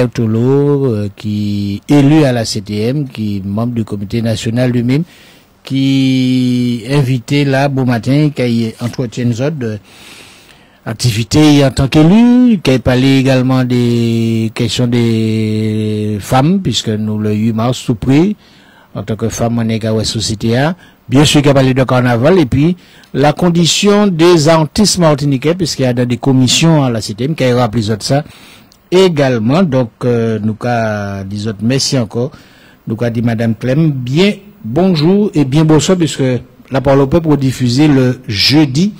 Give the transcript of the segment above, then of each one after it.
Tolo, qui est élu à la CTM, qui est membre du comité national lui-même, qui est invité là, bon matin, qui entretient nous autres activité en tant qu'élu, qui a parlé également des questions des femmes, puisque nous le 8 mars tout près, en tant que femme en Égaoué société a, bien sûr qui a parlé de carnaval, et puis la condition des artistes martiniquais, puisqu'il y a des commissions à la CTM, qui a rappelé ça également, donc nous avons dit merci encore, nous avons dit Madame Clem, bien bonjour et bien bonsoir, puisque la parole au peuple pour diffuser le jeudi,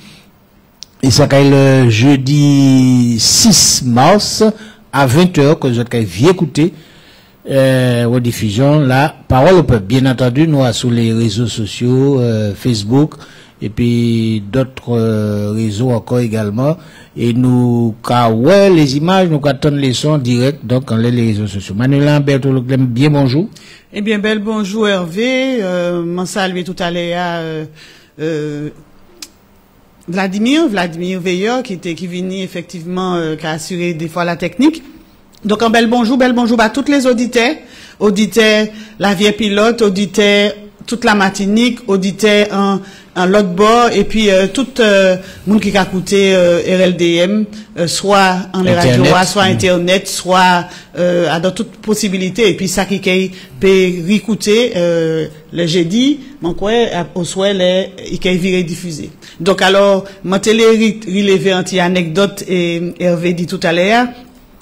et ça le jeudi 6 mars à 20h que vous avez écouté rediffusion la parole au peuple. Bien entendu, nous sur les réseaux sociaux, Facebook et puis d'autres réseaux encore également. Et nous ouais les images, nous attendons les sons directs donc en les réseaux sociaux. Manuela Bertolo, bien bonjour. Eh bien, bel bonjour Hervé. M'en saluer tout à l'heure. Vladimir Veilleur qui vient effectivement qui a assuré des fois la technique. Donc un bel bonjour à tous les auditeurs la vieille pilote, auditeurs toute la Martinique, auditeurs en l'autre bord et puis tout monde qui a écouté RLDM soit en les radios, soit internet, soit à d'autres possibilités et puis ça qui peut réécouter le jeudi mon quoi au soir les qui viré diffusé. Donc alors moi télé relever anti anecdote et Hervé dit tout à l'heure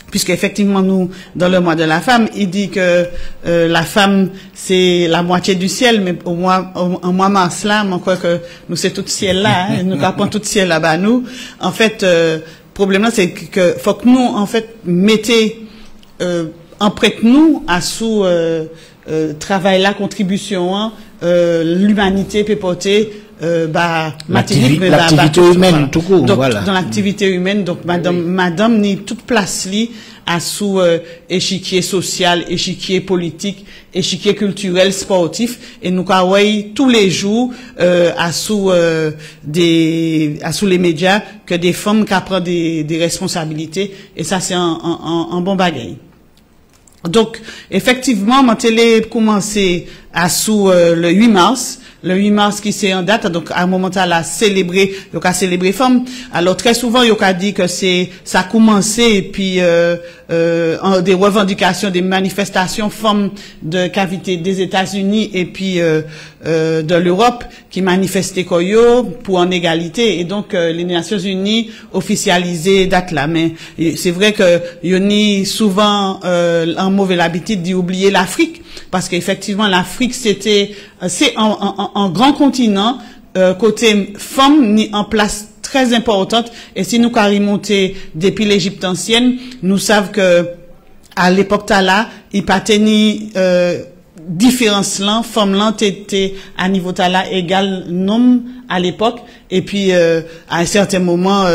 puisque effectivement nous dans le mois de la femme il dit que la femme c'est la moitié du ciel mais en mois mars là on croit que nous c'est tout ciel là hein, nous pas tout ciel là-bas nous en fait problème là c'est que faut que nous en fait mettez emprête nous à sous travail la contribution hein, l'humanité peut porter l'activité humaine tout court donc voilà. Dans l'activité humaine donc madame ni toute place li à sous échiquier social, échiquier politique, échiquier culturel, sportif et nous kawai tous les jours à sous les médias que des femmes qui prennent des responsabilités et ça c'est un bon bagage. Donc effectivement mon télé commencé à sous le 8 mars. Le 8 mars qui c'est en date, donc à un moment là, a célébré femme. Alors très souvent, il a dit que ça a commencé et puis des revendications, des manifestations femmes de cavité des États-Unis et puis de l'Europe qui manifestaient koyo pour en égalité et donc les Nations Unies officialisé date là. Mais c'est vrai que y a souvent en mauvais l'habitude d'oublier l'Afrique parce qu'effectivement l'Afrique c'est un grand continent côté femmes ni en place très importante et si nous carrément monter depuis l'Égypte ancienne nous savons que à l'époque là il pas tenu différence là femmes là étaient à niveau là égal nombre à l'époque et puis à un certain moment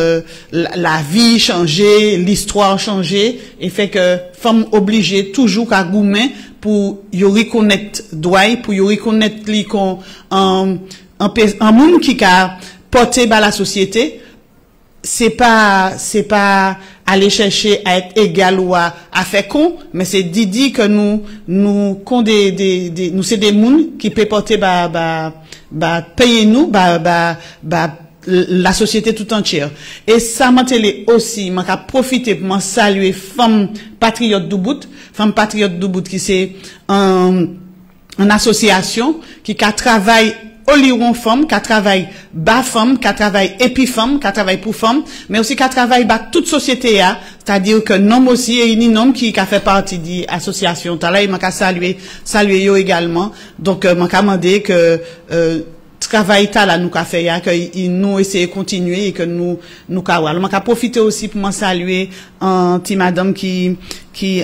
la vie changé l'histoire changé et fait que femmes obligées toujours qu'à goumer pour y reconnaître droit pour y reconnaître li qu'on un monde qui a porté par la société c'est pas aller chercher à être égal ou à faire con mais c'est dit que nous qu'on nous c'est des monde qui peut porter payer nous la société tout entière et ça m'a télé aussi m'a profité pour m'en saluer femme patriote d'Ubud qui c'est une association qui travaille au liron femme, qui travaille bas femme, qui travaille épi femme, qui travaille pour femme, mais aussi qui travaille bas toute société a, c'est-à-dire que nom aussi et une nom qui a fait partie de l'association. Là, il m'a salué yo également. Donc m'a demandé que travail là nous qu'a fait que nous essayer de continuer et que nous alors m'a profiter aussi pour m'en saluer un petit madame qui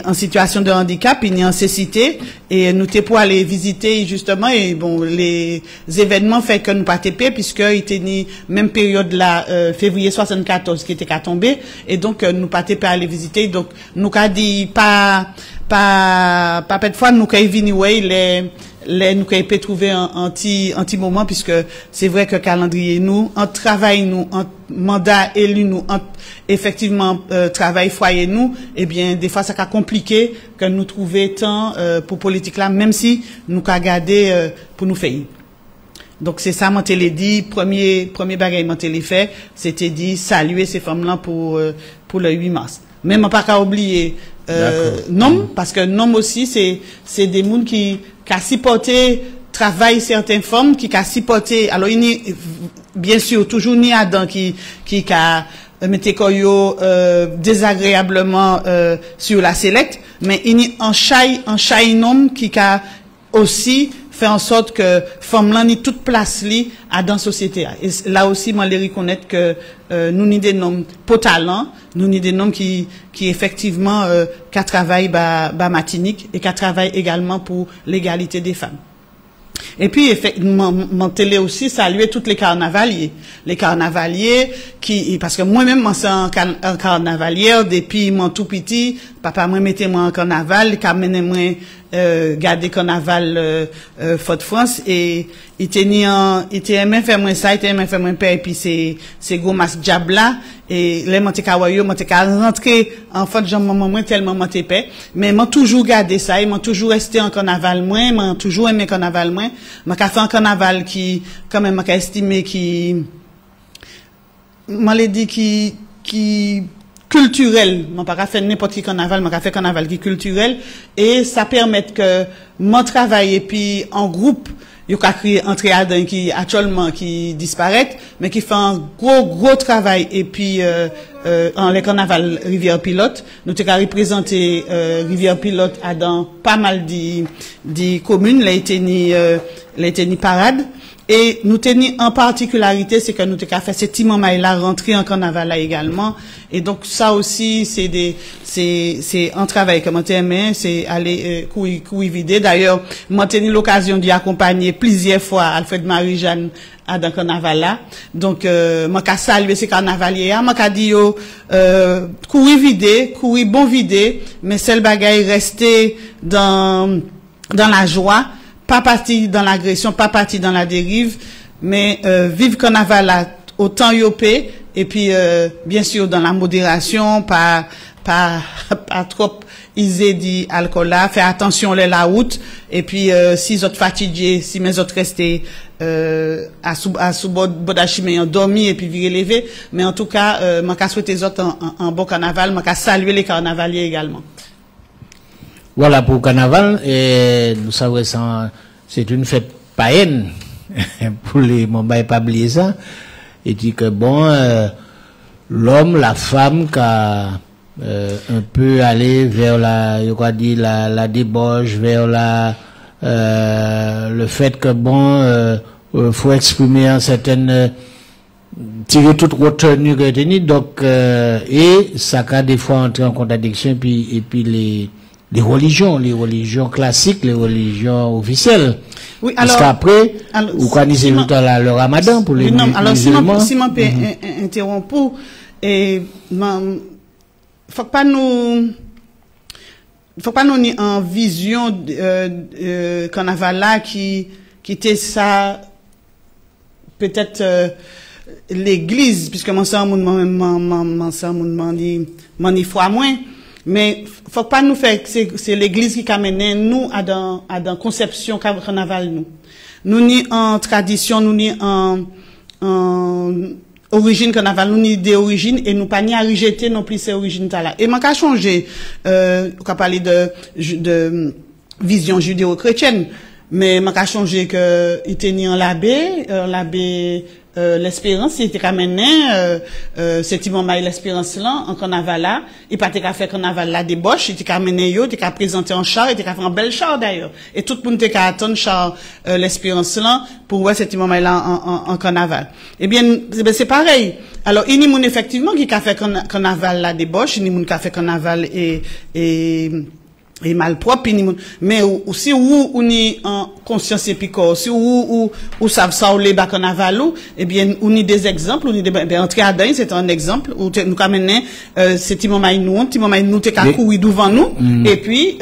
en situation de handicap il est en cécité et nous t'es pour aller visiter justement et bon les événements fait que nous pas TP puisque il était ni même période là février 74 qui était qu'à tomber et donc nous pas TP aller visiter donc nous qu'a dit pas de fois nous qu'a venir ouais les nous peut trouver un petit moment, puisque c'est vrai que calendrier nous, en travail nous, en mandat élu nous, en effectivement travail foyer nous, eh bien des fois ça ca compliqué que nous trouver temps pour politique là, même si nous ca garder pour nous faire. Donc c'est ça moi télé dit premier bagage moi télé fait, c'était dit saluer ces femmes là pour le 8 mars. Même pas qu'à oublier nom, parce que nom aussi c'est des monde qui a supporté travail certaines femmes, qui a supporté, alors il y bien sûr toujours ni Adam qui a metté koyo désagréablement sur la select, mais il y a un chai nom qui a aussi fait en sorte que femme là ni toute place li à dans société. Et là aussi moi les reconnaître que nous ni des noms pour talent, nous ni des noms qui effectivement qui travaillent bas Martinique et qui travaillent également pour l'égalité des femmes. Et puis effectivement mon télé aussi saluer toutes les carnavaliers qui, parce que moi-même moi c'est un carnavalière depuis mon tout petit, papa moi mettait moi en carnaval, qui amenait moi garder carnaval Fort-France, et il était même fait moi ça, il était même fait moi père, et puis c'est gros mas diabla, et les monte kawayo monte ka rentrer en fait genre moi tellement monte paix, mais moi toujours garder ça, et moi toujours resté en carnaval moi toujours aimé carnaval moi ka fait un carnaval qui quand même m'a estimé qui m'a dit qui culturel, moi pas faire n'importe quel carnaval, moi fait carnaval qui culturel, et ça permet que mon travail et puis en groupe yo ka créer entre adin qui actuellement qui disparaît, mais qui fait un gros travail, et puis en les carnaval Rivière Pilote nous t'ai représenter Rivière Pilote à dans pas mal de communes, là été ni parade. Et nous tenons en particularité, c'est que nous t'ai fait ces petits moments là rentrer en carnaval là également. Et donc ça aussi c'est un travail que moi t'aimais, c'est aller courir vider. D'ailleurs, moi j'ai eu l'occasion d'y accompagner plusieurs fois Alfred Marie-Jeanne à dans carnaval là. Donc moi qu'a saluer ces carnavaliers, moi qu'a dit courir bon vider, mais seul bagaille rester dans la joie. Pas parti dans l'agression, pas parti dans la dérive, mais vivre carnaval là autant yopé, et puis bien sûr dans la modération, pas trop isé dit alcool là, faire attention la route, et puis si vous êtes fatigués, si mes autres restés à sous bodachimé dormi et puis virer levé, mais en tout cas moi qu'a souhaiter les autres en bon carnaval, moi qu'a saluer les carnavaliers également. Voilà pour carnaval, et nous savons ça, c'est une fête païenne pour les Mumbai pas oublier ça, et dit que bon l'homme, la femme qui a un peu allé vers la débauche, vers le fait que bon faut exprimer un certain tirer toute retenue retenue, donc et ça a des fois entrer en contradiction, et puis les religions classiques, les religions officielles. Oui, alors. Parce qu'après, vous connaissez le Ramadan pour les musulmans. Alors, si m'en peut interrompre, et, faut pas nous ni en vision, carnaval là, qui était ça, peut-être, l'église, puisque mon sang, m'en foi moins. Mais faut pas nous faire, c'est l'église qui a mené nous à dans conception carnaval nous ni en tradition, nous ni en origine carnaval, nous ni des origines, et nous pas ni à rejeter non plus ces origines là. Et manque à changer on va parler de vision judéo-chrétienne, mais manque à changer que il était ni en l'abbé l'espérance, il était ramené cet moment l'espérance là en carnaval là, il pas qu'à faire carnaval là débauche, il était ramené il était qu'à présenter en char, il était qu'à faire un bel char d'ailleurs, et tout le monde était qu'à attendre char l'espérance là pour voir cet moment là en carnaval. Eh bien c'est pareil. Alors il y a moun effectivement qui a fait carnaval là débauche, il y a moun qui a fait carnaval et malpropre, mais aussi où on est en conscience épicore, si où savent ça ou les bas carnaval, eh bien on a des exemples, on a des entrer à Dain, c'est un exemple où nous amener c'est petit moment nous t'es qu'à courir devant nous, et puis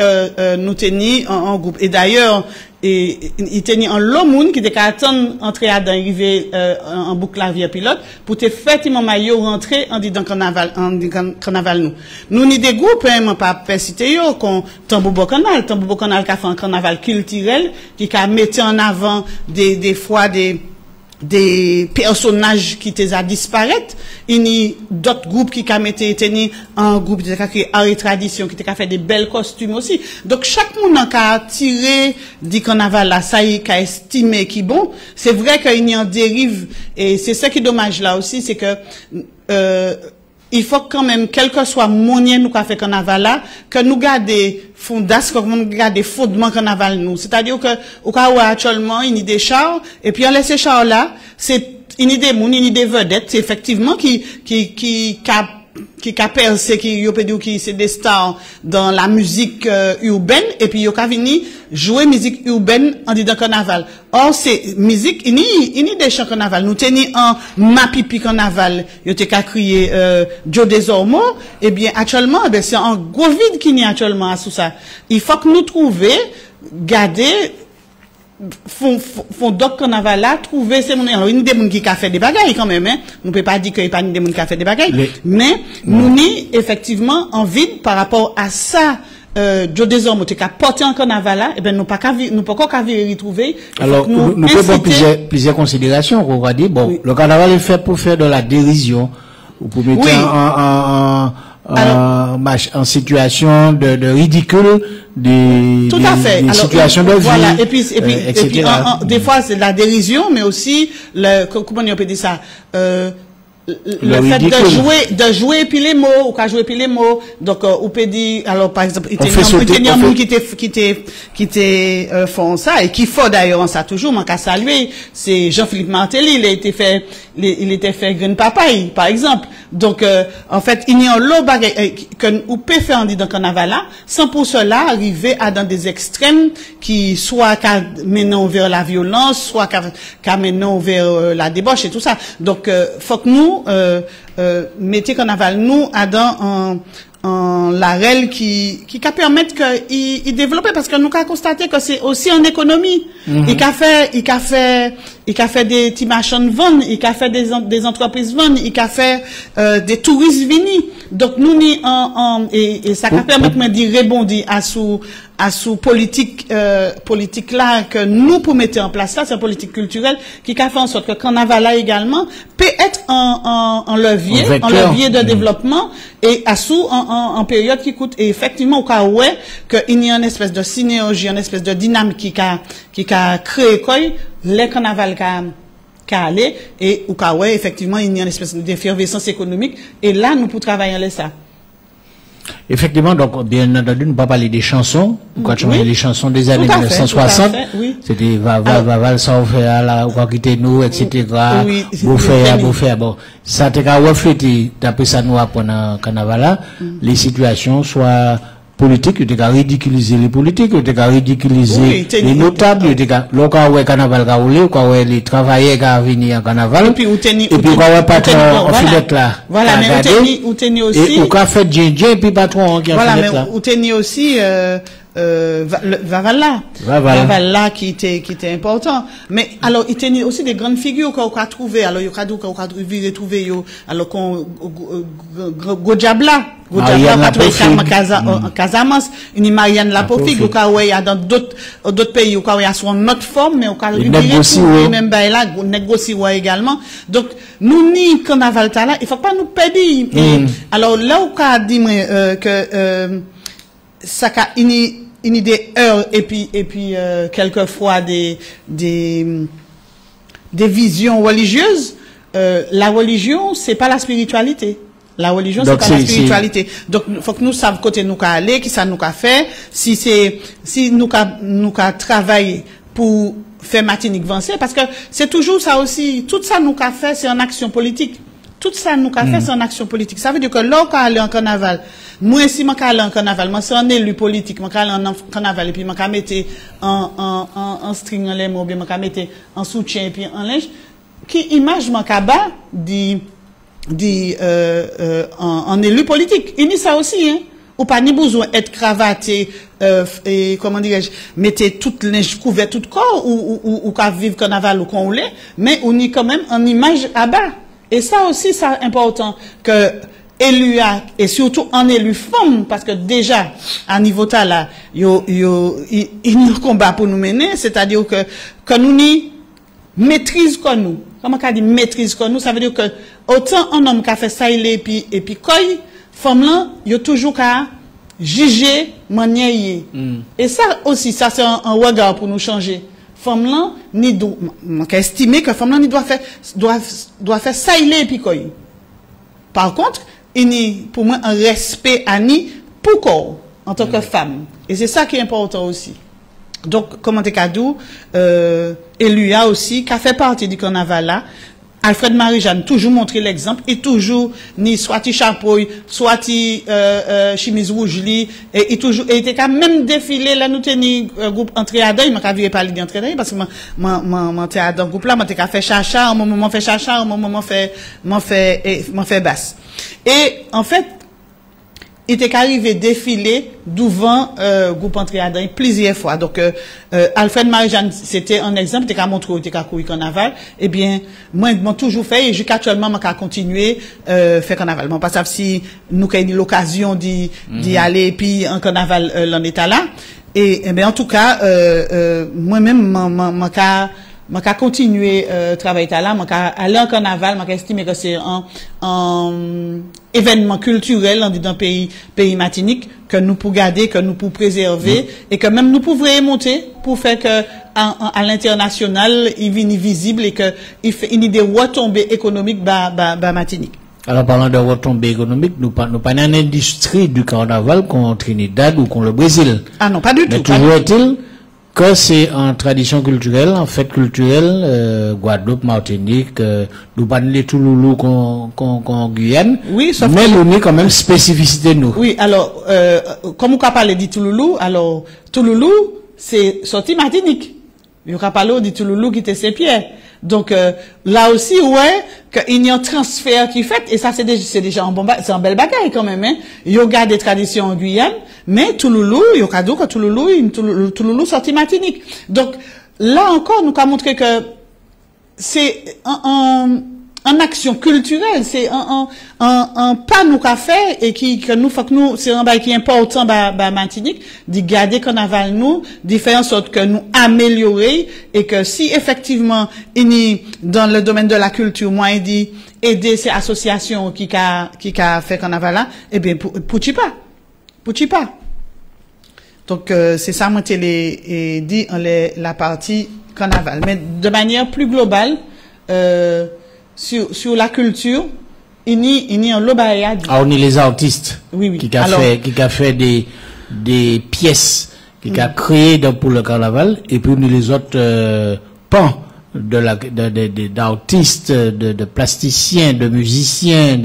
nous tenir en groupe. Et d'ailleurs et il tenait un long monde qui était qu'à attendre entrer à d'arriver en boucle clavier pilote pour te faire mon maillot rentrer en dit dans carnaval nous ni des groupes hein pas citer yo qu'on Tambour Canal qui a fait un carnaval culturel qui a mis en avant des fois des personnages qui étaient à disparaître, il y a d'autres groupes qui ont été un groupe qui a créé art et tradition, qui a fait des belles costumes aussi. Donc, chaque monde a tiré du carnaval là, ça y est, qui a estimé qui bon. C'est vrai qu'il y a une dérive, et c'est ça qui est dommage là aussi, c'est que, il faut quand même, quel que soit moyen nous qu'a fait carnaval là, que nous gardions fondas, que nous gardions fondements carnaval nous. C'est-à-dire que, au cas où actuellement, il y a des chars, et puis on laisse ces chars là, c'est, il y a des mouns, il y a des vedettes, c'est effectivement qui a percé, qui c'est des stars dans la musique urbaine, et puis yo ka vini jouer musique urbaine en disant carnaval. Or c'est musique, il y a des chants carnaval. Nous tenons en Mapipi carnaval, yo te ka crier Joe Desormeaux, et bien actuellement ben c'est un gros vide qui n'y a actuellement sous ça. Il faut que nous trouvions garder font d'autres carnaval là trouver c'est mon alors une des gens qui a fait des bagailles quand même hein on peut pas dire qu'il y a pas une des gens qui a fait des bagailles mais nous ni effectivement en vide par rapport à ça Joe Desormeaux qui a porté un carnaval là et ben nous pas qu'à retrouver alors nous pouvons plusieurs considérations qu'on va dire bon oui. Le carnaval est fait pour faire de la dérision ou pour mettre en situation de ridicule tout à fait. Des situations de vie voilà et puis des fois c'est la dérision mais aussi comment on peut dire ça le fait de jouer puis les mots ou qu'à jouer puis les mots donc on peut dire alors par exemple il y a un monde qui était font ça et qui faut d'ailleurs ça toujours manque à saluer c'est Jean-Philippe Martelly il était fait Green Papaye par exemple donc en fait il y a un lot bagay que on peut faire dans carnaval là sans pour cela arriver à dans des extrêmes qui soit menant vers la violence soit menant vers la débauche et tout ça donc faut que nous métier carnaval nous à dans en l'arel qui permettre que il développe parce que nous avons constaté que c'est aussi en économie il a fait des petits marchands de vente il a fait des entreprises vente il a fait des touristes venus donc nous ni et ça permet de dire rebondir à sous politique là que nous pour mettre en place là c'est une politique culturelle qui a fait en sorte que carnaval là également peut être en levier de développement et à sous en période qui coûte et effectivement au cas où qu'il y a une espèce de synergie une espèce de dynamique qui a créé quoi les carnavals qu'a aller et au cas où effectivement il y a une espèce d'effervescence économique et là nous pour travailler en ça. Effectivement, donc, bien entendu, nous ne pas parler des chansons. Quand tu parles des chansons des années 1960, c'était va, ça fait là, ou quitter nous, etc. Vous faire, bon. Ça te refléter, d'après ça, nous, pendant carnaval là, les situations, soit politiques, tu t'es ridiculiser les politiques, tu t'es ridiculiser les notables, tu t'es local ouais carnaval qu'a roulé, quoi ouais les travailleurs qui venir en carnaval. Et puis quoi ouais patron en filette là. Voilà, mais ou tenir aussi. Et ou qu'a fait djindjin et puis patron qui en filette là. Voilà, mais ou tenir aussi Vavala qui était important mais alors il tenait aussi des grandes figures qu'on a trouvé alors il y a retrouvé alors qu'on Godjabla a trouvé en Casamance une Marianne Lapofigue ou il y a dans d'autres pays où il y a son autre forme mais au cas où même là négocier également donc nous ni carnaval là il faut pas nous perdre alors là où a dit que ça une des heures et puis quelquefois des visions religieuses la religion c'est pas la spiritualité la religion c'est pas la spiritualité donc faut que nous savions côté nous qu'a aller qui ça nous qu'a fait si nous qu'a travailler pour faire Martinique avancer parce que c'est toujours ça aussi tout ça nous qu'a fait c'est en action politique tout ça nous qu'a fait c'est en action politique ça veut dire que là on aller en carnaval moi si moi aller en carnaval moi c'est un élu politique moi aller en carnaval et puis moi mettre en string en lème ou bien moi mettre en soutien et puis en linge qui image moi kaba en élu politique il dit ça aussi hein ou pas ni besoin être cravaté, et comment dirais-je, mettez toute linge couvert tout corps, ou qu'à vivre carnaval ou qu'on l'est, mais on y quand même en image à bas. Et ça aussi, c'est important que élu et surtout en élu femme, parce que déjà, à niveau là, il y a un combat pour nous mener, c'est-à-dire que nous n'y maîtrise qu'on nous. Comment on dit maîtrise qu'on nous? Ça veut dire que autant un homme qui a fait ça, et puis quoi, femme là, il y a toujours qu'à juger manier. Et ça aussi, ça c'est un regard pour nous changer. Femme là, ni doit, estimer que femme là, ni doit faire ça, et puis quoi. Par contre, il y a pour moi un respect à ni pour corps, en tant que femme. Et c'est ça qui est important aussi. Donc, comment t'es cadeau, Eluya aussi, qui a fait partie du carnaval là, Alfred Marie-Jeanne toujours montré l'exemple, et toujours, ni soit il chapeau, soit il chemise rouge li, et toujours, et était quand même défilé, là, nous teni groupe entrée à deuil, m'a vu parler d'entrée à deuil, parce que moi, t'es à dans groupe là, moi, t'es qu'à faire chacha, un moment fait chacha, un moment fait basse. Et, en fait, il était arrivé défiler devant groupe entrée à plusieurs fois. Donc Alfred Marie-Jeanne, c'était un exemple, il était montré, il était courir carnaval. Eh bien, moi je toujours fait et jusqu'actuellement je continuer faire carnaval. Bon, pas si nous avons eu l'occasion d'y aller et puis en carnaval l'en état là. Et bien en tout cas moi-même m'a continuer travailler là, m'a aller en carnaval, m'a estimé que c'est un événement culturel dans pays Martinique que nous pour garder, que nous pour préserver et que même nous pourrions monter pour faire que à l'international il vienne visible et que il fait une idée retombée économique Martinique. Alors parlant de retombées économiques, nous pas une industrie du carnaval qu'on Trinidad ou qu'on le Brésil. Ah non, pas du tout. Mais toujours est-il que c'est en tradition culturelle, en fête culturelle, Guadeloupe, Martinique, nous parlons de Touloulou qu'on Guyane. Oui, sauf mais nous avons quand même spécificité nous. Oui, alors, comme on a parlé de Touloulou, alors, Touloulou, c'est sorti Martinique. Il y a parlé de Touloulou qui était Saint-Pierre. Donc, là aussi, ouais, qu'il y a un transfert qui fait, et ça, c'est déjà c'est un bel bagage quand même, hein. Il y a des traditions en Guyane, mais Touloulou, il y a cadeau que Touloulou sorti Martinique. Donc, là encore, nous avons montré que c'est en action culturelle, c'est un pas nous qu'a fait et que nous faut que nous c'est un bail qui est important Martinique de garder carnaval nous de faire en sorte que nous améliorer et que si effectivement il est dans le domaine de la culture moi il dit aider ces associations qui a fait carnaval là eh bien pour pas donc c'est ça moi dit la partie carnaval mais de manière plus globale sur la culture, il y a un lobaya. Ah, on est les artistes. Oui. Qui a fait des pièces, qui a créé pour le carnaval, et puis on est les autres pans d'artistes, de plasticiens, de musiciens,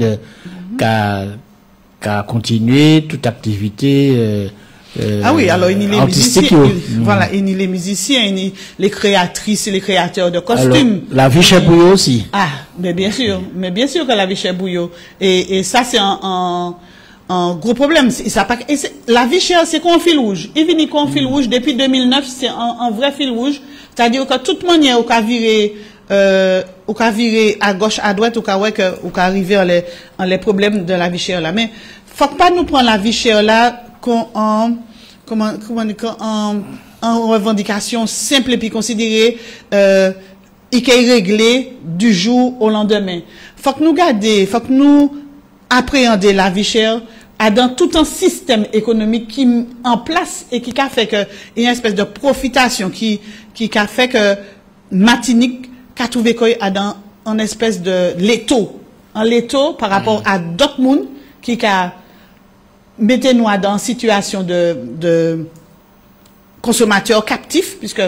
qui a continué toute activité. Ah oui, alors il y a les musiciens, voilà, il y a les musiciens, il y a les créatrices et les créateurs de costumes. Alors, la vie chez Bouillot aussi. Ah, mais bien sûr que la vie chez Bouillot. Et ça c'est un gros problème. La vie chère, c'est qu'on fil rouge. Il vient qu'on fil rouge depuis 2009, c'est un vrai fil rouge. C'est-à-dire que toute manière, on peut virer à gauche, à droite, on peut arriver en les problèmes de la vie chère là. Mais faut pas nous prendre la vie chère là en revendication simple et puis considérée et qui est réglée du jour au lendemain. Faut que nous appréhender la vie chère dans tout un système économique qui est en place et qui a fait que il y a une espèce de profitation qui a fait que Martinique a trouvé qu'il y a dans une espèce de l'étau par rapport à d'autres mondes qui a mettez-nous dans une situation de consommateur captif, puisque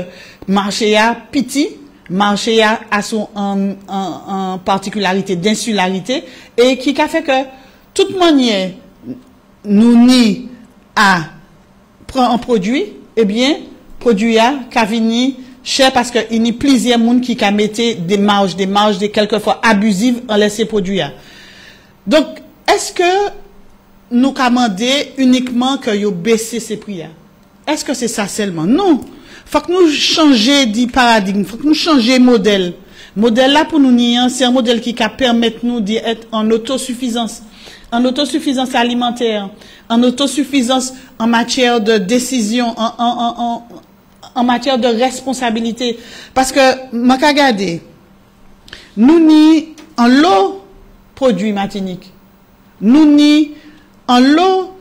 marché a petit, marché a son en particularité d'insularité, et qui a fait que toute manière nous ni à prendre un produit, eh bien, produit a vini cher parce que il y a plusieurs monde qui a metté des marges quelquefois abusives en laisser produire. Donc, est-ce que nous commander uniquement que yo baisser ces prix. Est-ce que c'est ça seulement? Non. Faut que nous changer de paradigme, faut que nous changer modèle. Modèle là pour nous nier, c'est un modèle qui va permettre nous d'être en autosuffisance alimentaire, en autosuffisance en matière de décision, en matière de responsabilité. Parce que, m'a regardé, nous ni en l'eau produit Martinique. Nous ni en l'eau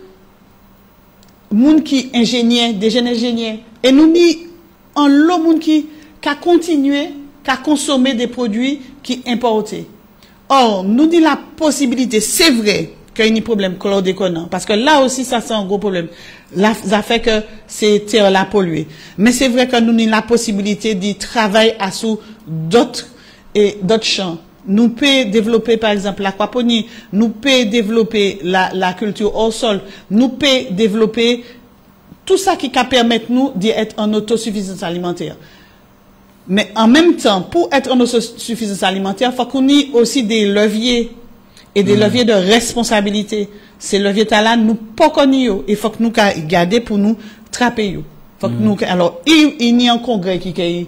moun qui ingénieur, des jeunes ingénieurs. Et nous ni en l'eau moun qui a continué, qui a consommé des produits qui importés. Or, nous dit la possibilité, c'est vrai qu'il y a un problème chlordécone, parce que là aussi, ça c'est un gros problème. Là, ça fait que c'est terre là polluée. Mais c'est vrai que nous avons la possibilité d'y travailler à sous d'autres champs. Nous pouvons développer, par exemple, l'aquaponie, nous pouvons développer la culture au sol, nous pouvons développer tout ça qui permet nous d'être en autosuffisance alimentaire. Mais en même temps, pour être en autosuffisance alimentaire, il faut qu'on ait aussi des leviers et des leviers de responsabilité. Ces leviers-là, nous pas connus. Il faut que nous gardions pour nous trapper. Faut que nous, alors, il y a un congrès qui est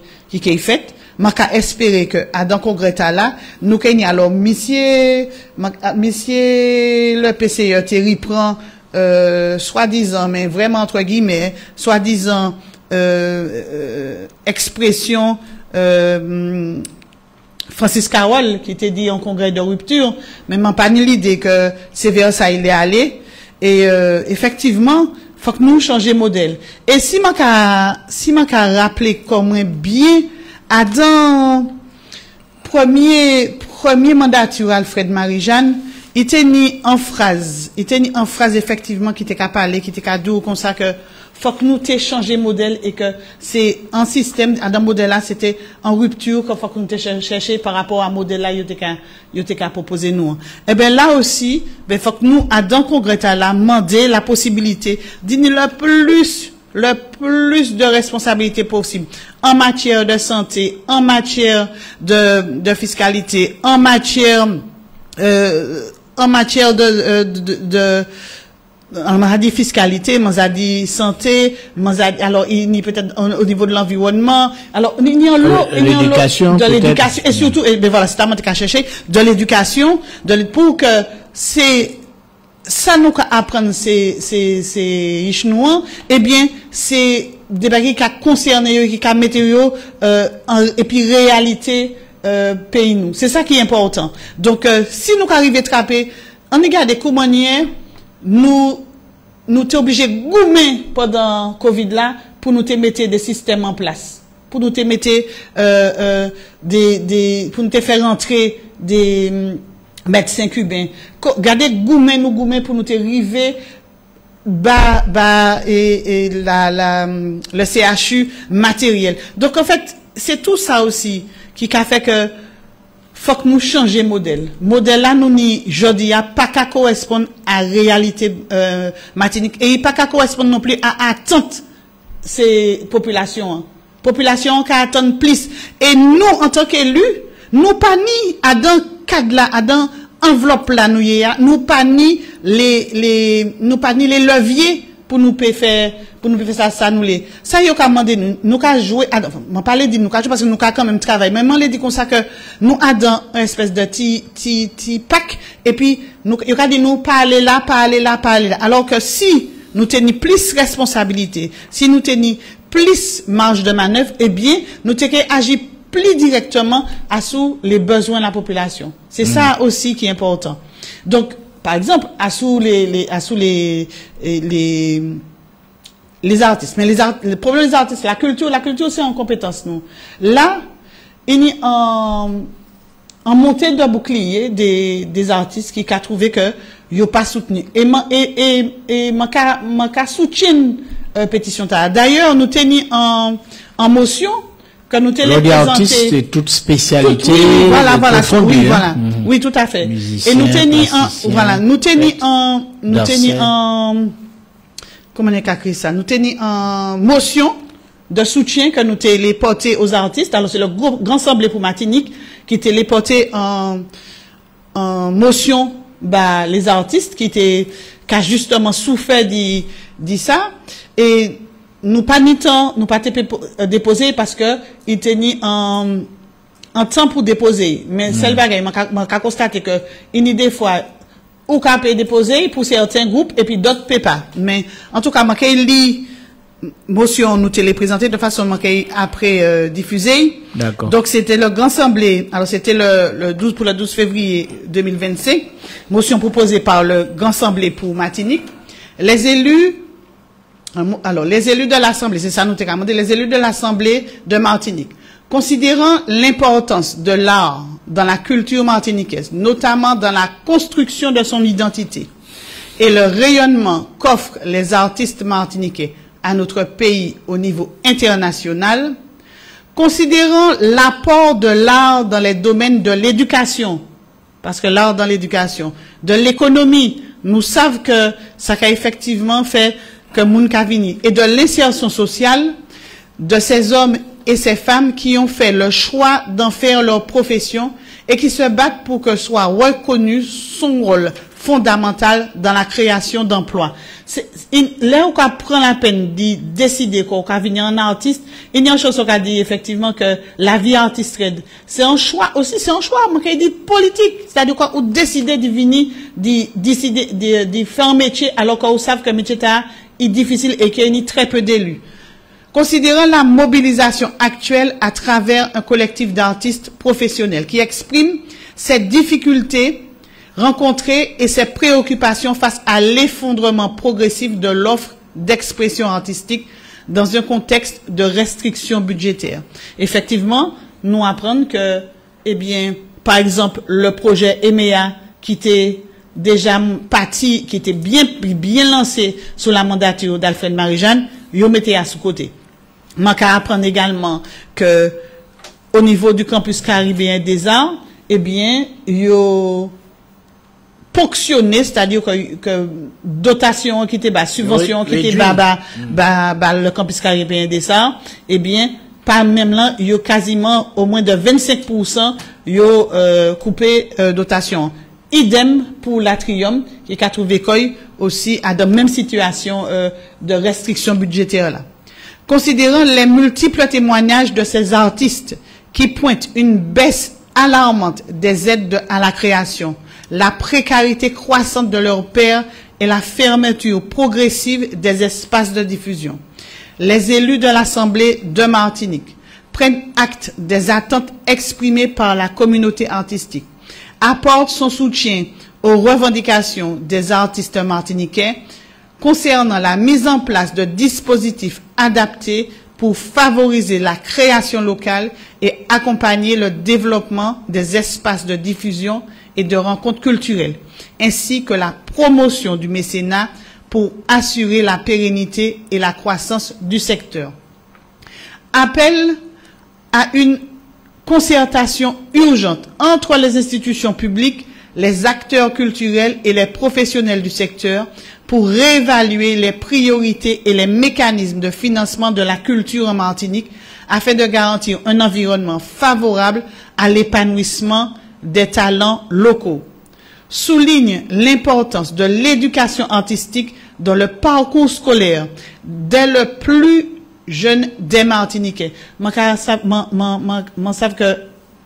fait. Je espérer que, dans le congrès là, nous, alors, monsieur le PCE, Thierry prend, soi-disant, mais vraiment entre guillemets, soi-disant, expression, Francis Carole, qui était dit en congrès de rupture, mais m'a pas ni l'idée que c'est vers ça il est allé. Et, effectivement, faut que nous changions modèle. Et si m'a rappelé comment bien, dans premier mandature Alfred Marie-Jeanne, il était ni en phrase effectivement qui était qu'à parler, qui était qu'à dire comme ça que faut que nous changer modèle et que c'est un système, dans modèle là, c'était en rupture qu'il faut que nous chercher par rapport à modèle là, il était qu'à proposer nous. Eh ben là aussi, faut que nous, dans le congrès là, demander la possibilité d'donner le plus de responsabilité possible en matière de santé, en matière de fiscalité, en matière on m'a dit fiscalité, on m'a dit santé, alors il y a peut-être au niveau de l'environnement, alors il y a l'éducation, de l'éducation et surtout, et ben voilà, c'est à moi qu'à chercher de l'éducation, pour que ça nous apprendre ces chinois, eh bien c'est des bagages qui concernent qui météo et puis réalité pays nous. C'est ça qui est important. Donc si nous arrivons à trapper, on regarde comment nous t'es obligé de goumer pendant Covid là pour nous te mettre des systèmes en place, pour nous te mettre pour nous te faire rentrer des médecins cubains. Regardez goumer pour nous te river et le CHU matériel. Donc en fait, c'est tout ça aussi qui a fait que faut que nous changions modèle. Modèle là, nous ni jodi a pas qu'à correspondre à réalité Martinique et pas qu'à correspondre non plus à attente ces populations. Population qui attendent plus. Et nous, en tant qu'élus, nous pas ni à dans cadre là, à dans enveloppe là nous pas ni les leviers pour nous faire ça nous les ça yo ka mandé nous ka jouer m'en parler dit nous ka jouer parce que nous ka quand même travailler même on les dit comme ça que nous a dans une espèce de petit pack et puis nous yo ka dit nous parler là alors que si nous tenons plus responsabilité, si nous tenons plus marge de manœuvre, eh bien nous tenons agir plus directement à sous les besoins de la population. C'est ça aussi qui est important. Donc par exemple, à sous les artistes. Mais le problème des artistes, la culture c'est en compétence, nous. Là, il y a en montée de bouclier des artistes qui a trouvé que ils pas soutenu. Et manka soutien pétition ta. D'ailleurs, nous tenions en motion que nous présenté. Artiste, c'est toute spécialité. Oui, tout à fait. Musicien, et nous tenions comment on écrit ça? Nous tenions en motion de soutien que nous téléporté aux artistes. Alors, c'est le grand assemblée pour Martinique qui téléporté en motion, les artistes qui qu'a justement souffert dit ça, et nous pas ni temps, nous pas déposer parce que il était ni en temps pour déposer. Mais celle bagaille, m'a constaté que il y a des fois ou qu'on peut déposer pour certains groupes et puis d'autres peut pas. Mais en tout cas, m'a lit motion nous te les présenter de façon après diffusée. D'accord. Donc c'était le grand assemblée. Alors c'était le 12 février 2025. Motion proposée par le grand assemblée pour Martinique. Les élus de l'assemblée, c'est ça nous t'ai demandé, les élus de l'assemblée de Martinique, considérant l'importance de l'art dans la culture martiniquaise, notamment dans la construction de son identité et le rayonnement qu'offrent les artistes martiniquais à notre pays au niveau international, considérant l'apport de l'art dans les domaines de l'éducation, parce que l'art dans l'éducation, de l'économie, nous savons que ça a effectivement fait que moun Kavini, et de l'insertion sociale de ces hommes et ces femmes qui ont fait le choix d'en faire leur profession et qui se battent pour que soit reconnu son rôle fondamental dans la création d'emplois. Là où on prend la peine de décider qu'on va venir un artiste, il y a une chose qu'on dit effectivement que la vie artistique, c'est un choix aussi, c'est un choix, mais dit politique, c'est-à-dire quoi, ou décider de venir, de faire un métier alors qu'on sait que le métier est difficile et qu'il y a très peu d'élus. Considérant la mobilisation actuelle à travers un collectif d'artistes professionnels qui exprime ses difficultés rencontrées et ses préoccupations face à l'effondrement progressif de l'offre d'expression artistique dans un contexte de restrictions budgétaires. Effectivement, nous apprenons que, eh bien, par exemple, le projet EMEA qui était déjà parti, qui était bien lancé sous la mandature d'Alfred Marie-Jeanne, yo mettait à sous-côté. Manca apprendre également que, au niveau du campus caribéen des arts, eh bien, yo ponctionné, c'est-à-dire que dotation qui était bas, subvention qui était bas, le campus caribéen des arts, eh bien, par même là, yo quasiment au moins de 25%, yo coupé dotation. Idem pour l'Atrium, qui a trouvé aussi à la même situation de restriction budgétaire là. Considérant les multiples témoignages de ces artistes qui pointent une baisse alarmante des aides à la création, la précarité croissante de leurs pairs et la fermeture progressive des espaces de diffusion, les élus de l'Assemblée de Martinique prennent acte des attentes exprimées par la communauté artistique, apportent son soutien aux revendications des artistes martiniquais concernant la mise en place de dispositifs adaptés pour favoriser la création locale et accompagner le développement des espaces de diffusion et de rencontres culturelles, ainsi que la promotion du mécénat pour assurer la pérennité et la croissance du secteur. Appel à une concertation urgente entre les institutions publiques, les acteurs culturels et les professionnels du secteur pour réévaluer les priorités et les mécanismes de financement de la culture en Martinique afin de garantir un environnement favorable à l'épanouissement des talents locaux. Souligne l'importance de l'éducation artistique dans le parcours scolaire dès le plus jeune des Martiniquais. Moi, savent que,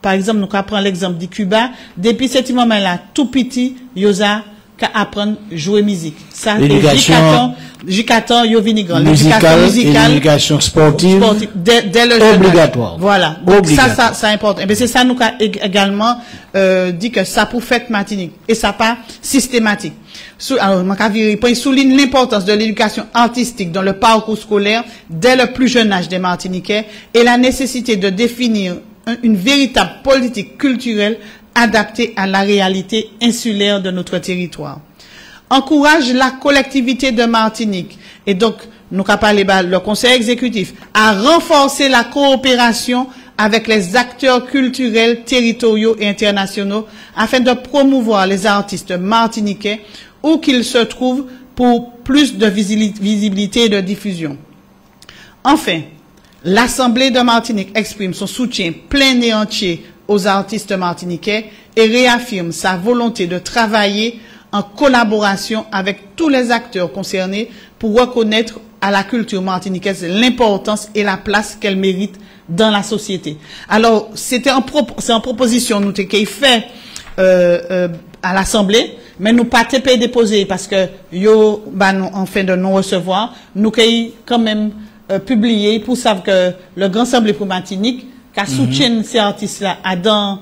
par exemple, nous apprenons l'exemple du Cuba, depuis cet moment-là, tout petit, yosa, qu'à apprendre jouer musique. Ça, l'éducation J14, yo vinigan. L'éducation musicale, l'éducation sportive, dès le jeune obligatoire. Âge. Voilà. Donc, ça importe. Et bien, c'est ça, nous, également, dit que ça pour fête Martinique. Et ça pas systématique. Alors, il souligne l'importance de l'éducation artistique dans le parcours scolaire dès le plus jeune âge des Martiniquais et la nécessité de définir une véritable politique culturelle adaptée à la réalité insulaire de notre territoire. Encourage la collectivité de Martinique et donc, nous avons parlé le conseil exécutif à renforcer la coopération avec les acteurs culturels territoriaux et internationaux afin de promouvoir les artistes martiniquais où qu'ils se trouvent pour plus de visibilité et de diffusion. Enfin, l'Assemblée de Martinique exprime son soutien plein et entier aux artistes martiniquais et réaffirme sa volonté de travailler en collaboration avec tous les acteurs concernés pour reconnaître à la culture martiniquaise l'importance et la place qu'elle mérite dans la société. Alors, c'est en proposition nous qui fait à l'Assemblée, mais nous pas te déposer parce que yo en fin de non recevoir, nous qui quand même publier pour savoir que le Grand Assemblée pour Martinique qui soutient ces artistes là à dans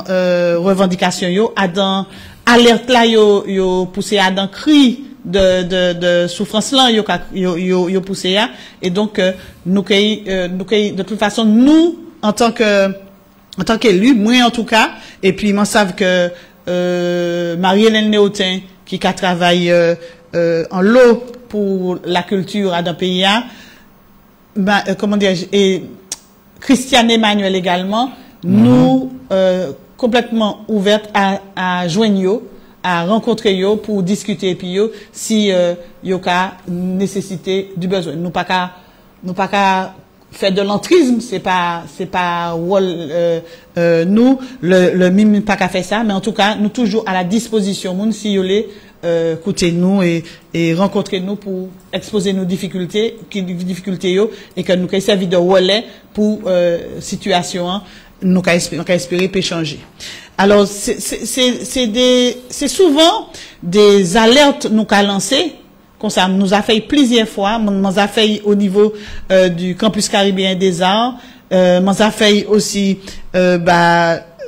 revendication yo, à dans alerte là yo poussé à dans cri de souffrance là yo poussé à, et donc nous de toute façon nous en tant qu'élus, moi en tout cas, et puis moi savent que Marie-Hélène Néotin qui travaille en lot pour la culture dans le pays, comment dire, et Christiane Emmanuel également, nous complètement ouvertes à joindre yo, à rencontrer yo pour discuter et puis yo si yo ka nécessité du besoin. Nous pas qu'à faire de l'entrisme, c'est pas nous le mime pas qu'à faire ça, mais en tout cas nous toujours à la disposition moun si yo les écoutez nous et rencontrer nous pour exposer nos difficultés yo, et que nous ka servi de relais pour situation nous ka espérer peut changer. Alors c'est souvent des alertes nous qu'a lancé comme ça nous a fait plusieurs fois, nous a fait au niveau du campus caribéen des arts, nous a fait aussi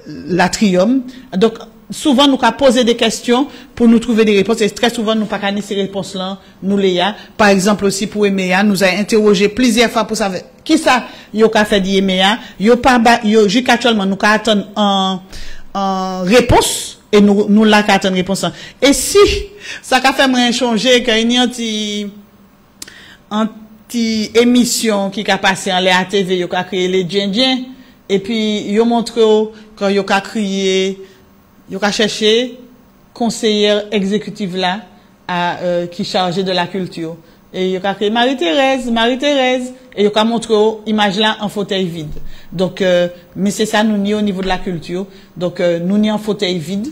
l'Atrium. Donc souvent nous avons posé des questions pour nous trouver des réponses, et très souvent nous pas gagné ces réponses là nous les a. Par exemple aussi pour EMEA, nous a interrogé plusieurs fois pour savoir qui ça yo ka fait di EMEA, yo pas yo jusqu'actuellement nous attendre en réponse, et nous là attendre réponse. Et si ça a fait moins changer qu'il y a anti émission qui a passé en la TV, yo ka créé les Djindjiens, et puis yo montre quand yo ka crié, yo ka cherché conseillère exécutive là qui chargée de la culture, et yo ka créé Marie-Thérèse, et yo ka montre image là en fauteuil vide. Donc mais c'est ça nous ni au niveau de la culture. Donc nous ni en fauteuil vide,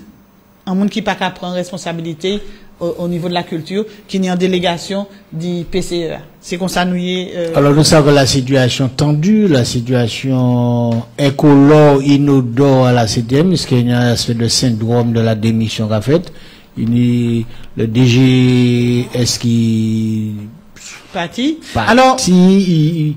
un monde qui pas qu'à prendre responsabilité au niveau de la culture, qui n'est en délégation du PCE. C'est comme ça nous y alors nous savons que la situation tendue, la situation incolore, inodore à la CDM, puisqu'il y a un aspect de syndrome de la démission qu'a fait. Le DGS qui parti. Alors il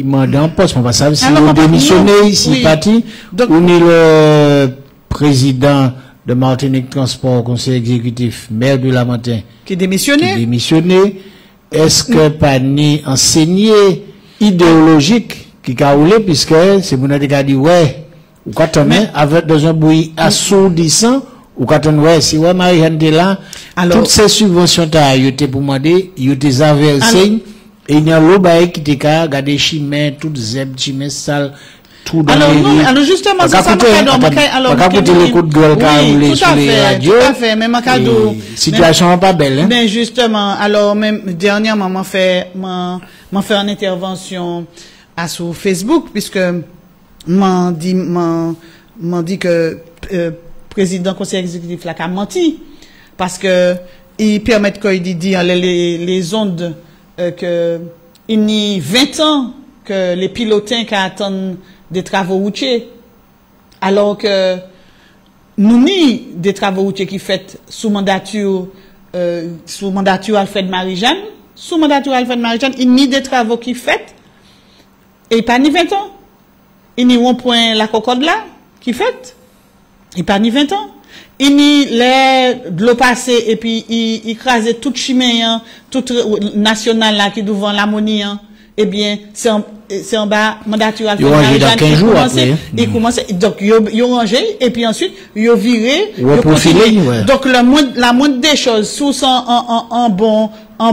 m'a en poste, on va savoir si vous démissionnez, si parti, on est le président de Martinique Transport, conseil exécutif, maire de Lamentin, qui démissionné. Est-ce que pas ni enseigné idéologique qui a roulé, puisque c'est mon qui a dit ouais, ou quand on est avec dans un bruit assourdissant, ou quand on ouais, si ouais Marie-Hélène là, toutes ces subventions t'as été pour demander, ils te avaient versé, et il y a l'autre qui te a gardé chimé, toutes zeb, chimé sale. Alors justement, c'est ça alors les coups de gueule oui, tout à fait, même en cadeau. Situation pas belle, hein? Mais justement, alors même dernièrement, m'a fait une intervention sur Facebook, puisque m'a dit que président conseil exécutif là a menti, parce que il permet qu'il dit les ondes que il y a 20 ans que les pilotins qui attendent des travaux routiers, alors que nous ni des travaux routiers qui fait sous mandature Alfred Marie-Jeanne, il n'y a des travaux qui fait, et pas ni 20 ans. Il n'y a un point la cocotte là, qui fait, et pas ni 20 ans. Il n'y a de l'eau passée, et puis il écrasait toute chimée, toute nationale là, qui devant l'ammonie, eh bien, c'est en bas, mandature Alfred Marie-Jeanne, il commence, donc, il rangé, et puis ensuite, il viré, donc, la moindre des choses, sous un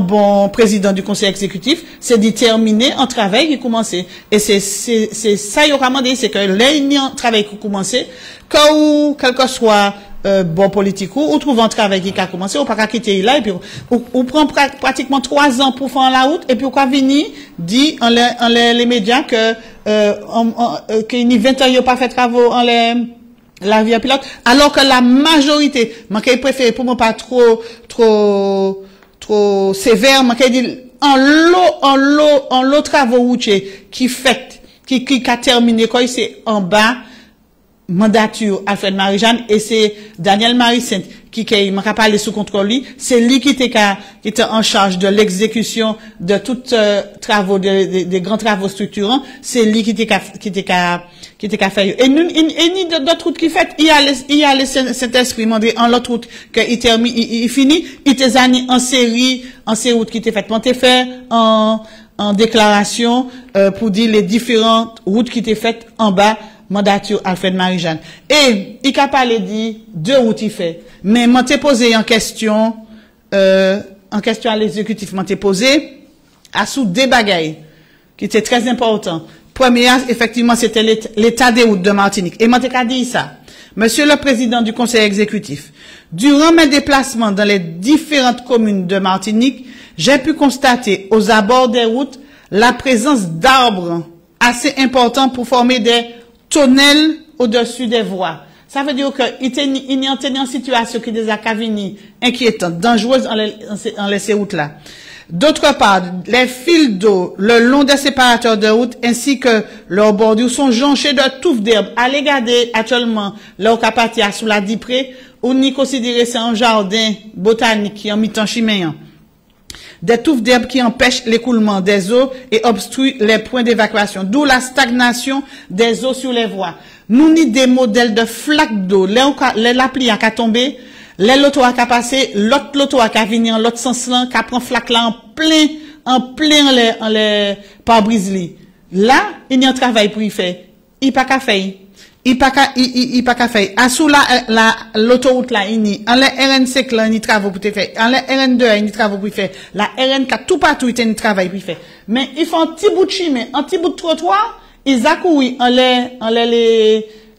bon président du conseil exécutif, c'est d'y terminer un travail qui commençait. Et c'est ça, il y aura demandé, c'est que là, il y a un travail qui commençait, quel que soit, bon politique ou trouve un travail qui a commencé ou pas quitter là, et puis on prend pratiquement 3 ans pour faire la route, et puis on va venir dit en les médias que qu'il n'y 20 ans il a pas fait travaux en La rivière pilote, alors que la majorité, moi, qui préfère pour moi pas trop sévère, moi, qui dit, en l'eau travaux routiers, qui a terminé, quoi, c'est en bas, mandature Alfred Marie-Jeanne, et c'est Daniel Marie-Sainte qui m'a parlé sous contrôle lui, c'est lui qui était en charge de l'exécution de tous travaux, des grands travaux structurants, c'est lui qui était fait. Et ni d'autres routes qui fait, il y a le Saint-Esprit, en l'autre route, qu'il termine, il finit, il était en série routes qui étaient faites. On fait en déclaration, pour dire les différentes routes qui étaient faites en bas, mandature Alfred Marie-Jeanne. Et, il a parlé dit, 2 routes il fait. Mais, m'en t'ai posé en question à l'exécutif, m'en t'ai posé, à sous 2 bagailles, qui étaient très importants. Première, effectivement, c'était l'état des routes de Martinique. Et m'en t'ai dit ça. Monsieur le Président du Conseil exécutif, durant mes déplacements dans les différentes communes de Martinique, j'ai pu constater aux abords des routes la présence d'arbres assez importants pour former des tonnelles au-dessus des voies. Ça veut dire qu'il y a une situation qui est inquiétante, dangereuse en ces routes-là. D'autre part, les fils d'eau le long des séparateurs de route ainsi que leurs bordures sont jonchés de touffes d'herbe. Allez regarder actuellement leur capatia sous la Dipré, ou ni considérer c'est un jardin botanique qui est en mi-temps chiméen. Des touffes d'herbe qui empêchent l'écoulement des eaux et obstruent les points d'évacuation, d'où la stagnation des eaux sur les voies. Nous ni des modèles de flaques d'eau, la pluie a tombé, les lotos a passé, l'autre loto a venu en l'autre sens là, qui prend flaque là en plein pare-brise li. Là, il y a un travail pour y faire. Il pas qu'à faire. Il pas qu'à faire. À sous l'autoroute là, en les RN5 là, il travaux pour te faire. En les RN2, il travaux pour faire. La RN4, tout partout, il y a un travail pour faire. Mais ils font un petit bout de chemin, un petit bout de trottoir, ils accourent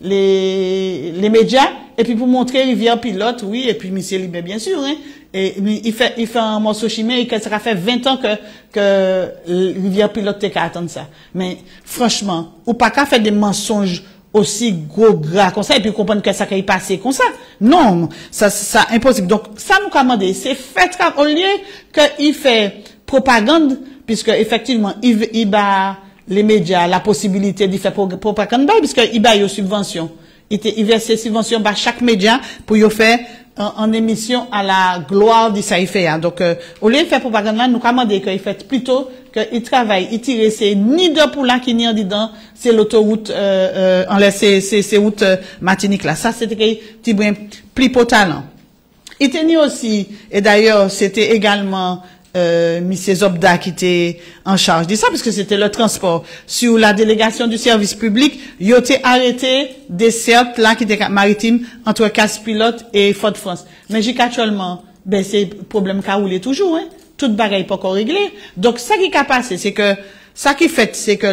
les médias, et puis pour montrer rivière pilote, oui, et puis monsieur Libé, bien sûr, hein. Et il fait un morceau chimé, et que ça fait 20 ans que rivière pilote t'es qu'à attendre ça. Mais, franchement, ou pas qu'à faire des mensonges aussi gros gras comme ça, et puis comprendre que ça qui est passé comme ça. Non, ça, impossible. Donc, ça nous commande, c'est fait, au lieu qu'il fait propagande, puisque, effectivement, il bat les médias la possibilité d'y faire propagande, puisqu'il bat aux subventions. Il verse ses subventions par chaque média pour y faire en émission à la gloire de ça il fait. Donc, au lieu de faire propagande là, nous commandons qu'il fait plutôt qu'il travaille, il tire c'est ni de pour là qui ni en dedans, c'est l'autoroute, ces routes Martinique là. Ça, c'était petit brin plus potalant. Il tenait aussi, et d'ailleurs, c'était également, Monsieur Zobda qui était en charge de ça, parce que c'était le transport. Sur la délégation du service public, il a été arrêté des cercles là qui étaient maritimes entre Casse-Pilote et Fort-de-France. Mais actuellement, ben, c'est problème qu'a roulé toujours, hein. Toute bagaille pas encore réglé. Donc, ça qui a passé, c'est que, ça qui fait, c'est que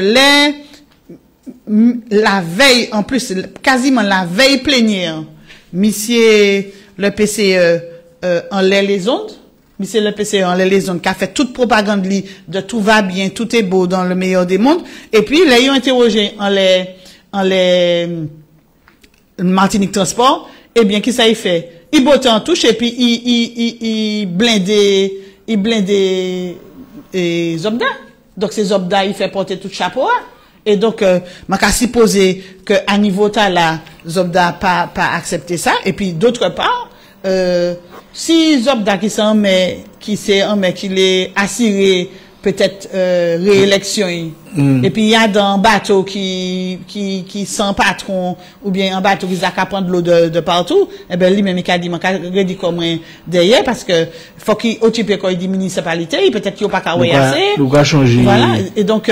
la veille, en plus, quasiment la veille plénière, Monsieur le PCE, en les ondes, Monsieur le PCE en les ondes, qui a fait toute propagande de tout va bien, tout est beau dans le meilleur des mondes. Et puis, là, ils ont interrogé en les Martinique Transport. Eh bien, qui ça y fait? Il botte en touche et puis il blindait Zobda. Donc, c'est Zobda, il fait porter tout chapeau. Et donc, m'a qu'à supposer que, à niveau là, Zobda pas accepté ça. Et puis, d'autre part, si Zobda qui l'est assuré peut-être réélection et puis il y a dans bateau qui sans patron ou bien un bateau qui a prendre l'eau de partout, et ben lui même il a dit dit comme derrière parce que faut qu'il occupe quand il dit municipalité, peut-être qu'il pas qu'à assez. Voilà, et donc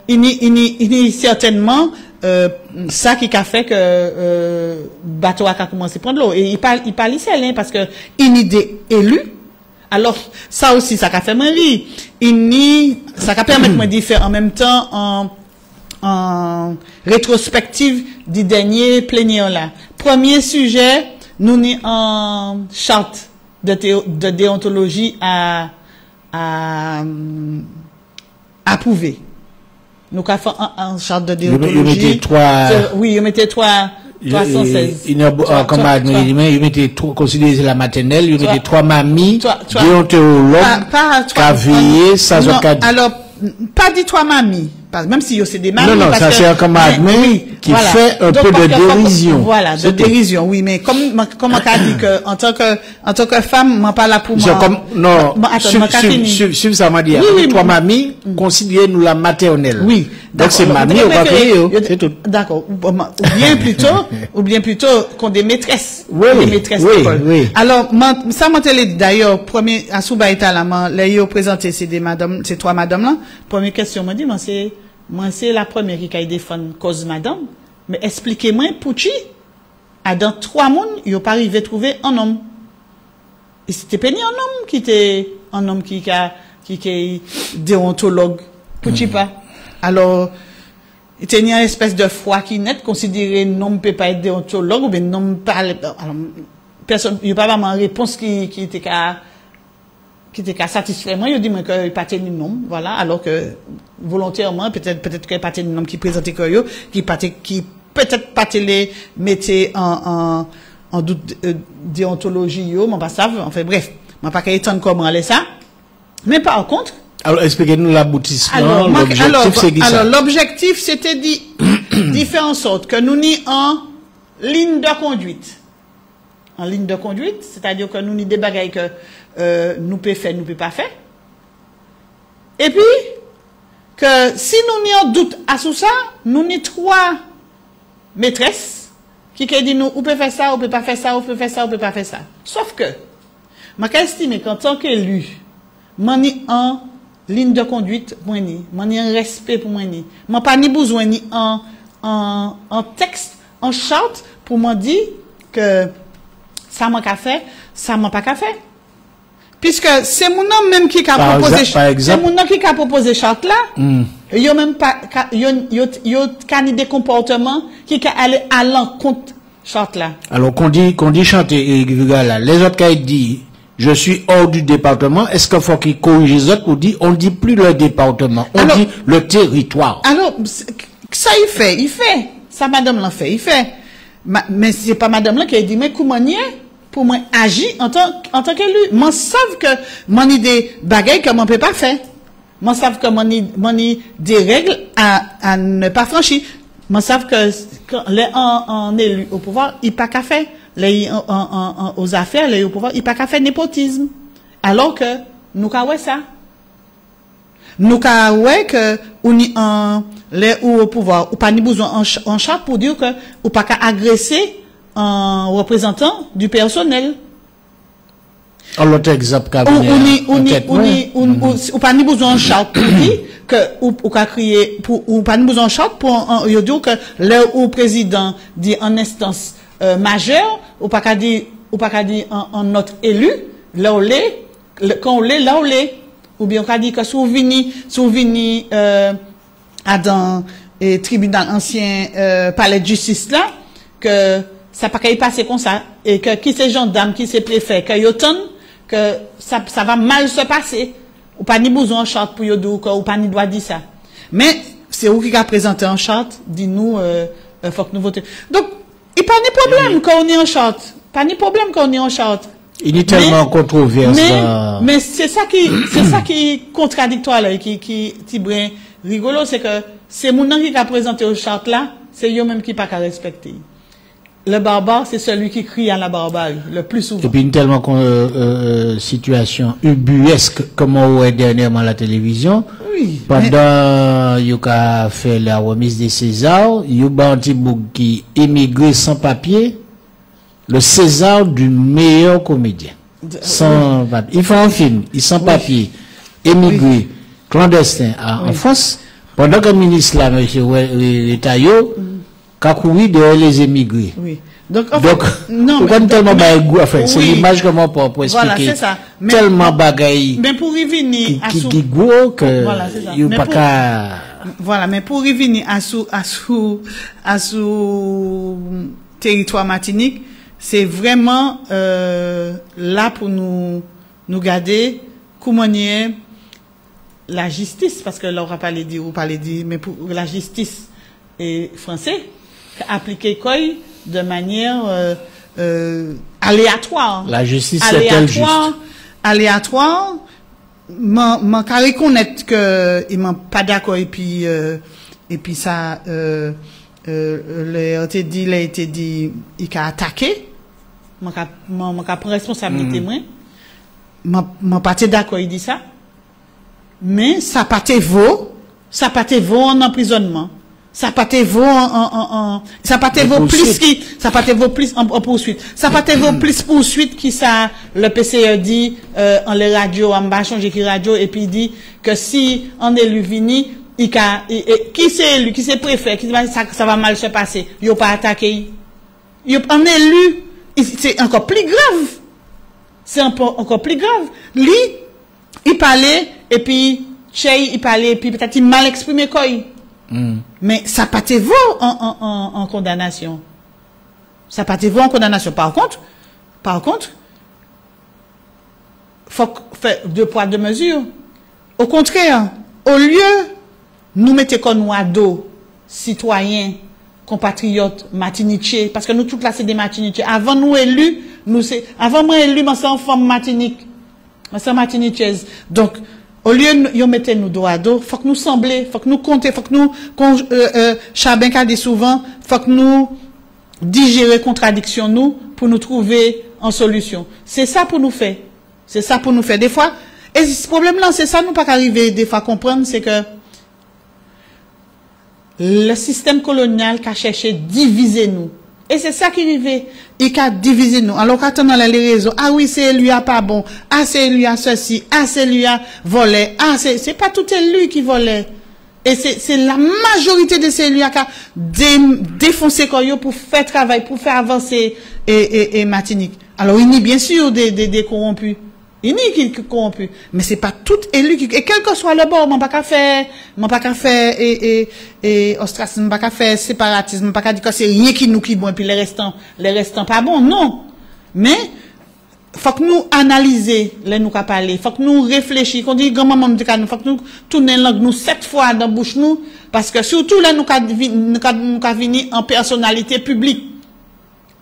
il certainement ça qui a fait que bateau a commencé à prendre l'eau et il parle ici parce que une idée élue. Alors ça aussi ça a fait moi rire. Ça a permis moi d'y faire en même temps en rétrospective du dernier plénière là. Premier sujet, nous sommes en charte de déontologie à approuver. Nous avons fait en charte de déontologie. Oui, il mettait trois 316. Il mettait considéré la maternelle, il mettait 3 mamies, déontologues, cavaliers, ça, alors, pas dit 3 mamies. Même si c'est des mamies. Non, ça c'est un commandement qui voilà. Fait un peu de dérision. Voilà, de dérision, oui, mais comme on a dit que, en tant que femme, m'en pas là pour moi. Non, sur ça m'a dit, oui, 3 mamies, considérez nous la maternelle. Oui. Donc c'est mamie, on va payer, c'est tout. D'accord. Ou bien plutôt, qu'on des maîtresses. Oui. Des maîtresses d'école. Oui. Alors, ça m'a dit d'ailleurs, premier, à Soubaïta, là, les présenté, ces 3 madames là. Première question, m'a dit, moi, c'est la première qui a défendu cause madame. Mais expliquez-moi, pour qui, dans 3 mondes, il n'a pas arrivé à trouver un homme. Et c'était pas un homme qui est déontologue. Pour qui pas? Alors, il y a une espèce de foi qui net, considéré non ne peut pas être déontologue, ou bien non pas, alors, personne, il n'y a pas vraiment une réponse qui était satisfait. Moi, il dit que il pas tenu nom, voilà, alors que volontairement, peut-être qu'il pas tenu nom qui présentait que qui peut-être pas les mettait en doute déontologie, mais pas ça, enfin bref, m'a pas qu'à étendre comment aller ça. Mais par contre, alors, expliquez-nous l'aboutissement, l'objectif, c'est ça. Alors, l'objectif, c'était d'y faire en sorte que nous n'y en ligne de conduite. En ligne de conduite, c'est-à-dire que nous n'y des bagailles que nous pouvons faire, nous pouvons pas faire. Et puis, que si nous n'y en doute à tout ça, nous n'y 3 maîtresses qui disent nous, on peut faire ça, on peut pas faire ça, on peut faire ça, on peut pas faire ça. Sauf que, je estime qu'en tant qu'élu, m'en y en ligne de conduite pour moi ni un respect pour moi ni m'en pas ni besoin ni en texte en charte pour moi dire que ça m'a qu'à faire ça m'a pas qu'à faire puisque c'est mon nom même qui a proposé c'est mon nom qui a proposé charte là yo même pas yo can des comportements qui aller à l'encontre charte là alors qu'on dit chanter là les autres qui dit je suis hors du département. Est-ce qu'il faut qu'il corrige les autres ou dit, on dit plus le département, on dit le territoire. Alors, ça il fait. Ça madame l'a fait, il fait. Mais c'est pas madame là qui a dit, mais comment y est pour moi agir en tant qu'élu. Moi, savent que moi des bagailles que moi peut pas faire. Moi, savent que moi des règles à ne pas franchir. Moi, savent que quand les en élu au pouvoir, il pas qu'à faire. Les aux affaires, les au pouvoir, il pas qu'à faire népotisme. Alors que nous qu'à ça. Nous qu'à que on y les au pouvoir, ou pas ni besoin en charte pour dire que ou pas qu'à agresser un représentant du personnel. En l'autre exemple ou pas ni besoin en charte pour dire que ou qu'à crier ou pas ni besoin en charte pour dire que le président dit en instance majeur ou pas qu'à dire en notre élu là où les quand on l'est là où les ou bien on qu'à dire que souveni à dans tribunal ancien palais de justice là que ça pas qu'à y passer comme ça et que qui c'est gendarme qui c'est préfet que yoton que ça va mal se passer ou pas ni besoin en charte pour yo dire ou pas ni doit dire ça mais c'est où qui a présenté en charte dis-nous faut que nous voter donc il pas de problème quand on est en charte. Pas de problème quand on est en charte. Il est tellement controversé. Mais c'est ça qui est contradictoire là, qui brin rigolo, c'est que c'est mon nom qui a présenté au charte là, c'est eux même qui pas qu'à respecter. Le barbare, c'est celui qui crie à la barbarie, le plus souvent. Et puis une tellement situation ubuesque, comme on voit dernièrement à la télévision. Oui. Pendant qu'il a fait la remise des Césars, il y a un petit bout qui émigré sans papier, le César du meilleur comédien. Sans papier. Il fait un film, il sans papier, émigré, clandestin en France, pendant que le ministre là, M. Taillot, qu'a couru derrière les émigrés. Oui. Donc non, tellement bagaille, enfin, c'est l'image que moi pour expliquer. Voilà, c'est ça. Tellement bagaille. Mais pour y venir à qui gros que voilà, c'est ça. Il pas qu'à voilà, mais pour y venir à sous territoire Martinique, c'est vraiment là pour nous garder comment est la justice parce que là on va pas les dire mais pour la justice et français appliquer quoi de manière aléatoire. La justice est-elle juste? Aléatoire. M'en qu'à reconnaître que il m'a pas d'accord et puis ça il a été dit il a attaqué. M'en qu'à prendre responsabilité moi. M'en pas d'accord il dit ça. Mais ça pas te vaut en emprisonnement. Ça pas te vaut ça pas te vaut plus en poursuite. Ça pas te vaut plus poursuite qui ça le PCE dit en les radios en bas changer qui radio et puis il dit que si on élu vini qui c'est élu, qui c'est préfet, qui ça va mal se passer. Yo pas attaqué. Yo en élu, c'est encore plus grave. C'est encore plus grave. Lui il parlait et puis Chey il parlait et puis peut-être il mal exprimé quoi. Mais ça pas te vaut en condamnation. Ça pas te vaut en condamnation. Par contre, faut faire deux poids deux mesures. Au contraire, au lieu nous mettre comme nous ados, citoyens, compatriotes, Martiniquais, parce que nous toute là c'est des Martiniquais. Avant nous élus, avant moi élu, moi c'est en forme Martinique, moi c'est Martiniquaise. Donc au lieu de mettre nous dos à dos, faut que nous sembler, faut que nous compter, faut que nous, Chabin a dit souvent, faut que nous digérer contradiction nous pour nous trouver en solution. C'est ça pour nous faire. C'est ça pour nous faire. Des fois, et ce problème-là, c'est ça nous pas arriver des fois à comprendre, c'est que le système colonial qui a cherché à diviser nous. Et c'est ça qui arrivait. Il a divisé nous. Alors, quand on a les réseaux, ah oui, c'est lui a pas bon. Ah, c'est lui a ceci. Ah, c'est lui a volé. Ah, c'est pas tout lui qui volait. Et c'est la majorité de ces lui qui a défoncé Koyo pour faire travail, pour faire avancer et Martinique. Alors, il y a bien sûr des corrompus. Il y a qui corrompus. Mais c'est pas tout élu qui, et quel que soit le bord, m'en pas qu'à faire, ostracisme, pas qu'à faire séparatisme, pas qu'à dire que c'est rien qui nous qui bon, et puis les restants pas bon, non. Mais, faut que nous analyser, les nous qu'à parler, faut que nous réfléchir, qu'on dit grand-maman nous dit qu'à nous, faut que nous tourner langue nous 7 fois dans bouche nous, parce que surtout là, nous qu'à venir en personnalité publique.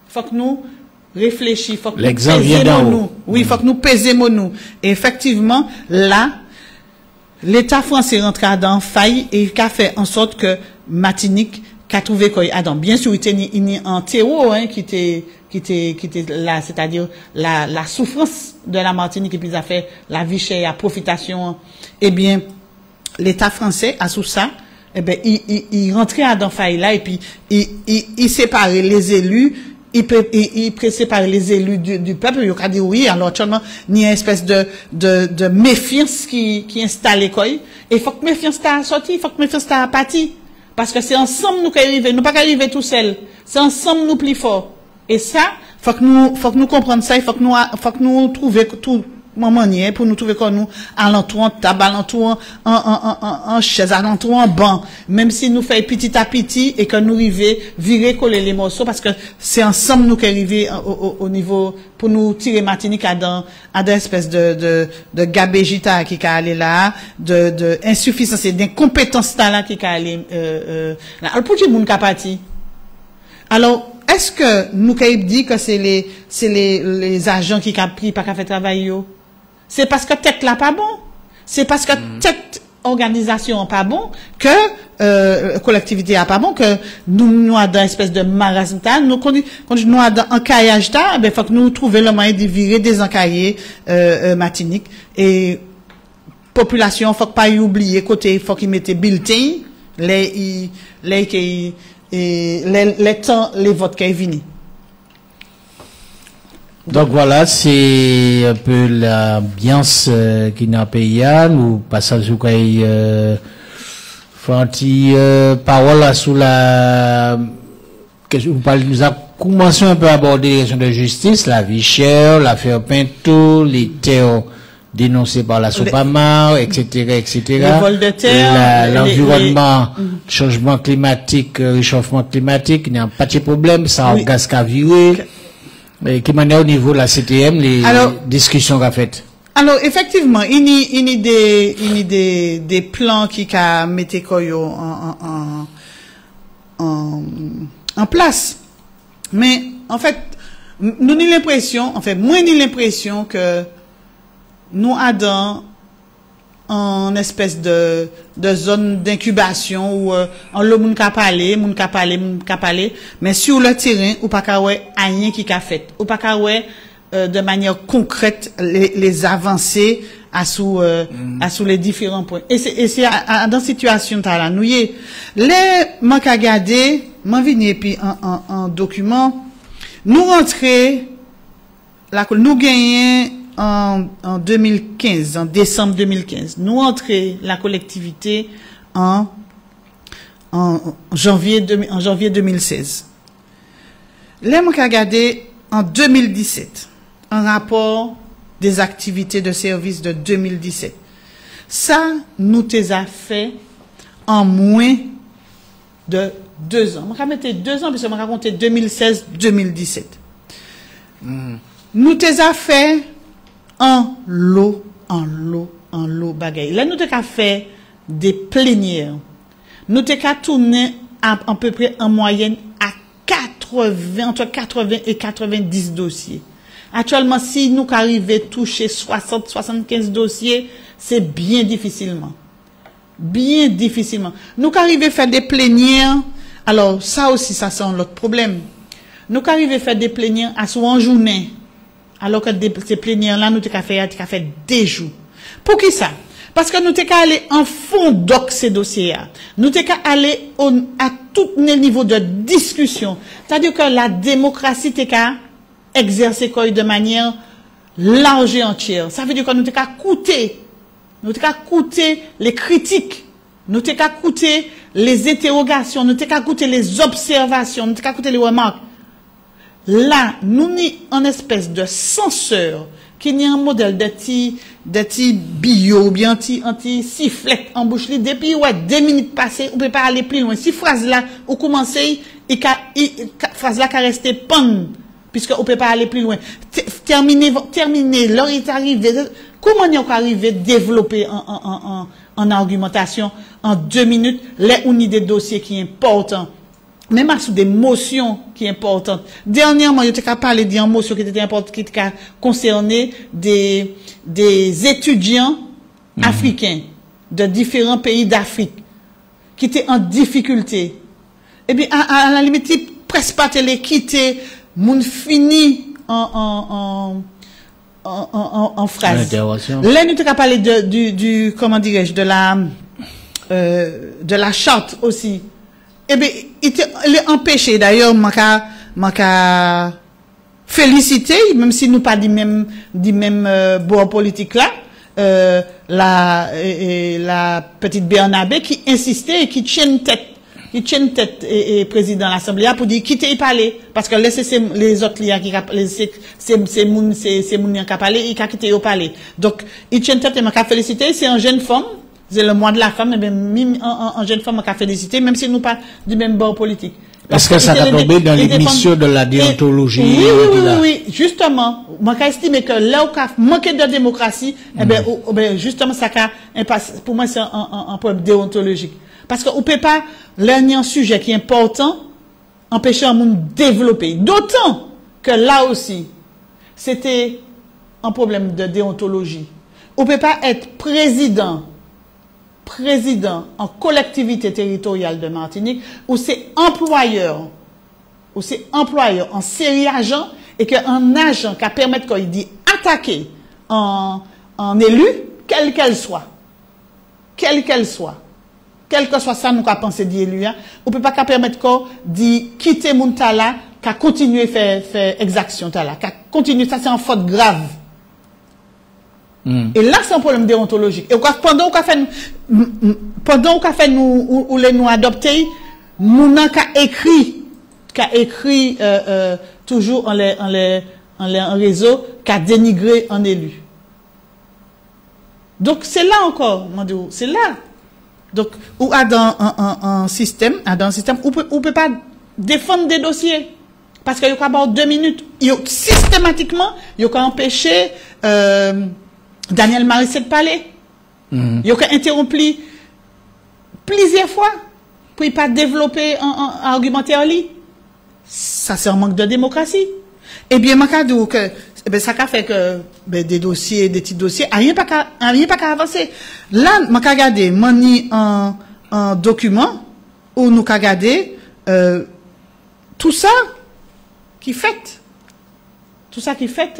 Faut que nous réfléchir, faut que nous pesons nous. Oui, faut que nous pesons nous. Et effectivement, là, l'État français rentre dans faille et qui a fait en sorte que Martinique qu'a trouvé quoi Adam. Bien sûr, il était en terreau, qui était là, c'est-à-dire la souffrance de la Martinique et puis ça fait la vie chère, la profitation. Eh bien, l'État français a sous ça, eh bien, il rentrait dans faille là et puis il séparait les élus. Il sépare les élus du peuple. Il a dit oui, alors actuellement, il y a une espèce de méfiance qui installe quoi. Et il faut que méfiance t'a sorti, il faut que méfiance t'a parti. Parce que c'est ensemble nous qui arrivons, nous pas arriver tout seul. C'est ensemble nous plus fort. Et ça, faut que nous comprenions ça, il faut que nous trouvions tout manière pour nous trouver comme nous alentour en table, alentour en chaise, alentour en banc, même si nous fait petit à petit et que nous arrivons virer coller les morceaux parce que c'est ensemble nous qui arrivons au niveau pour nous tirer Martinique à des espèces de gabégita qui a allé là, de insuffisance et d'incompétence là qui a allé alors pour tout le monde qui a parti. Alors est-ce que nous avons dit que c'est les agents qui ont pris pas qu'à faire travail? C'est parce que tête là pas bon. C'est parce que tête organisation pas bon que collectivité a pas bon que nous avons une espèce de marasme nous nous avons un caillage ben faut que nous trouver le moyen de virer des encaillés Martinique et population faut pas y oublier côté faut qu'ils mettent bulletin les temps les votes qui viennent. Donc voilà, c'est un peu l'ambiance qui n'a pas payé. Nous passons sur parole sur la nous avons commencé un peu à aborder les questions de justice, la vie chère, l'affaire Pinto, les terres dénoncées par la Sopamar, etc., etc. Le vol de terre, l'environnement, changement climatique, réchauffement climatique, il n'y a pas de problème, ça en gaz qu'à virer. Mais qui manière au niveau de la CTM, les discussions qu'a faites? Alors, effectivement, il y a des plans qui qu'a mis en place. Mais, en fait, nous avons l'impression, moi, j'ai l'impression que nous avons en espèce de zone d'incubation où on le moun ka parler, mais sur le terrain, ou pas ka ouais rien qui ka fait, ou pas ka ouais de manière concrète les avancées à sous les différents points. Et c'est dans cette situation là nous y les manque à garder, m'en venir puis en document nous rentrer nous gagner en 2015, en décembre 2015. Nous entrons la collectivité en janvier 2016. Là, on a regardé en 2017, un rapport des activités de service de 2017. Ça, nous t'es fait en moins de 2 ans. On va mettre 2 ans, parce qu'on va raconter 2016-2017. Nous t'es fait en lot bagaille. Là, nous t'es fait des plénières. Nous t'es tourné à peu près en moyenne à entre 80 et 90 dossiers. Actuellement, si nous arrivons à toucher 60-75 dossiers, c'est bien difficilement. Bien difficilement. Nous arrivons à faire des plénières. Alors, ça aussi, ça c'est un autre problème. Nous arrivons à faire des plénières à soit en journée. Alors que ces plénières-là, nous t'es fait des jours. Pour qui ça? Parce que nous t'es allé en fond de ces dossiers-là. Nous t'es allé à tous les niveaux de discussion. C'est-à-dire que la démocratie t'es exercer de manière large et entière. Ça veut dire que nous t'es coûté les critiques, nous t'es coûté les interrogations, nous t'es coûté les observations, nous t'es coûté les remarques. Là, nous n'y en espèce de censeur qui n'y a un modèle de bio, ou bien anti-sifflet en bouche li, depuis, 2 minutes passées, on peut pas aller plus loin. Si phrase là, ou commencer, phrase là, qui resté pan, puisque on peut pas aller plus loin. Terminer, l'heure est arrivée. Comment on peut arriver à développer en argumentation en 2 minutes, là, on a des dossiers qui sont importants. Même à sous des motions qui sont importantes. Dernièrement, je t'ai parlé d'une motion qui était importante, qui concernait des étudiants africains de différents pays d'Afrique qui étaient en difficulté. Eh bien, à la limite, presque pas télé quitté, moun fini en phrase. Là, nous t'ai parlé du comment dirais-je, de la charte aussi. Eh bien, il est empêché. D'ailleurs, m'a félicité, même si nous pas dit même bord politique là, la petite Bernabé qui insistait et qui tient tête et président de l'Assemblée pour dire quittez parler parce que laissez les autres liens qui c'est moun qui parler il a quitté au parler. Donc, il tient tête et m'a félicité, c'est une jeune femme. C'est le mois de la femme, mais même en jeune femme, on a félicité, même si nous pas du même bord politique. Est-ce que ça a tombé dans l'émission de la déontologie? Oui, justement. Moi, j'ai estimé que là où il manque de démocratie, justement, ça pour moi, c'est un problème déontologique. Parce qu'on ne peut pas, là, il y a un sujet qui est important, empêcher un monde de développer. D'autant que là aussi, c'était un problème de déontologie. On ne peut pas être président en collectivité territoriale de Martinique, ou c'est employeur en série agent, et qu'un agent qui permet qu'il dit attaquer en élu, quelle qu'elle soit, quel que soit ça, nous qu'à penser d'élu, on peut pas permettre qu'on dit quitter mon tala, qu'à continuer faire exaction tala, qu'à continuer, ça c'est en faute grave. Et là, c'est un problème déontologique. Et pendant qu'on fait nous adopter, nous n'avons qu'à écrit toujours en réseau, qu'à dénigrer un élu. Donc, c'est là encore, c'est là. Donc, ou dans un système, où on peut pas défendre des dossiers. Parce qu'il y a pas 2 minutes. Systématiquement, il y a empêcher, Daniel Marisset de parler. Il a interrompu plusieurs fois pour ne pas développer un argumentaire. ça c'est un manque de démocratie. Eh bien, m'a dit que ça a fait que des dossiers, des petits dossiers, rien pas qu'à avancer. Là, m'a regardé, mani un document où nous qu'a regardé tout ça qui fait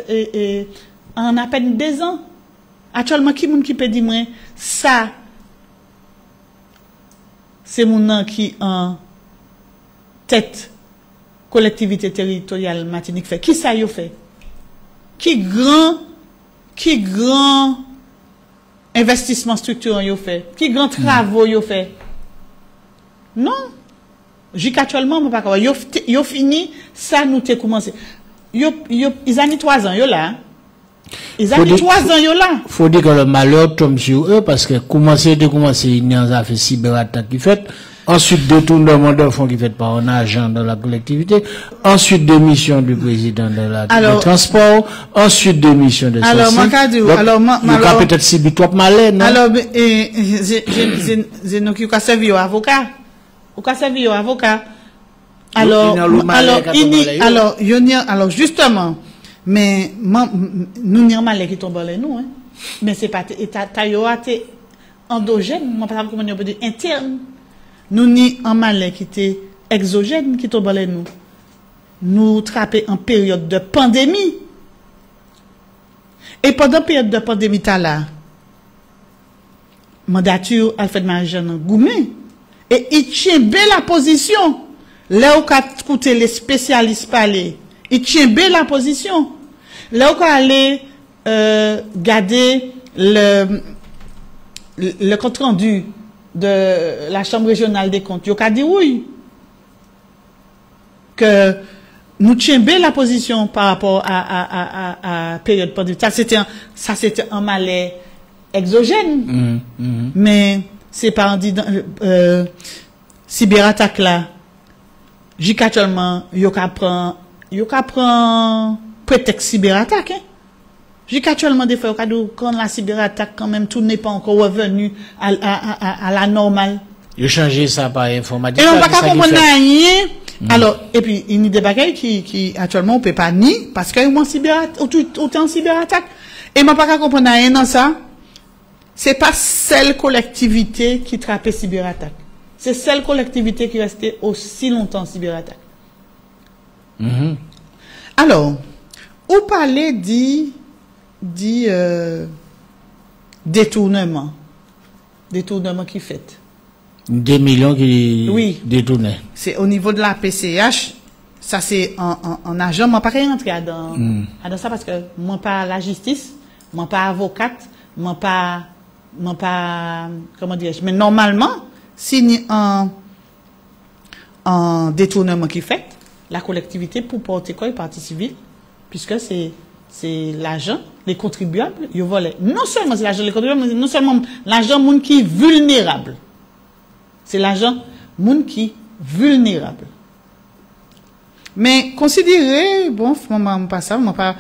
et en à peine 2 ans. Actuellement, qui peut dire moi ça c'est mon nom qui en tête collectivité territoriale Martinique fait. Qui ça y fait? Qui grand investissement structurant yo fait? Qui grand travaux yo fait? Non. Actuellement, pas capable. Yo fini, ça nous t'ai commencé. Ils ont 3 ans, yo là. Ils ont 3 ans, yo là. Faut dire que le malheur tombe sur eux parce que commencer, il y a fait cyberattaque qui fait. Ensuite, détournement de fonds qui fait par un agent dans la collectivité. Ensuite, démission du président de la de transport. Ensuite, démission de alors, peut-être si trop malais, non? Alors, j'ai nous qui a servi au avocat. Ou qu'a servi au avocat. Alors, justement, mais, nous n'y a malais qui tombe là, nous, hein. Mais c'est pas, t'as endogène, moi, par exemple, comment on peut dire, interne. Nous n'y un malais qui était exogène qui tombe là, nous. Nous traper en période de pandémie. Et pendant la période de pandémie, t'as là, mandature Alfred Marie-Jeanne Goumé. Et il tient bien la position. Là où qu'a écouté les spécialistes parler, il tient bien la position. Là où qu'a allé garder le compte rendu de la Chambre régionale des comptes, il a dit oui. Que nous tient bien la position par rapport à période pandémique. Ça c'était un malais exogène. Mais c'est pas en cyberattaque là. Actuellement, yo ka prend prétexte cyberattaque, hein. Actuellement, des fois, quand la cyberattaque, quand même, tout n'est pas encore revenu à la normale. Ils ont changé ça par informatique. Et on va pas comprendre rien. Alors, et puis, il y a des bagailles qui, actuellement, on peut pas ni, parce qu'il y a en cyberattaque. Et on va pas comprendre rien dans ça. C'est pas celle collectivité qui trappait cyberattaque. C'est celle collectivité qui restait aussi longtemps en cyberattaque. Alors, où parler dit détournement qui fait. 2 millions qui détournaient. C'est au niveau de la PCH, ça c'est en agent, moi pas rentrer dans ça parce que moi pas la justice, moi pas avocate, moi pas comment dirais-je, mais normalement si un détournement qui fait, la collectivité pour porter quoi, partie civile, puisque c'est l'argent, les contribuables, ils volent. Non seulement c'est l'argent des contribuables, mais non seulement l'argent moun qui est vulnérable. C'est l'argent moun qui est vulnérable. Mais considérer, bon, moi pas ça, moi pas,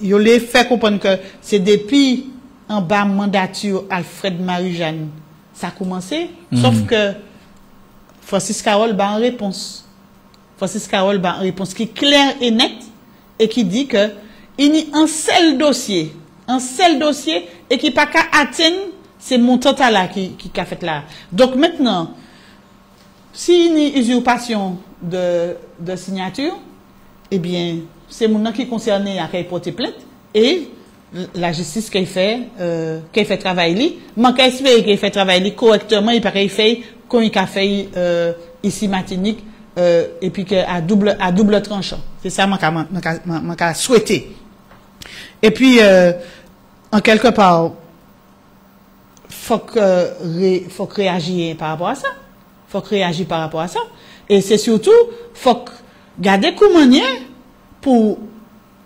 yo les fait comprendre que c'est depuis en bas mandature Alfred Marie-Jeanne, ça a commencé, sauf que Francis Carole ba en réponse. Francis Carole ba en réponse qui est claire et nette et qui dit que il y a un seul dossier et qui pas qu'à atteindre ces montants là qui a fait là. Donc maintenant, si il y a une usurpation de signature, eh bien, c'est mon nom qui est concerné à qui porter plainte et la justice qui fait travail manque espérer qu'il fait travail correctement et pas qu'il fait comme il a fait ici Martinique et puis que à double tranchant. C'est ça m'a souhaité. Et puis en quelque part faut que réagir par rapport à ça. Faut que réagir par rapport à ça et c'est surtout faut garder comment pour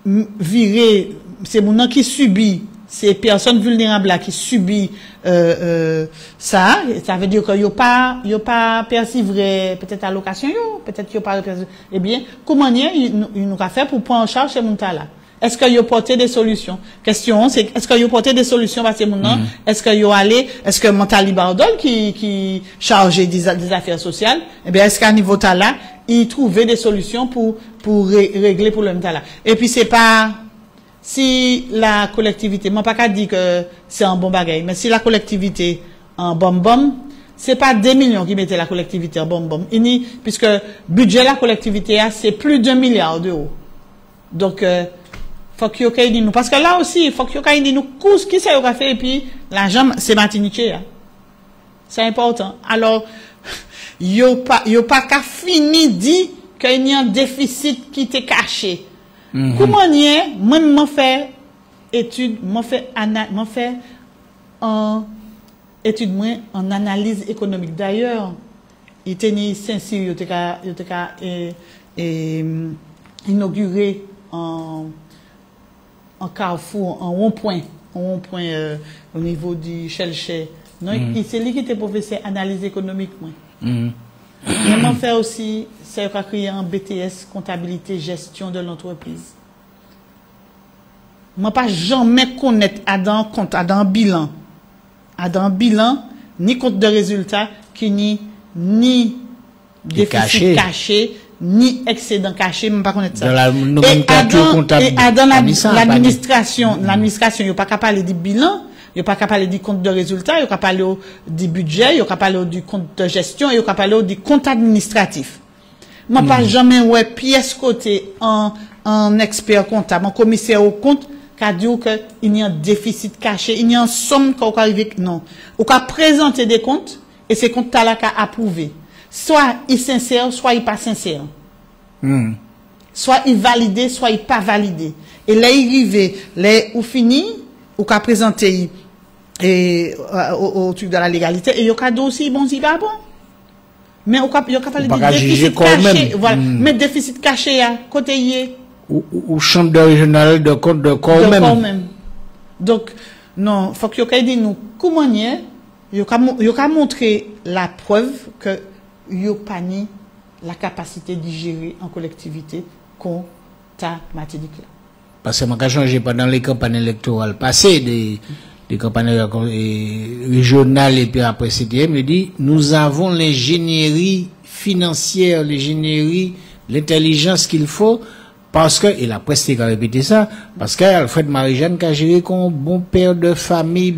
virer c'est mon nom qui subit ces personnes vulnérables là qui subit ça veut dire que yo pas percivre peut-être allocation peut-être yo pas eh bien comment il nous a fait pour prendre en charge ces montants là Est-ce que vous portez des solutions? Question, c'est est-ce que vous portez des solutions parce que maintenant, est-ce que vous allez, est-ce que Montali Bardol qui chargé des affaires sociales, eh bien, est-ce qu'à niveau là, il trouvait des solutions pour régler le problème là? Et puis c'est pas, si la collectivité, moi pas qu'à dire que c'est un bon bagage, mais si la collectivité en bom, c'est pas des millions qui mettaient la collectivité en bom, puisque budget la collectivité c'est plus d'1 milliard d'euros. Donc, faut que vous nous, parce que là aussi, faut que vous nous course qui ça a fait et puis l'argent c'est Martinique. C'est important. Alors, yo pas qu'à fini dit qu'il y a un déficit qui était caché. Comment y est, moi m'en fait étude, m'en fait étude en analyse économique. D'ailleurs, il était ni Saint-Cyr, il était inauguré en Carrefour, en rond-point au niveau du Chelche. C'est lui qui était professeur analyse économique. Il m'a fait aussi, c'est qu'il a créé un BTS, comptabilité, gestion de l'entreprise. Je ne pas jamais connaître Adam bilan. Adam bilan, ni compte de résultat, qui ni déficit caché, ni excédent caché, je ne pas connaître ça. Et dans l'administration, il n'y a pas qu'à parler du bilan, il n'y a pas qu'à parler du compte de résultat, il n'y a pas qu'à parler du budget, il n'y a pas qu'à parler du compte de gestion, il n'y a pas qu'à parler du compte administratif. Moi, pas jamais, pièce côté en expert comptable, en commissaire au compte, qu'a dit qu'il y a un déficit caché, il y a une somme qu'on peut arriver, non. On peut présenter des comptes, et ces comptes-là qu'a approuvé. Soit il sincère, soit il pas sincère. Soit il validé, soit il pas validé. Et là, il arrive, là, ou fini, ou qu'a présenté, au truc de la légalité, et il y a dit aussi, bon, c'est pas bon. Mais on peut parler de déficit caché. Voilà. Mais déficit caché, à côté, y est. Ou chambre de régional de compte de corps même. Donc, non, faut que vous dit nous, comment y est, vous avez montré la preuve que vous pas ni la capacité de gérer en collectivité qu'on t'a matériel. Parce que je vais changer pendant les campagnes électorales passées, des campagnes régionales et puis après CDM, il dit, nous avons l'ingénierie financière, l'ingénierie, l'intelligence qu'il faut. Parce que, et la presse qui a répété ça, parce qu'Alfred Marie-Jeanne a géré comme bon père de famille,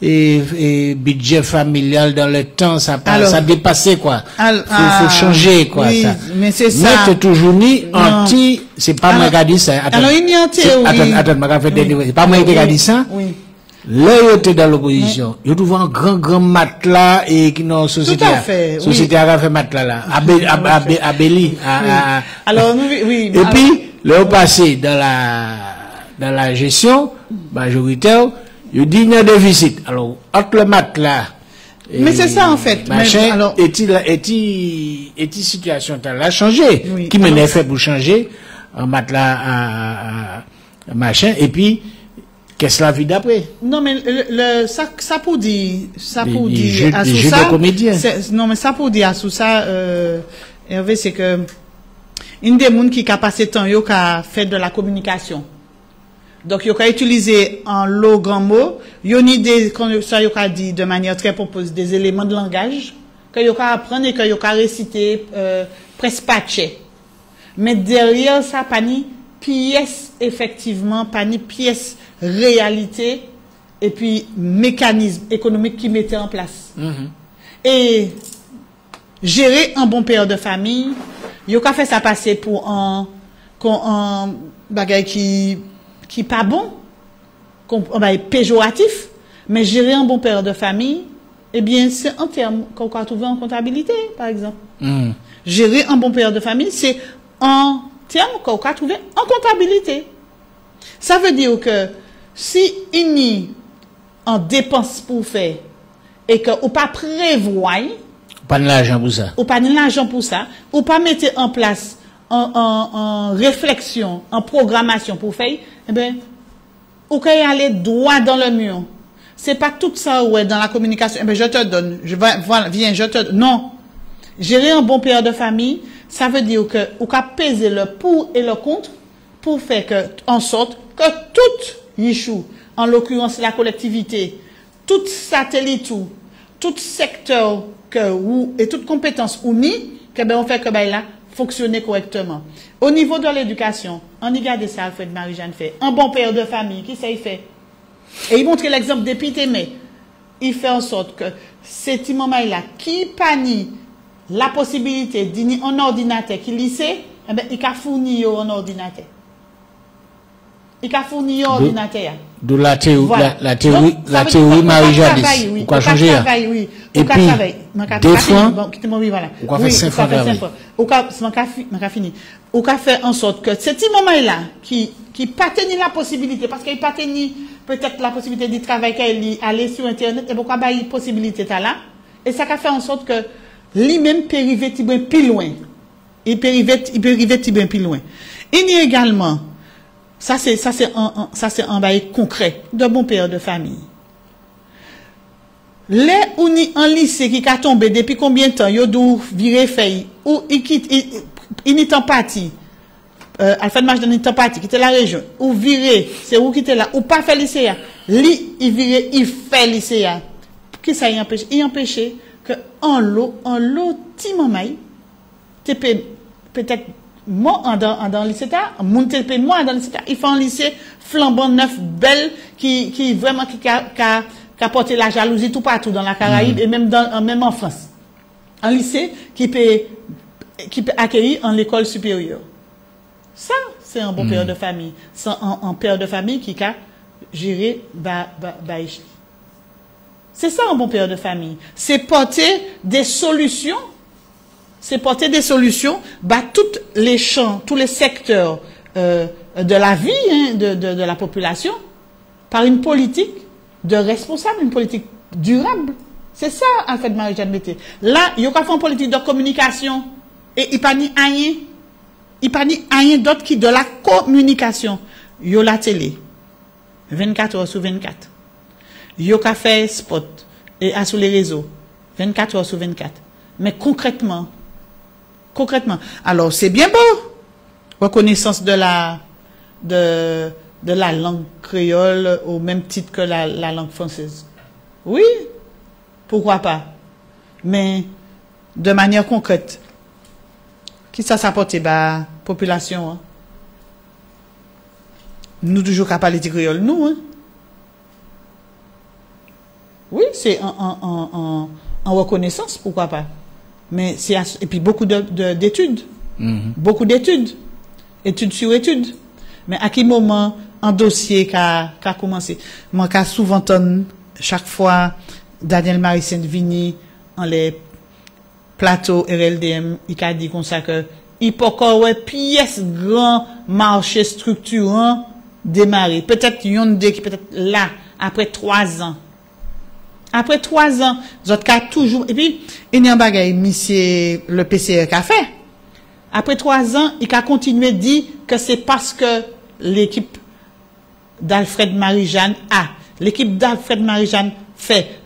et budget familial dans le temps, ça dépassait quoi. Faut changer quoi. Oui, ça. Mais c'est ça. Mais t'es toujours ni anti, c'est pas moi qui a dit ça. Alors il y a une théorie. Attends, c'est pas moi qui a dit ça. Oui. Là, il était dans l'opposition. Il trouve un grand matelas et qui non société. Tout à fait. Société a fait matelas là. À Béli. Alors, oui. Et puis, là, passé dans la gestion majoritaire, il dit qu'il y a un déficit. Alors, entre le matelas. Mais c'est ça, en fait. Machin, est-il situation a changé. Oui. Qui m'en fait pour changer un matelas à machin. Et puis, qu'est-ce que la vie d'après? Non, mais ça pour dire, à sous ça. Non, mais ça pour dire à sous ça, Hervé, c'est que, une des gens qui a passé temps, qui a fait de la communication. Donc, il a utilisé en lot grand mot, il y a une idée, quand ça, il a dit de manière très propose des éléments de langage, que il a apprendre et que il a récité, presque patché. Mais derrière ça, pas ni pièce, effectivement, pas ni pièce, réalité et puis mécanisme économique qui mettait en place. Et gérer un bon père de famille, il a fait ça passer pour un bagage qui pas bon, péjoratif, mais gérer un bon père de famille, eh bien c'est un terme qu'on va trouver en comptabilité, par exemple. Gérer un bon père de famille, c'est un terme qu'on va trouver en comptabilité. Ça veut dire que si il y a en dépense pour faire et que ou pas prévoit, pas de l'argent pour ça, ou pas mettre en place en réflexion, en programmation pour faire, eh bien, ou qu'il y aller droit dans le mur. C'est pas tout ça dans la communication. Eh bien, je te donne, non. Gérer un bon père de famille, ça veut dire que ou qu'à peser le pour et le contre pour faire en sorte que tout Yichou, en l'occurrence la collectivité, tout satellite ou tout secteur et toute compétence unie, que ben on fait que ben là fonctionner correctement. Au niveau de l'éducation, on y garde ça, Alfred Marie-Jeanne fait. Un bon père de famille, qui ça il fait? Et il montre l'exemple depuis Témé. Il fait en sorte que ces petits moments-là, qui panie la possibilité d'un ordinateur qui lycée, eh ben, il a fourni un ordinateur. Il a fourni un ordinateur. De la théorie, Voilà. la théorie Marie-Jeanne. Oui. Ou quoi changer? Oui. Et puis, des fois, oui, voilà. ou quoi faire 5 fois travail. Ou quoi fini. Ou quoi faire en sorte que ce petit moment-là, qui pas tenir la possibilité, parce qu'il pas tenir peut-être la possibilité de travailler, aller sur Internet, et pourquoi pas il possibilité là, et ça a fait en sorte que lui-même peut arriver plus loin. Il peut arriver plus loin. Il y a également, ça c'est un bail concret de bon père de famille. Les ou ni en lycée qui a tombé depuis combien de temps, il doit virer feuille, ou il quitte, il n'est en partie. Alfred Marie-Jeanne n'est en partie, qui était la région, ou virer, c'est où qui était là, ou pas fait lycée, il virer, il fait lycée. Qui ça y empêche? Il empêche que en l'eau, petit moment, peut-être moi dans le lycée, moi dans le lycée, il fait un lycée flambant neuf, belle, qui vraiment, qui a porté la jalousie tout partout dans la Caraïbe et même en France. Un lycée qui peut accueillir en l'école supérieure. Ça, c'est un bon père de famille. C'est un père de famille qui a géré c'est ça un bon père de famille. C'est porter des solutions. C'est porter des solutions tous les champs, tous les secteurs de la vie de la population par une politique de responsable, une politique durable. C'est ça, en fait, Marie-Jeanne Mété. Là, il y a fait une politique de communication et il n'y a pas ni rien. Il n'y a pas ni rien d'autre qui de la communication. Il y a la télé. 24 heures sur 24. Il y a fait spot et sur les réseaux. 24 heures sur 24. Mais concrètement, alors c'est bien beau. Reconnaissance de la langue créole au même titre que la langue française. Oui, pourquoi pas. Mais de manière concrète, qui ça s'apporte la population? Hein? Nous toujours qu'à parler de créole, nous. Hein? Oui, c'est en reconnaissance, pourquoi pas. Mais c'est et puis beaucoup d'études. Beaucoup d'études. Études sur études. Mais à quel moment un dossier qui a commencé? Moi, qui souvent entendu chaque fois Daniel Marie-Saint Vigny en les plateaux RLDM, il a dit comme ça que il peut encore pièce grand marché structurant démarrer. Peut-être yon de qui peut-être là après 3 ans. Après 3 ans, votre cas toujours et puis il y a un bagage monsieur le PCR qu'a fait. Après 3 ans, il a continué de dire que c'est parce que l'équipe d'Alfred Marie-Jeanne l'équipe d'Alfred Marie-Jeanne fait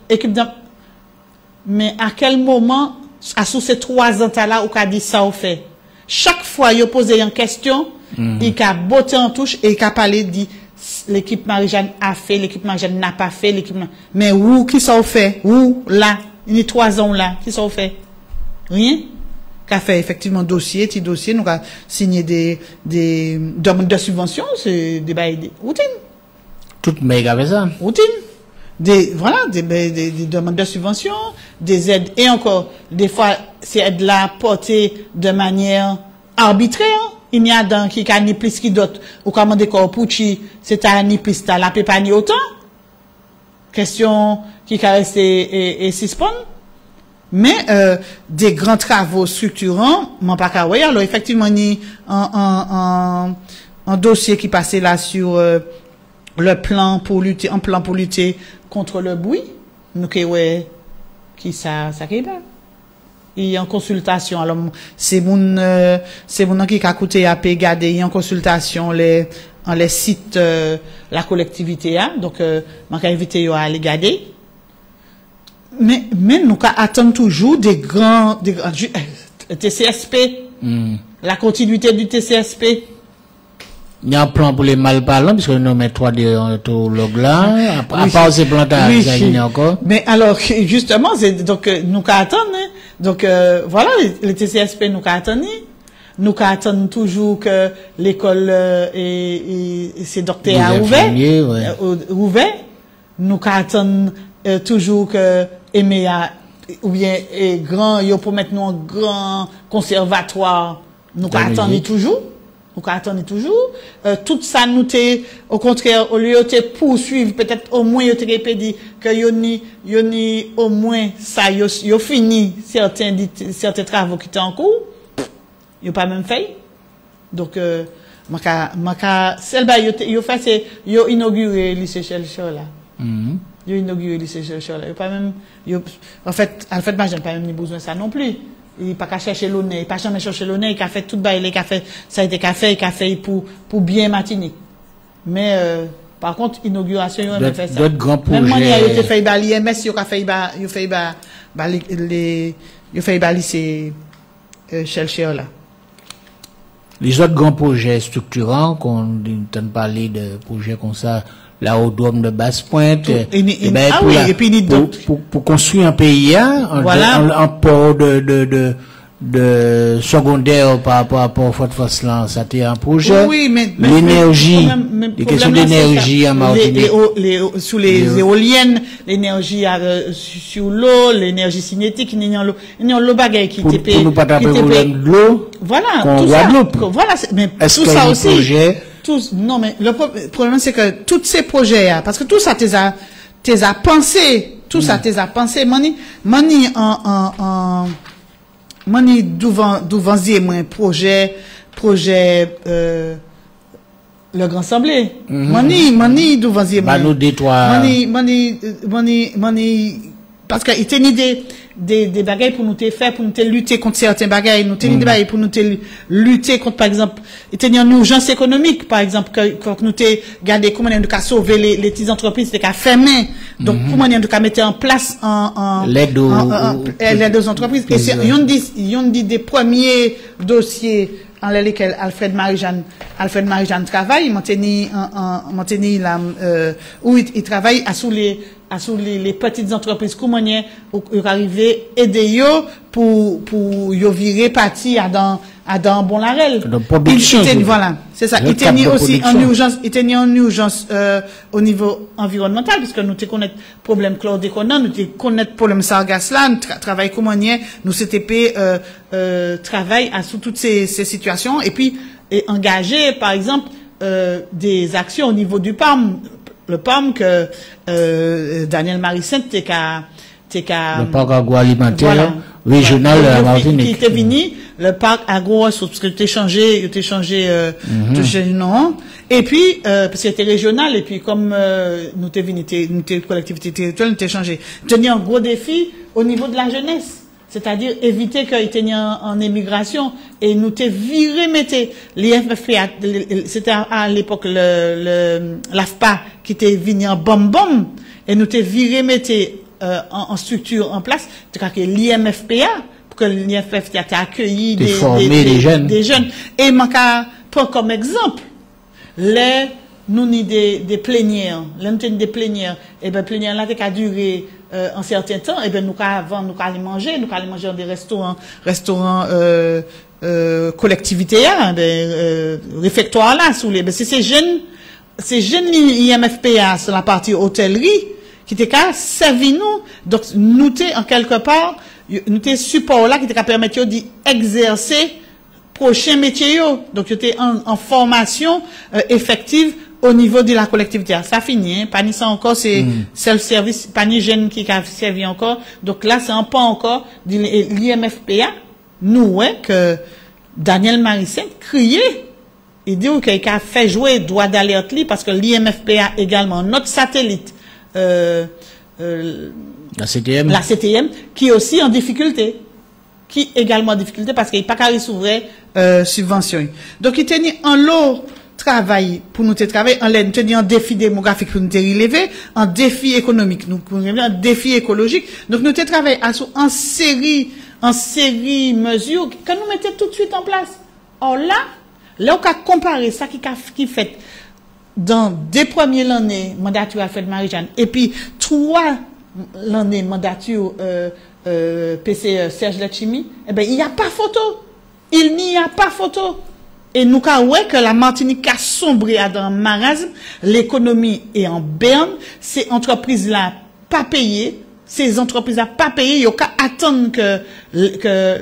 mais à quel moment sous ces 3 ans là ou qu'a dit ça ou fait chaque fois il posé une question il a botté en touche et il a parlé dit l'équipe Marie-Jeanne a fait l'équipe Marie-Jeanne n'a pas fait mais où qui ça fait où là il y a 3 ans là qui ça fait rien qu'a fait effectivement petit dossier nous a signé des demandes de subventions c'est des routines toute méga avec ça routine des demandes de subventions, des aides et encore des fois ces aides là portées de manière arbitraire. Il y a dans qui a ni plus qui d'autres ou comment des corps pouchi c'est à ni plus la peut pas ni autant. Question qui a resté et suspend. Mais des grands travaux structurants, m'en pas qu'à ouais. Alors effectivement ni un dossier qui passait là sur le plan pour lutter contre le bruit, nous qui ça qui pas. Il y a en consultation. Alors c'est mon qui a coûté à payer garder il y a en consultation les sites la collectivité donc m'a invité à aller garder. Mais nous attendons toujours des grands TCSP, la continuité du TCSP. Il y a un plan pour les malparlants, puisque nous mettons 3 déontologues là, à part ces plantages, il y a encore. Mais alors, justement, donc, nous attendons, hein. Donc, voilà, les TCSP nous attendent. Nous attendons toujours que l'école et ses docteurs ouvert. Nous attendons toujours que EMEA, ou bien, grand, il faut mettre nous un grand conservatoire. Nous attendons toujours. Nous attendons toujours. Tout ça, nous au contraire, au lieu de poursuivre, peut-être au moins, il y dit que yoni au moins, ça, yo fini certains travaux qui étaient en cours. Yo pas même fait. Donc, yo fait, c'est, yo inauguré le lycée Chelchor là. Yo inauguré le lycée Chelchor là. Yo pas même, en fait, moi, j'ai pas même ni besoin de ça non plus. Il pas qu'à chercher l'honneur, il pas jamais chercher l'honneur, il a fait tout bail, il a fait, ça a été fait pour bien matiner. Mais, par contre, inauguration, il a fait ça. D'autres grands projets. Même manière, il a fait l'IMS, il a fait lycée Chelchor là. Les autres grands projets structurants, qu'on entend parler de projets comme ça, l'aérodrome de Basse-Pointe, pour construire un pays, un port de secondaire par rapport à Port-Fort-Faceland, ça c'était un projet. Oui, mais l'énergie, les questions d'énergie en Martinique. Sous les éoliennes, l'énergie sur l'eau, l'énergie cinétique, il y a l'eau bagaille qui était pour nous pas taper le problème de l'eau. Voilà, tout ça. Voilà, mais tout ça aussi. Non, mais le problème, c'est que tous ces projets, parce que tout ça, t'es à penser, tout ça, t'es à penser, mani devant moi projet le Grand Assemblée. Mani devant moi. Nous détoile. Mani parce que il était ni des bagailles pour nous te faire, pour nous te lutter contre certains bagailles, nous te des bagailles pour nous te lutter contre, par exemple, il était une urgence économique, par exemple, quand nous te garder comment on a sauver les petites entreprises, c'est qu'à fermer. Donc, comment on a mettre en place l'aide aux entreprises. Et c'est, ils ont dit des premiers dossiers en lesquels Alfred Marie-Jeanne travaille, où il travaille sous les petites entreprises commonières où arriver aider yo pour yo virer parti à dans bon larel. Voilà, c'est ça. Il était aussi en urgence au niveau environnemental parce que nous te connaître problème chlordécone, nous te connaître problème sargasse là, travail commonier, nous CTP travail sous toutes ces situations et puis engager par exemple des actions au niveau du PAM. Le PAM que Daniel Marissent t'es qu'à le parc agroalimentaire régional de la Martinique. Qui était venu, le parc agro, parce que t'es changé non. Et puis, parce que c'était régional, et puis comme, nous t'es venu, t'es collectivité territoriale, nous t'es changé. Tenir un gros défi au niveau de la jeunesse. C'est-à-dire éviter qu'il y ait en émigration et nous t'es viré mettez l'IFFPA, c'était à l'époque l'AFPA qui était venu en bom et nous t'es viré mettez en structure en place, c'est-à-dire que l'IMFPA pour que l'IMFPA t'ait accueilli des jeunes. Et pour comme exemple, nous ni des plénières, des plénières, et ben plénières là qui a duré un certain temps, et ben nous allons manger dans des restaurants collectivités réfectoires là sous les c'est ces jeunes IMFPA sur la partie hôtellerie qui était qu'à servir nous, donc nous t'es en quelque part nous t'es support là qui était qu'à permettre d'exercer prochain métier donc j'étais en formation effective au niveau de la collectivité. Ça finit, pas ni ça encore, c'est self-service, pas ni jeune qui a servi encore. Donc là, c'est un pas encore de l'IMFPA. Nous, que Daniel Marissent criait. Il dit qu'il a fait jouer droit d'alerte parce que l'IMFPA également, notre satellite, la CTM, qui est aussi en difficulté. Qui est également en difficulté parce qu'il n'a pas qu'à recevoir subvention. Donc, il tenait en lot travail pour nous travailler en l'aide, nous un défi démographique pour nous relever, un défi économique, un défi écologique. Donc nous travaillons en série mesures que nous mettons tout de suite en place. Or là, Là, on a comparé ça qui fait dans 2 premières années mandature à fait de Marie-Jeanne et puis 3 l'année mandature PC Serge Letchimy, eh ben il n'y a pas photo. Il n'y a pas photo. Et nous avons que la Martinique a sombré dans le marasme, l'économie est en berne, ces entreprises-là pas payées, ces entreprises-là pas payées, il y a qu'à attendre que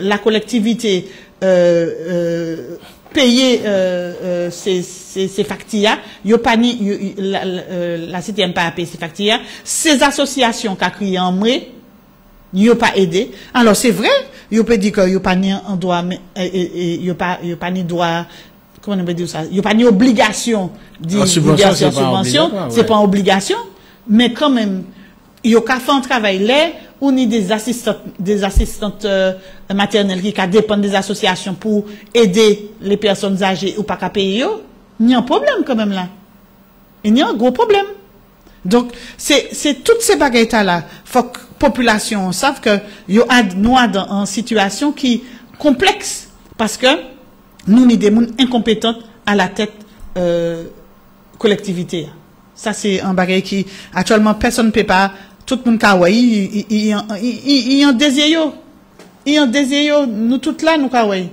la collectivité paye ces factures, la CTM pas payé ces factures, ces associations qui ont crié en moi, ils n'ont pas aidé. Alors c'est vrai, ils peut dire qu'ils n'ont pas ni un droit, ils n'ont pas ni droit, comment on peut dire ça, ils n'ont pas ni obligation de subvention, c'est pas obligation, mais quand même, ils ont qu'à faire un travail là, ou ni des assistantes maternelles qui dépendent des associations pour aider les personnes âgées ou pas qu'à payer, il y a un problème quand même là. Il y a un gros problème. Donc, c'est toutes ces bagailles-là. Faut que la population sache que nous sommes dans une situation qui est complexe parce que nous sommes des gens incompétents à la tête collectivité. Ça, c'est un bagaille qui, actuellement, personne ne peut pas, tout le monde kawaii, il y a un désir. Il y a un désir, nous toutes là, nous kawaii.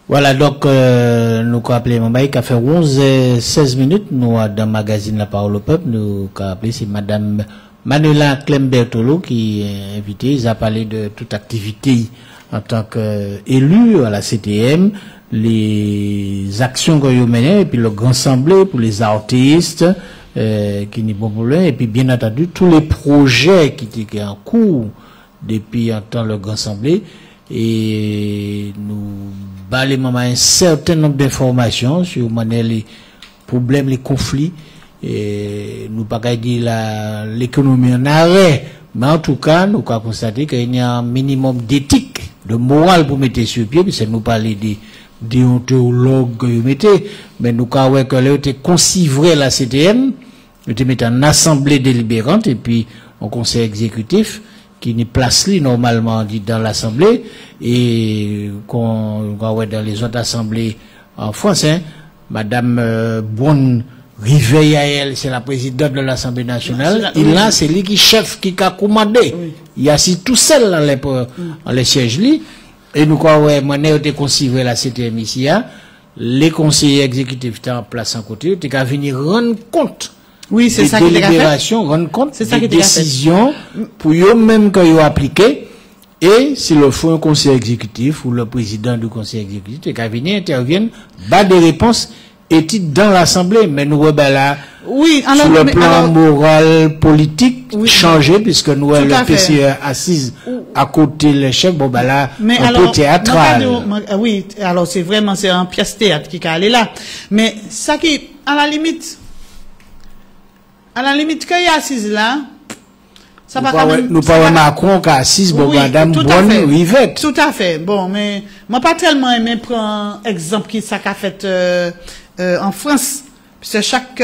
Voilà, donc, nous avons appelé Mambaï, qui a fait 11-16 minutes, nous, dans le magazine La Parole au Peuple, nous avons appelé, c'est Madame Manuela Clem-Bertolo qui est invitée. Ils ont parlé de toute activité en tant qu'élu à la CTM, les actions qu'on a menées, et puis le grand assemblée pour les artistes, qui n'est pas pour l'un, et puis bien entendu, tous les projets qui étaient en cours depuis en temps le grand assemblée. Et nous balayons un certain nombre d'informations sur les problèmes, les conflits. Et nous pas dire l'économie en arrêt, mais en tout cas, nous avons constaté qu'il y a un minimum d'éthique, de morale pour mettre sur pied, puisque nous parlons des déontologues que vous mettez, mais nous avons que là, vous consivré la CTM, vous mettez en assemblée délibérante et puis en conseil exécutif, qui n'est place normalement dit dans l'Assemblée et qu'on voit dans les autres assemblées en France. Hein. Madame Bonne Riveille, c'est la présidente de l'Assemblée nationale. Et là, c'est lui qui chef qui a commandé. Oui. Il y a assis tout seul dans les sièges. Et nous, quand on a considéré la CTM ici, les conseillers exécutifs étaient en place en côté, ils ont venir rendre compte. Oui, c'est ça qui est fait. Rendre compte des décisions pour eux-mêmes qu'ils ont appliquées. Et si le faut un conseil exécutif ou le président du conseil exécutif, et qu'à venir interviennent, bas des réponses études dans l'Assemblée. Mais nous, là, oui, alors, sur le plan moral, politique, oui, changé, puisque nous, le PCE assise à côté le chef, bon, ben là, un peu théâtral. Oui, alors c'est vraiment, c'est un pièce théâtre qui est allé là. Mais ça qui, à la limite, qu'il y a assise là, ça va quand même. Nous parlons Macron qui a assise, bon, madame Bonne Rivette. Tout à fait. Bon, mais, moi, pas tellement aimé prendre exemple qui ça qu'a fait, en France. Puisque chaque,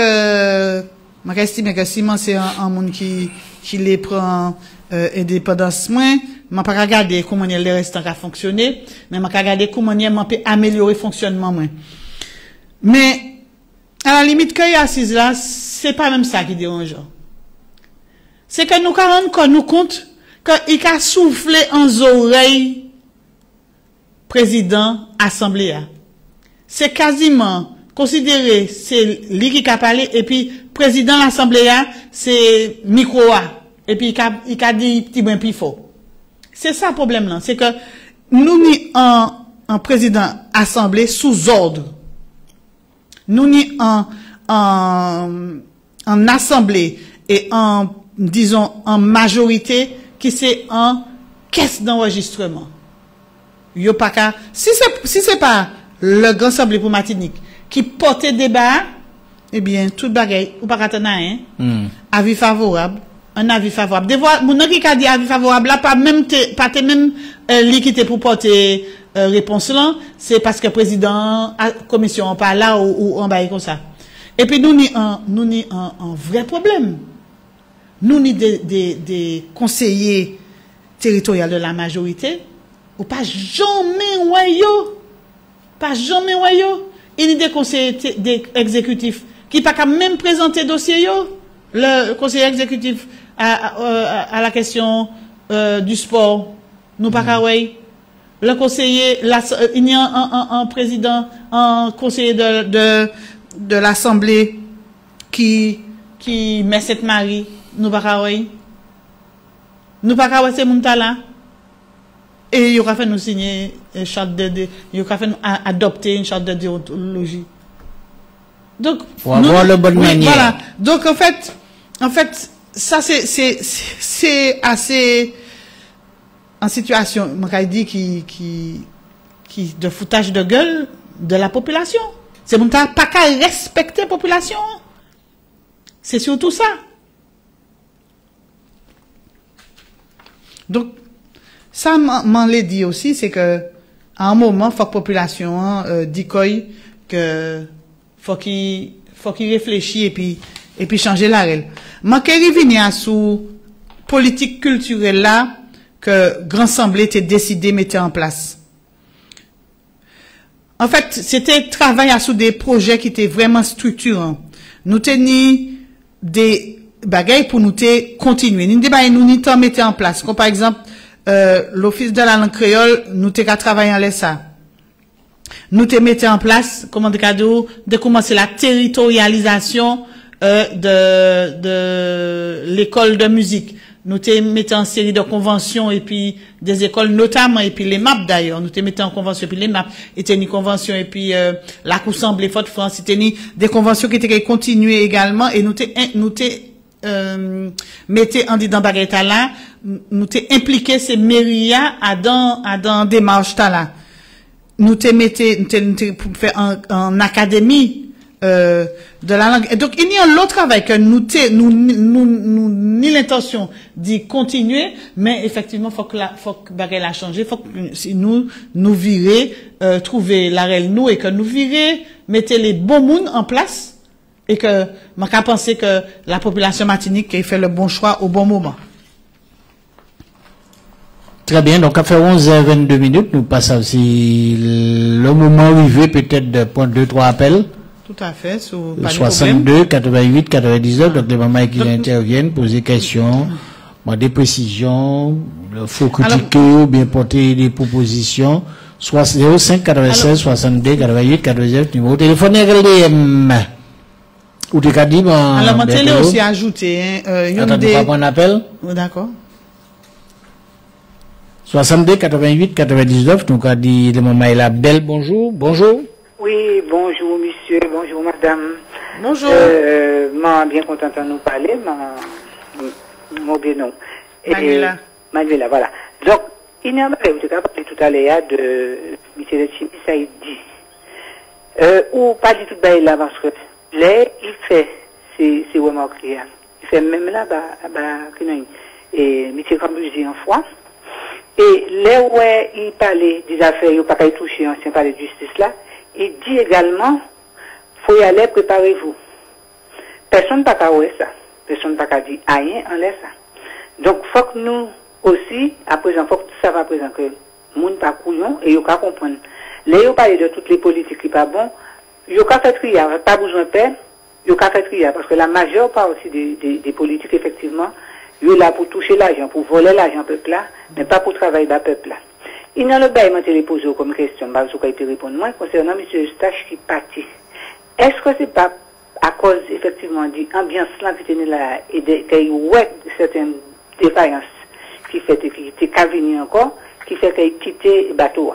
moi, j'estime que Simon, c'est un monde qui les prend, indépendance moins. Moi, pas regarder comment les restants a fonctionné, mais moi, regarder comment on peut améliorer le fonctionnement moins. Mais, à la limite, qu'il y a assise là, c'est pas même ça qui dérange. C'est que nous nous compte qu'il a soufflé en oreilles président assemblée. C'est quasiment considéré, c'est lui qui a parlé, et puis président l'assemblée, c'est micro. Et puis il a dit petit brin plus fort. C'est ça le problème là. C'est que nous ni en président assemblée sous ordre. Nous ni en assemblée et disons, en majorité, qui c'est en caisse d'enregistrement. Yo pas qu'à, si c'est pas le grand assemblée pour Martinique qui portait débat, eh bien, tout bagaille, ou pas qu'à hein? Avis favorable, un avis favorable. Des fois, mon qui a dit avis favorable, là, pas même l'équité pour porter, réponse là, c'est parce que président, commission, pas là, ou en bas comme ça. Et puis, nous ni un vrai problème. Nous, ni des conseillers territoriaux de la majorité, ou pas jamais, Pas jamais yo. Il y a des conseillers exécutifs qui pas qu'à même présenter dossier yo. Le conseiller exécutif à la question du sport, nous pas qu'à le conseiller, il y a un président, un conseiller de l'Assemblée qui met cette Marie, nous pas qu'à nous pas qu'à c'est mon talent. Et il aura fait nous signer une charte il aura fait nous adopter une charte de déontologie. Donc, pour avoir le bon manière. Voilà. Donc, en fait, ça, c'est assez, en situation, je dit qui, de foutage de gueule de la population. C'est mon temps, pas qu'à respecter la population. C'est surtout ça. Donc, ça m'en l'a dit aussi, c'est que, à un moment, faut que la population, dit que, faut qu'il réfléchisse et puis changer la règle. Manquer venir sous politique culturelle là, que Grand Assemblée était décidé mettre en place. En fait, c'était travail sous des projets qui étaient vraiment structurants. Nous tenions des bagailles pour nous continuer. Nous nous mettre en place. Comme par exemple, l'Office de la langue créole, nous t'avons travaillé en ça. Nous te mettons en place, comment de commencer la territorialisation de l'école de musique. Nous te mettons en série de conventions et puis des écoles notamment et puis les MAP d'ailleurs. Nous te mettons en convention et puis les MAP étaient une convention et puis la Coussemblée Fort-France c'était des conventions qui étaient continuées également et nous te mettez en disant baguette là, nous te impliqué ces mairies à dans démarche là. Nous te mettez pour faire en académie de la langue. Et donc il y a l'autre travail que nous ni l'intention d'y continuer, mais effectivement faut que baguette a changé, faut que si nous virer trouver la règle nous et que nous virer mettez les bons monde en place. Et que, moi, qu'à penser que la population martinique a fait le bon choix au bon moment. Très bien, donc à faire 11h22 minutes, nous passons aussi le moment arrivé peut-être de prendre 2-3 appels. Tout à fait, sous 62, 88, 99, donc les mamans qui interviennent, poser des questions, des précisions, il faut critiquer ou bien porter des propositions. 05 96 62 88 89, numéro de téléphone RLDM. Ou tu as dit, alors, mon télé aussi ajouté, attends, tu vas prendre un appel? D'accord. 62 88 99, donc a dit le maman la belle, bonjour. Bonjour. Oui, bonjour monsieur, bonjour madame. Bonjour. Bien contente de nous parler, mon bien nom. Manuela, voilà. Donc, il y a un parlé tout à l'heure de monsieur de Chimi, ça il dit. Ou pas du tout là parce que là, il fait ces remarques. Il fait même là, et monsieur Cambusi en foi. Et là où il parlait des affaires, il n'a pas touché ancien palais de justice là, il dit également, faut y aller, préparez-vous. Personne n'a pas dit ça. Personne n'a pas dit rien en laisse ça. Donc, faut que nous aussi, à présent, faut que ça va à présent que le monde pas couillon et il faut comprendre. Là, il parle de toutes les politiques qui pas bon, il faut faire trier, pas besoin de paix, il faut faire trier, parce que la majeure partie des politiques, effectivement, il est là pour toucher l'argent, pour voler l'argent peuple là, mais pas pour travailler dans le peuple là. Il y a le bail, je l'ai posé comme question, je vais te répondre moi, concernant M. Eustache qui partit. Est-ce que c'est pas à cause, effectivement, de l'ambiance là qui tenait là, et qu'il y a certaines défaillances qui fait qu'il est venir encore, qui fait qu'il quitte le bateau.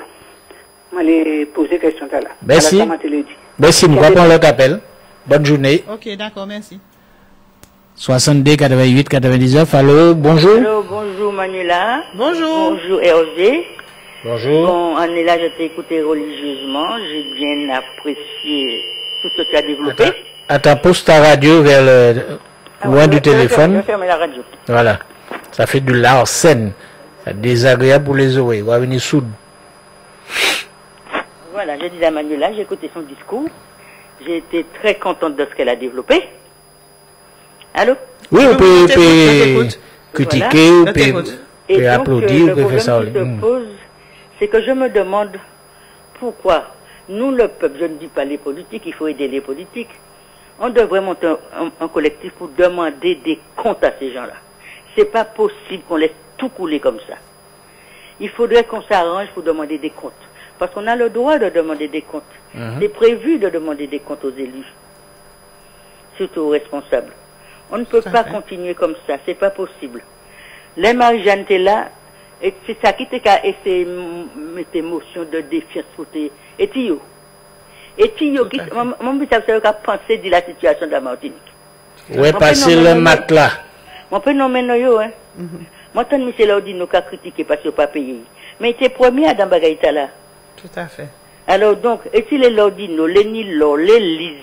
Je vais poser question là. Merci. Merci, nous allons prendre l'autre appel. Bonne journée. Ok, d'accord, merci. 62 88 99, allô, bonjour. Allô, bonjour Manuela. Bonjour. Bonjour Hervé. Bonjour. Bon, on est là, je t'ai écouté religieusement, j'ai bien apprécié tout ce que tu as développé. Attends, pose ta radio vers le loin du téléphone. Je vais fermer la radio. Voilà. Ça fait de l'arsène. C'est désagréable pour les oreilles. On va venir soude. Voilà, je disais à Manuela, j'ai écouté son discours. J'ai été très contente de ce qu'elle a développé. Allô? Oui, on peut critiquer, on et peut donc, applaudir, on peut faire ça. Le problème qui se pose, c'est que je me demande pourquoi Nous, le peuple, je ne dis pas les politiques, il faut aider les politiques. On devrait monter un collectif pour demander des comptes à ces gens-là. C'est pas possible qu'on laisse tout couler comme ça. Il faudrait qu'on s'arrange pour demander des comptes. Parce qu'on a le droit de demander des comptes. C'est prévu de demander des comptes aux élus. Surtout aux responsables. On ne peut pas continuer comme ça. C'est pas possible. Les Marie-Jeanne étaient là. Et c'est ça qui était qu'à essayer mettre émotion de défiance pour tes. Et Tio. Et Tio, mon but, c'est qu'à penser de la situation de la Martinique. Ouais, passer le matelas. Mon prénom, maintenant, hein. Moi, tant que M. Laudino qui a critiqué parce qu'il n'a pas payé. Mais il était premier à Dambagaïta là. Tout à fait. Alors, donc, est-il les Laudino, les Nilo, les Lise,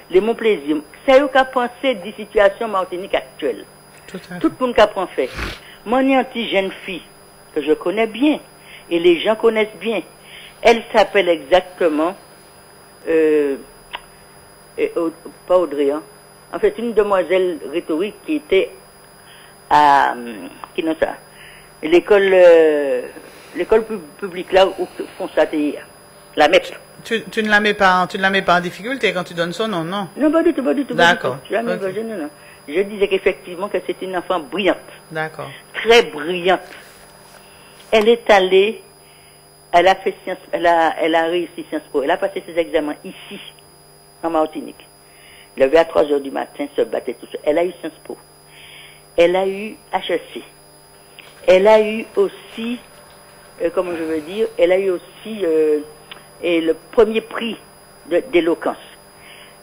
les Mon Plaisir, c'est eux qui ont pensé de la situation Martinique actuelle. Tout le monde qui a pris fait. Mon petite jeune fille, que je connais bien, et les gens connaissent bien, elle s'appelle exactement, pas Audrey, hein. En fait, une demoiselle rhétorique qui était à, qui non ça, l'école publique là où font ça, la MEP. Tu ne la mets pas en difficulté quand tu donnes son nom, non? Non, pas du tout. D'accord. Non. Je disais qu'effectivement que c'est une enfant brillante. D'accord. Très brillante. Elle est allée, elle a fait Sciences, elle a réussi Sciences Po. Elle a passé ses examens ici, en Martinique. Elle levait à 3 heures du matin, se battait tout seul. Elle a eu Sciences Po. Elle a eu HEC. Elle a eu aussi, comment je veux dire, elle a eu aussi le premier prix d'éloquence.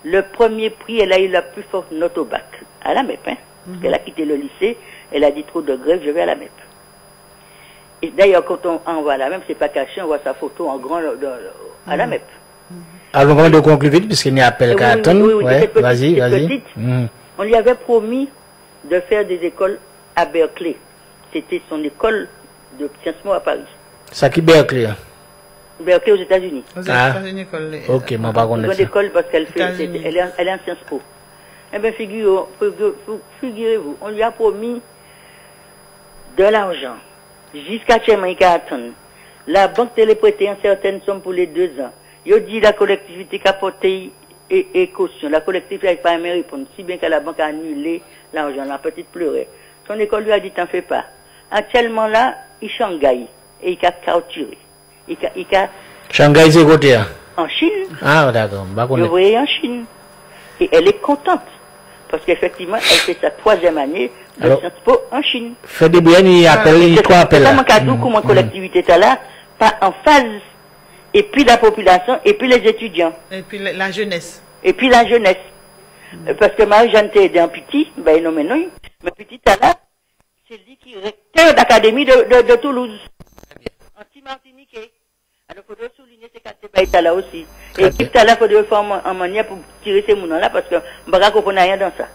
Le premier prix, elle a eu la plus forte note au bac, à la MEP. Hein. Elle a quitté le lycée, elle a dit trop de grève, je vais à la MEP. Et d'ailleurs, quand on envoie à la MEP, c'est pas caché, on voit sa photo en grand à la MEP. Avant de conclure vite, puisqu'il n'y a appel qu'à attendre. Oui, ouais, vas-y. On lui avait promis de faire des écoles à Berkeley. C'était son école de Sciences Po à Paris. Ça qui Berkeley? Berkeley aux États-Unis. Aux États-Unis, ok, moi pas connaître ça. Une école parce qu'elle fait, elle est en Sciences Po. Eh bien, figurez-vous, on lui a promis de l'argent jusqu'à Tchemaïka attendre. La banque télé prêté une certaine somme pour les 2 ans. Il dit la collectivité qui a porté et caution. La collectivité n'a pas aimé répondre. Si bien que la banque a annulé l'argent, la petite pleurait. Son école lui a dit, t'en fais pas. Actuellement là, il Shanghai et il a capturé. Shanghai, c'est côté. En Chine. Ah, d'accord. Je voyais en Chine. Et elle est contente. Parce qu'effectivement, elle fait sa 3e année de Sciences Po en Chine. Fait des bien, il appelle, il croit appel là. C'est comme un cadeau que mon collectivité est là, pas en phase. Et puis la population, et puis les étudiants. Et puis la jeunesse. Parce que Marie-Jeanne t'a aidé en petit, ben non, mais non. Mais petit là, c'est lui qui est recteur d'académie de Toulouse. Anti-Martiniquais. Alors, il faudrait souligner ces 4 débats là aussi. Et puis, là, il faudrait faire en manière pour tirer ces moulins là, parce que je ne comprends rien dans ça.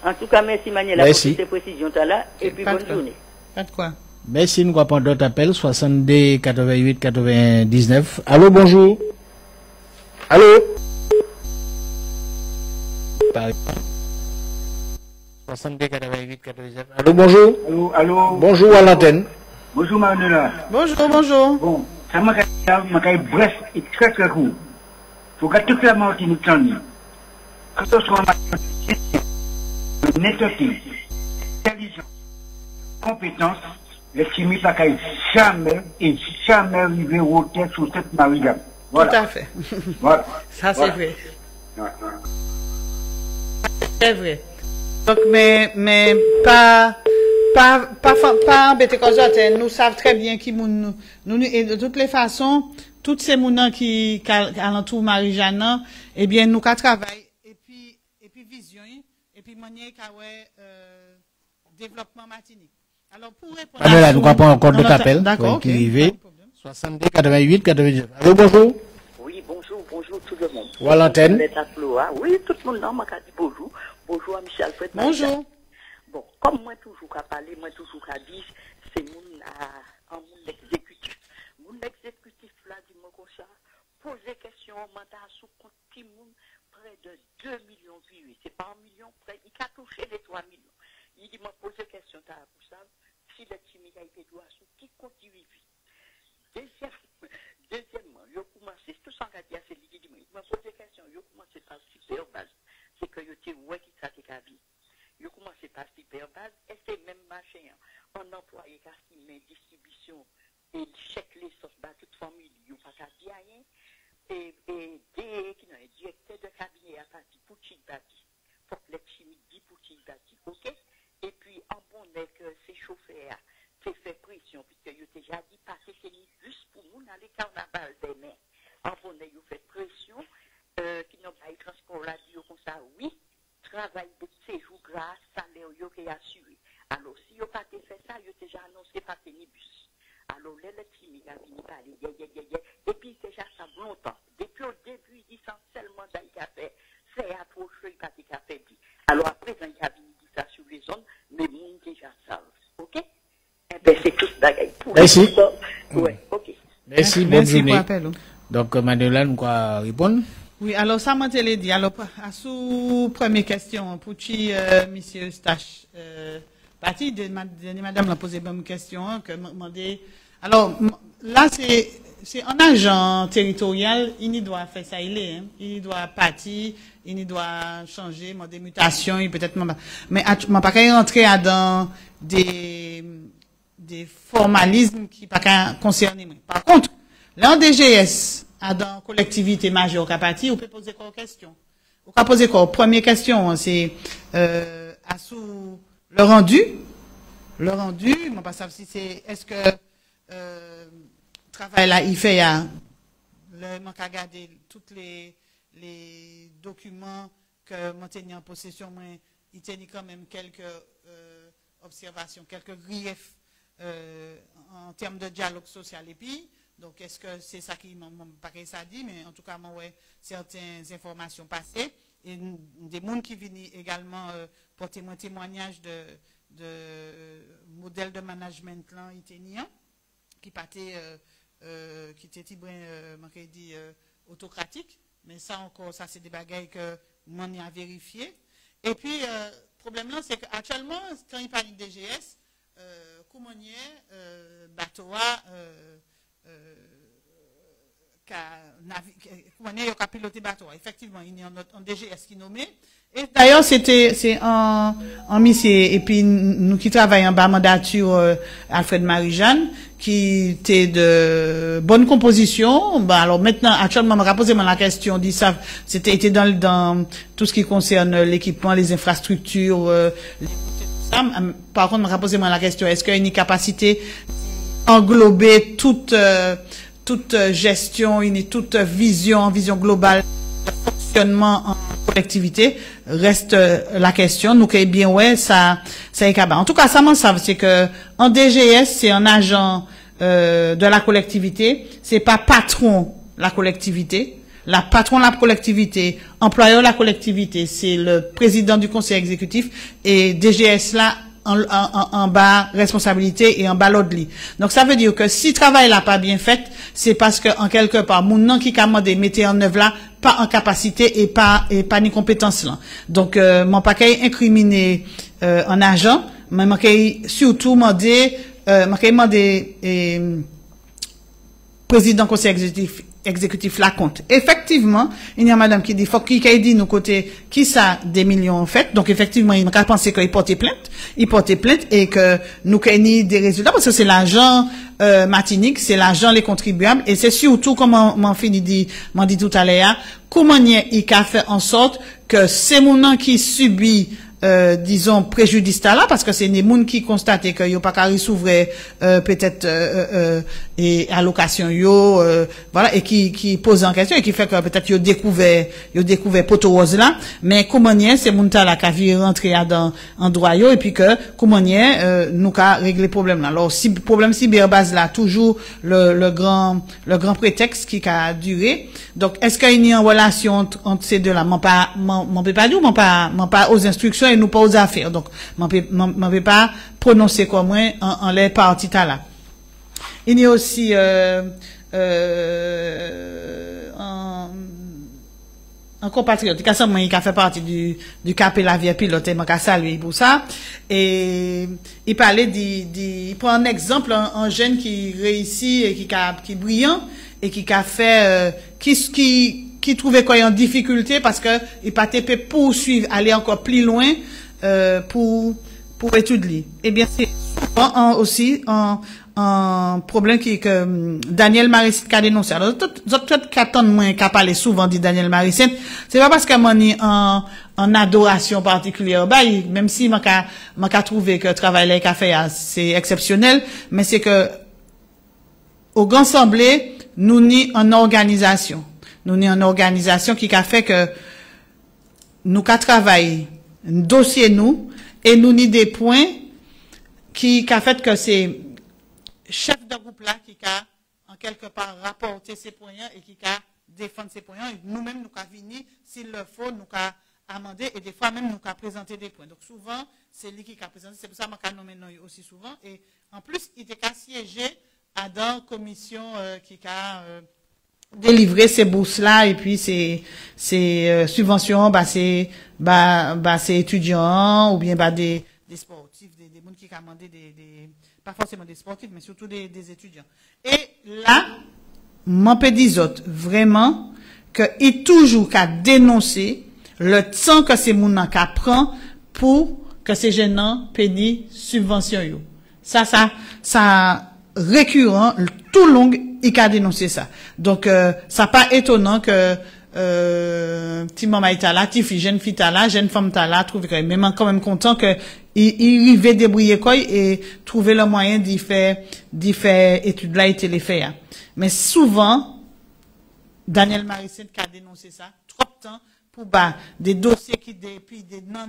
En tout cas, merci Maniela pour ces précisions là, et puis bonne journée. Pas de quoi. Merci, nous avons d'autres appels, 62 88 99. Allô, bonjour. Allô? 62 88 99. Allô, bonjour. Allô. Bonjour à l'antenne. Bonjour Manuela. Bonjour. Bon, ça m'a bref et très court. Faut que toute la Martinique quand on soit en netteté, intelligence, compétence, les chimiques pas jamais arriver au tête sur cette Marie-Jeanne. Voilà. Tout à fait. Voilà. Ça, c'est vrai. C'est vrai. Donc, mais pas embêter comme ça, nous savons très bien qui nous, et de toutes les façons, toutes ces mounans qui, alentour Marie-Jeanne, eh bien, nous qu'à travailler, et puis vision, et puis manière développement Martinique. Alors, pour répondre à nous avons encore d'autres appels. D'accord, qui arrivent. 62 88 99. Allô, bonjour. Oui, bonjour tout le monde. Ou à l'antenne. Oui, tout le monde m'a dit bonjour. Bonjour à Michel Alfred. Bonjour. Bon, comme moi toujours qu'à parler, moi toujours qu'à dire, c'est mon exécutif. Mon exécutif là, du mot comme ça, poser question, mandat sous compte petit monde, près de 2 millions de vues. C'est pas 1 million, près, il a touché les 3 millions. Il dit, moi, poser question, t'as pour ça, si le timide a été droit sous qui continue. Deuxièmement, yo commencé, tout ça qui a c'est liquide, il m'a posé question, yo commencé par super base. C'est que yo t'es ouais qui ça t'es cabi. Yo commencé par super base, et c'est même machin, on employé qui met distribution, et chèque les sauces, bah, toute famille, yo pas qu'à dire rien, et qui n'a directeur de cabinet à partir pour chic bâti, faut que les chimiques dit pour chic bâti, ok? Et puis, en bon est que ces chauffeurs, c'est fait pression, puisque yo déjà dit, passer c'est juste pour nous dans les carnavals des mains. En bon est, yo fait pression, qui n'ont pas eu transport là, dit comme ça, oui, travail de séjour grâce, salaire yo qui est assuré. Alors, si yo pas fait ça, yo déjà annoncé par Ténibus. Alors, les chimiques a fini par aller, et puis déjà ça longtemps. Depuis au début, il dit sans seulement ça, il a fait, c'est approché, il pas fait dit. Alors, après, il a fini dit ça sur les zones, mais moun déjà savent. Ok? Eh bien, c'est tout bagaille. Merci. Ouais, ok. Merci, bonne journée. Donc, Manuela, nous quoi répondre? Oui, alors ça m'a dit. Alors, à sous première question, pour qui, monsieur Eustache, partie de madame l'a posé une question, que m'a demandé. Alors, là, c'est un agent territorial, il doit faire ça, il doit partir, il doit changer, des mutations, il peut-être, mais m'a pas qu'à rentrer dans des formalismes qui pas concernés. Par contre, là, en DGS, dans collectivité majeure qui parti, on peut poser quoi question? On peut poser quoi? Première question, c'est, à sous le rendu, moi pas savoir si c'est, est-ce que, travail là, il fait, le manque à garder tous les documents que moi tenais en possession, moi, il tenait quand même quelques, observations, quelques griefs, en termes de dialogue social et puis, donc est-ce que c'est ça qui m'a pas ça dit, mais en tout cas, moi, ouais, certaines informations passées, et des gens qui viennent également porter mon témoignage de modèle de management là, qui partait, qui était autocratique, mais ça encore, ça c'est des bagailles que moi y a vérifié. Et puis, problème là, c'est qu'actuellement, quand il parle de DGS, Koumonier, Batoa, Koumonier, il a piloté Batoa. Effectivement, il y a un DGS qui est nommé. Et d'ailleurs, c'est un monsieur, et puis nous qui travaillons en bas mandature, Alfred Marie-Jeanne, qui était de bonne composition. Bah, alors maintenant, actuellement, on m'a posé la question, dit ça, était dans tout ce qui concerne l'équipement, les infrastructures, par contre, on m'a posé la question, est-ce qu'il y a une capacité d'englober toute gestion, toute vision globale de fonctionnement en collectivité? Reste la question. Nous, qu'est bien, ouais, ça est capable. En tout cas, ça m'en savent, c'est que, en DGS, c'est un agent, de la collectivité. C'est pas patron la collectivité. La patron de la collectivité, employeur de la collectivité, c'est le président du conseil exécutif et DGS là, en bas responsabilité et en bas l'autre lit. Donc ça veut dire que si le travail là pas bien fait, c'est parce que en quelque part, mon nom qui commande mettez en œuvre là, pas en capacité et pas ni compétence là. Donc, mon paquet incriminé, en agent, mais mon paquet surtout demandé, président conseil exécutif la compte. Effectivement, il y a madame qui dit, faut qu'il dit nous côté, qui ça, des millions en fait. Donc, effectivement, il m'a pensé qu'il portait plainte. Il portait plainte et que nous gagnons des résultats parce que c'est l'argent, Martinique, c'est l'argent les contribuables et c'est surtout, comme m'en dit tout à l'heure, comment il a fait en sorte que c'est mon nom qui subit disons préjudice là parce que c'est des gens qui constatent que yo pas qu'à s'ouvrir peut-être et allocation yo voilà et qui pose en question et qui fait que peut-être yo découvert poteau rose là mais comment c'est mon là qui vient rentrer dans en droit yo et puis que comment nous ca régler problème là. Alors si problème cyberbase là toujours le grand prétexte qui a duré. Donc est-ce qu'il y a une relation entre ces deux là? M'en peut pas dire, m'en pas aux instructions et nous pas aux affaires. Donc m'en peut pas prononcer comme moi en les parties là. Il y a aussi un compatriote qui a fait partie du CAP et la vie pilote et m'a salué pour ça. Et il parlait il prend un exemple, un jeune qui réussit et qui est brillant et qui a fait, qui trouvait quoi en difficulté parce que il pas été poursuivre, aller encore plus loin, pour étudier. Eh bien, c'est souvent aussi un problème que Daniel Maricette a dénoncé. Alors, tout moins qu'a parlé souvent dit Daniel Maricette, c'est pas parce que moi ni en adoration particulière, bah, même si moi qu'a trouvé que le travail là qu'a fait c'est exceptionnel, mais c'est que au Grand Assemblée, nous ni en organisation. Nous ni en organisation qui a fait que nous qu'a travaillé dossier nous et nous ni des points qui a fait que c'est chef de groupe là qui a en quelque part rapporté ces points et qui a défendre ces points et nous-mêmes nous avons venir s'il le faut nous avons amendé et des fois même nous avons présenté des points. Donc souvent c'est lui qui a présenté, c'est pour ça que je nommé aussi souvent et en plus il était siégé à dans commission qui a délivrer ces bourses là et puis ces subventions c'est étudiants ou bien des sportifs des gens qui ont demandé des pas forcément des sportifs mais surtout des étudiants et là m'en peut dire autres vraiment que il toujours qu'à dénoncer le temps que ces gens qu'à prend pour que ces jeunes paient subvention yo ça récurrent tout long il a dénoncé ça. Donc ça pas étonnant que petit maman est là, petit jeune fille là, jeune femme là, trouve quand même content que il arrivait débrouiller quoi et trouver le moyen d'y faire études là et les faire. Mais souvent Daniel Maricette qui a dénoncé ça trop de temps pour des dossiers qui puis des non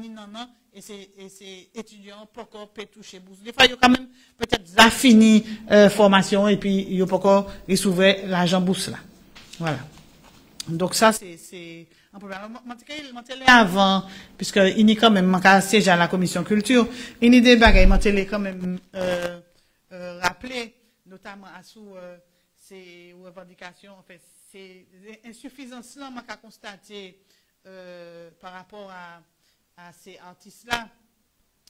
et c'est étudiants pour qu'on peut toucher bourse. Des fois, il y a quand même peut-être ça fini formation et puis il y a pas encore recevoir l'argent bourse là. Voilà. Donc ça c'est un problème. Avant puisque il y a quand même manqué siège à la commission culture, il y a des bagages il quand même rappelé notamment à sous ces revendications en fait c'est insuffisance là manqué à constater par rapport à ces artistes-là,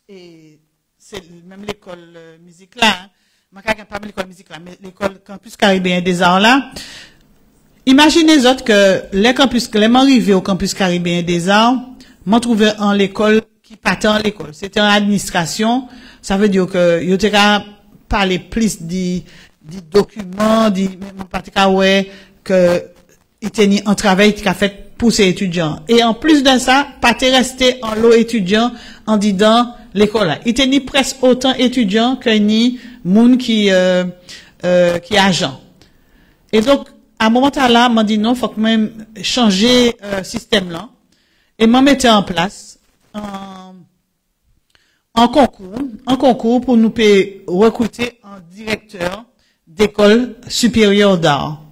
et c'est même l'école musique là, pas l'école musique là, mais l'école campus caribéen des arts là. Imaginez autres que les arrivés au campus caribéen des arts, m'en trouvé en l'école qui partait en l'école. C'était en administration, ça veut dire que il y a parler plus des documents, même en particulier que il tenait un travail qui a fait pour ces étudiants. Et en plus de ça, pas resté en lot étudiant en disant l'école là. Il tenait presque autant étudiants que ni moun qui agent. Et donc, à un moment là, m'a dit non, faut que même changer système là. Et m'a mettre en place un concours pour nous recruter un directeur d'école supérieure d'art.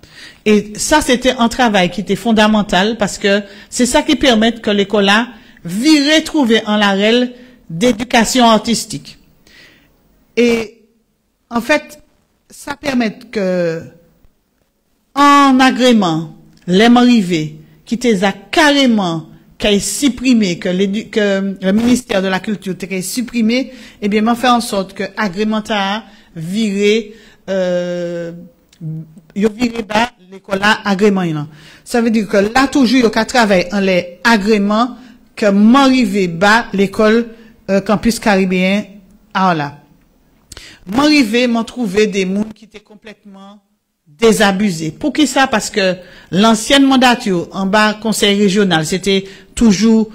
Et ça, c'était un travail qui était fondamental parce que c'est ça qui permet que l'école là virait trouver en l'arrêt d'éducation artistique. Et en fait, ça permet que en agrément, les arrivés qui étaient carrément qui a supprimé que le ministère de la culture a supprimé, eh bien, m'a fait en sorte que agrément a viré bas l'école là agrément là. Ça veut dire que là toujours il y a travail en les agréments que m'arrivé bas l'école campus caribéen à là. M'arrivé m'en trouvé des monde qui étaient complètement désabusés. Pour qui ça? Parce que l'ancienne mandature en bas conseil régional, c'était toujours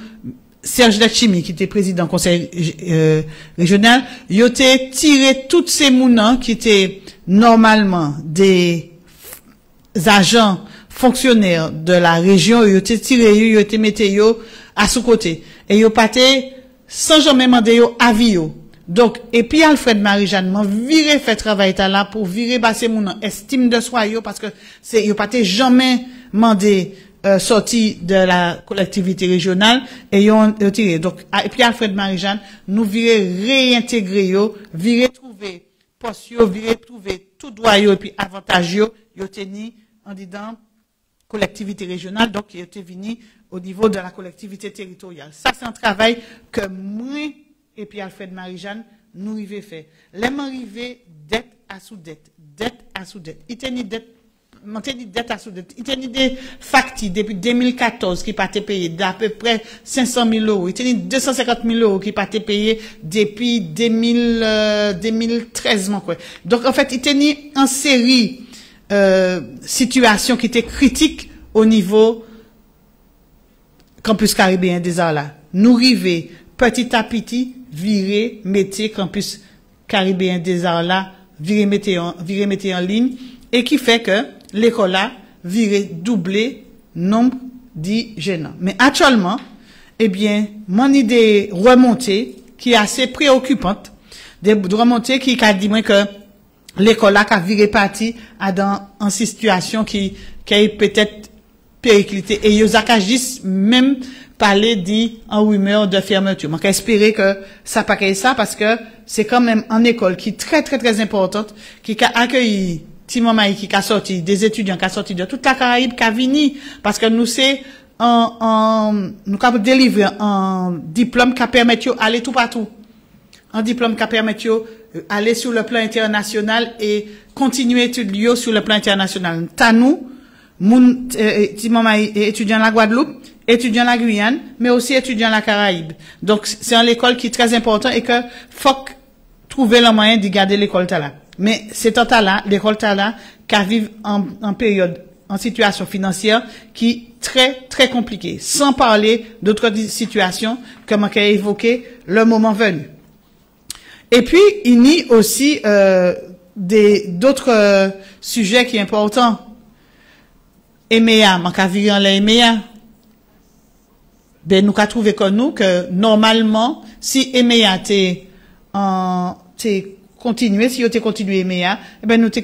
Serge Dachimi qui était président conseil régional, il a tiré toutes ces mounants qui étaient normalement des agents fonctionnaires de la région, il a tiré, il a mis à sous côté. Et il a paté sans jamais demander avis. Donc, et puis Alfred Marie-Jeanne m'a viré fait travail là pour virer basser mon estime de soi parce que c'est, il a paté jamais demandé sorti de la collectivité régionale et ils ont tiré. Donc, et puis Alfred Marie-Jeanne nous virer réintégrer virer trouver poste virer trouver tout droit et puis avantage yo tenu en disant collectivité régionale, donc il était venu au niveau de la collectivité territoriale. Ça, c'est un travail que moi et puis Alfred Marie-Jeanne nous arrivons faire. Les arrivés dette à sous dette. Il tenait dette dette à sous dette. Il tenait des factures depuis 2014 qui pas été payé d'à peu près 500 000 euros. Il tenait 250 000 euros qui pas été payé depuis 2013, mon quoi. Donc, en fait, il tenait en série, situation qui était critique au niveau campus caribéen des arts là. Nous river petit à petit, virer, métier campus caribéen des arts là, virer métier en ligne, et qui fait que l'école là virer doublé nombre d'hygiènes. Mais actuellement, eh bien, mon idée remontée, qui est assez préoccupante, des remontées qui a dit moi que l'école là a viré parti à dans en situation qui est peut-être périclité, et Yosakajis même parler dit en rumeur de fermeture. On peut espérer que ça pas ça, parce que c'est quand même une école qui est très très très importante, qui a accueilli Timon Maï, qui a sorti des étudiants, qui a sorti de toute la Caraïbe, qui a venu, parce que nous c'est nous avons délivré un diplôme qui permet d'aller tout partout. Un diplôme qui permet d'aller sur le plan international et continuer étudier sur le plan international. Tanou, Timon Maï est étudiant à la Guadeloupe, étudiant à la Guyane, mais aussi étudiant à la Caraïbe. Donc, c'est une école qui est très importante et que faut trouver le moyen de garder l'école là. Mais c'est un là, l'école là, qui vit en période, en situation financière qui est très, très compliquée. Sans parler d'autres situations que je vais évoquer le moment venu. Et puis, il y a aussi, d'autres sujets qui sont importants. EMEA, je vais vivre en l'EMEA. Ben, nous avons trouvé que nous, que normalement, si EMEA t'es continué, si t'es continué EMEA, ben, nous t'es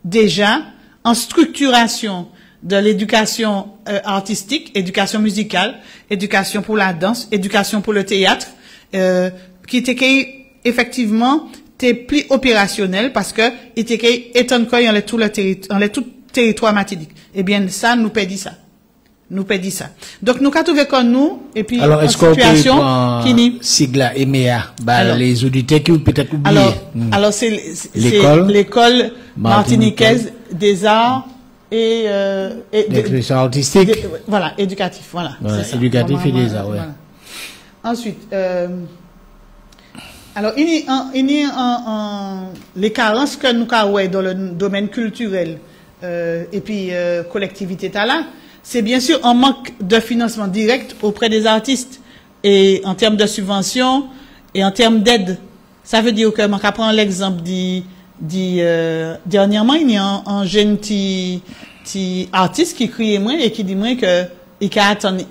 déjà en structuration de l'éducation artistique, éducation musicale, éducation pour la danse, éducation pour le théâtre, qui était effectivement t'es plus opérationnel parce que il était étant que tout le territoire matinique. Eh bien, ça, nous perdit ça. Nous perdit ça. Donc, nous, avons trouvé comme nous, et puis, alors, est-ce qu'on peut prendre sigla EMEA, les auditeurs qui ont peut-être oublié. Alors, c'est l'école martiniquaise des arts et d'expression artistique. Voilà, éducatif, voilà. Éducatif et des arts, ouais. Voilà. Ensuite, alors, il y a les carences que nous avons dans le domaine culturel, et puis, collectivité là, c'est bien sûr un manque de financement direct auprès des artistes, et en termes de subventions, et en termes d'aide. Ça veut dire que, je prends l'exemple dernièrement, il y a un jeune petit artiste qui crie moi et qui dit moi que, il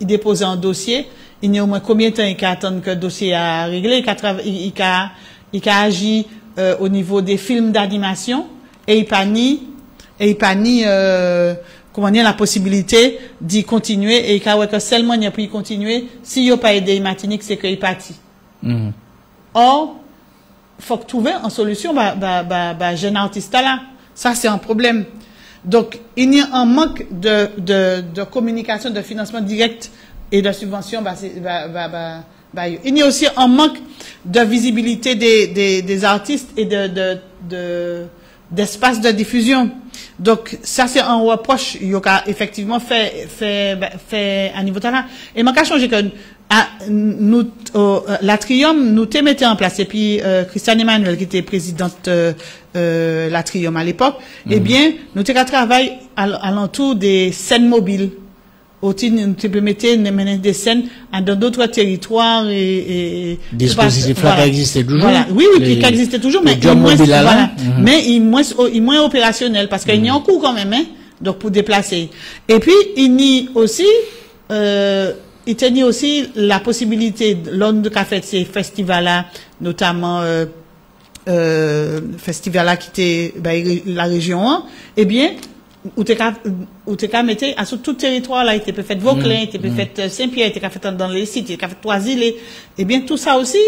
dépose un dossier, il y a au moins combien de temps il attend que le dossier a réglé, il a agi, au niveau des films d'animation, et il pas ni, comment dire, la possibilité d'y continuer, et que seulement il n'y a pu y continuer, s'il n'y a pas aidé Martinique, c'est qu'il est parti. Or, faut trouver une solution, jeune artiste là. Ça, c'est un problème. Donc, il y a un manque de communication, de financement direct et de subvention, il y a aussi un manque de visibilité des artistes et d'espace de diffusion. Donc, ça, c'est un reproche, il y a effectivement fait à niveau de là. Et m'a changé que, l'Atrium, nous te mettait en place, et puis, Christiane Emmanuel, qui était présidente, l'Atrium à l'époque, eh bien, nous t'avons travaillé à l'entour des scènes mobiles. Aussi, nous te permettait de mener des scènes dans d'autres territoires et dispositifs là qui existaient toujours. Voilà. Oui, qui existaient toujours, mais il moins opérationnel parce qu'il y a un coût quand même, hein, donc pour déplacer. Et puis, il y a aussi, il tenait aussi la possibilité, l'on de fait ces festivals-là, notamment, festival-là qui était, la région 1, eh bien, où t'es qu'à mettre à tout territoire là, il était fait Vauclin, il était fait Saint-Pierre, il était fait dans les sites, il était fait Trois-Îles, et bien tout ça aussi,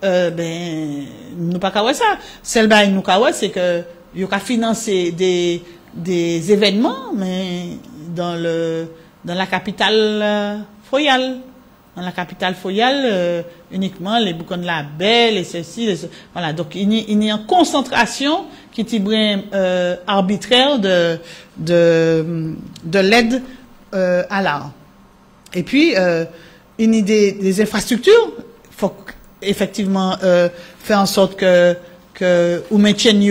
nous pas qu'à ça. Celle nous qu'à c'est que il a financé des événements, mais dans la capitale royale, dans la capitale foyale, uniquement les boucans de la baie, les ceci, voilà. Donc, il y a une concentration qui est arbitraire de l'aide à l'art. Et puis, une idée des infrastructures, faut effectivement faire en sorte que ou maintienne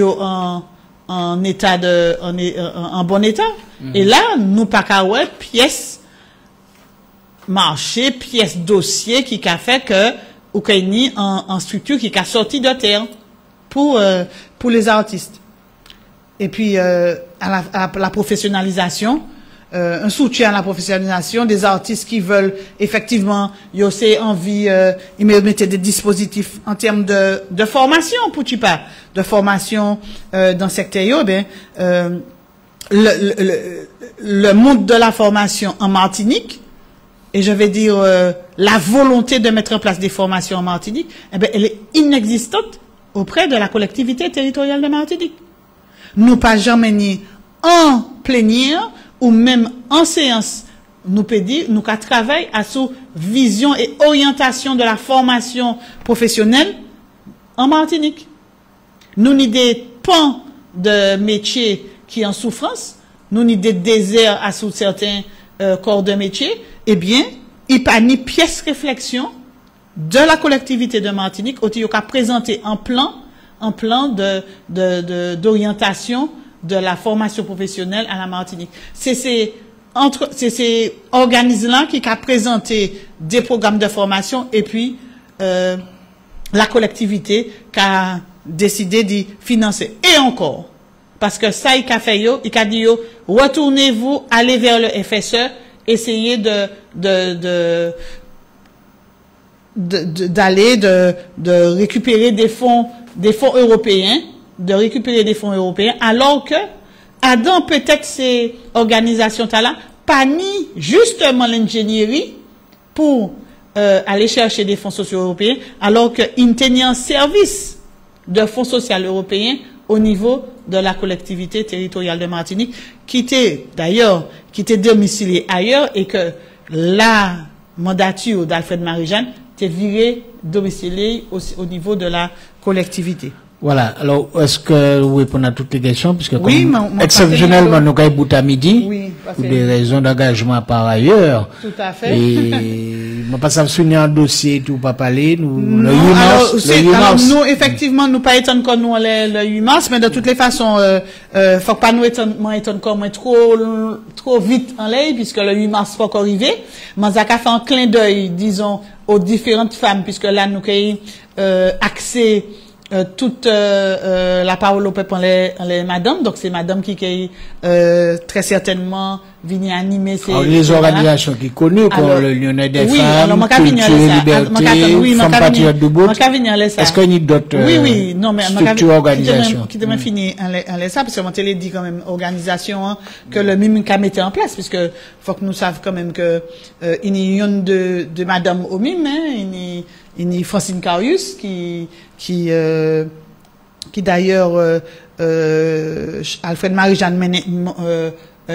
en état en bon état. Et là, nous pas qu'à ouais pièce marché, pièce dossier qui a fait que ou qu'il y a en structure qui a sorti de terre pour les artistes. Et puis à la professionnalisation, un soutien à la professionnalisation des artistes qui veulent effectivement, ils ont envie, ils mettent des dispositifs en termes de formation, pour tu pas, de formation dans le secteur, le monde de la formation en Martinique, et je vais dire la volonté de mettre en place des formations en Martinique, elle est inexistante auprès de la collectivité territoriale de Martinique. Nous pas jamais ni en plénière ou même en séance, nous peut dire, nous qu'à travailler à sous vision et orientation de la formation professionnelle en Martinique. Nous ni des pans de métiers qui en souffrance, nous ni des déserts à sous certains corps de métier, eh bien, il n'y a pas ni pièce réflexion de la collectivité de Martinique, au lieu qu'à présenter un plan d'orientation de la formation professionnelle à la Martinique. C'est ces organismes-là qui ont présenté des programmes de formation et puis la collectivité qui a décidé d'y financer. Et encore, parce que ça, il a fait, il a dit, retournez-vous, allez vers le FSE, essayez d'aller de récupérer des fonds européens, alors que Adam peut-être ces organisations-là pas ni justement l'ingénierie pour aller chercher des fonds sociaux européens, alors qu'ils tenaient un service de fonds sociaux européens au niveau de la collectivité territoriale de Martinique, qui était domiciliée ailleurs et que la mandature d'Alfred Marie-Jeanne était virée domiciliée au niveau de la collectivité. Voilà. Alors, est-ce que vous répondez à toutes les questions? Puisque oui, exceptionnellement, nous avons bout à midi. Oui, pour des raisons d'engagement par ailleurs. Tout à fait. Et, je ne pas ça souvenir un dossier, tout pas parler, nous, le 8 mars. Nous, effectivement, nous pas étonnés comme nous, le 8 mars, mais de toutes les façons, faut pas nous étonner comme trop vite en l'air, puisque le 8 mars faut encore arriver. Manzaka fait un clin d'œil, disons, aux différentes femmes, puisque là, nous avons accès toute la parole au peuple en les madames, donc c'est madame qui très certainement vient animer ces les organisations qui connues comme le Lyonnais des femmes, Culture, Liberté, Femmes Patriotes debout. Est-ce qu'il y a d'autres structures, organisations qui devrait finir en ça, parce que mon télé dit quand même organisation que le MIM qu'a mis en place, puisque faut que nous savions quand même que il y a une de madame au MIM, il y a Francine Carius qui d'ailleurs Alfred Marie-Jeanne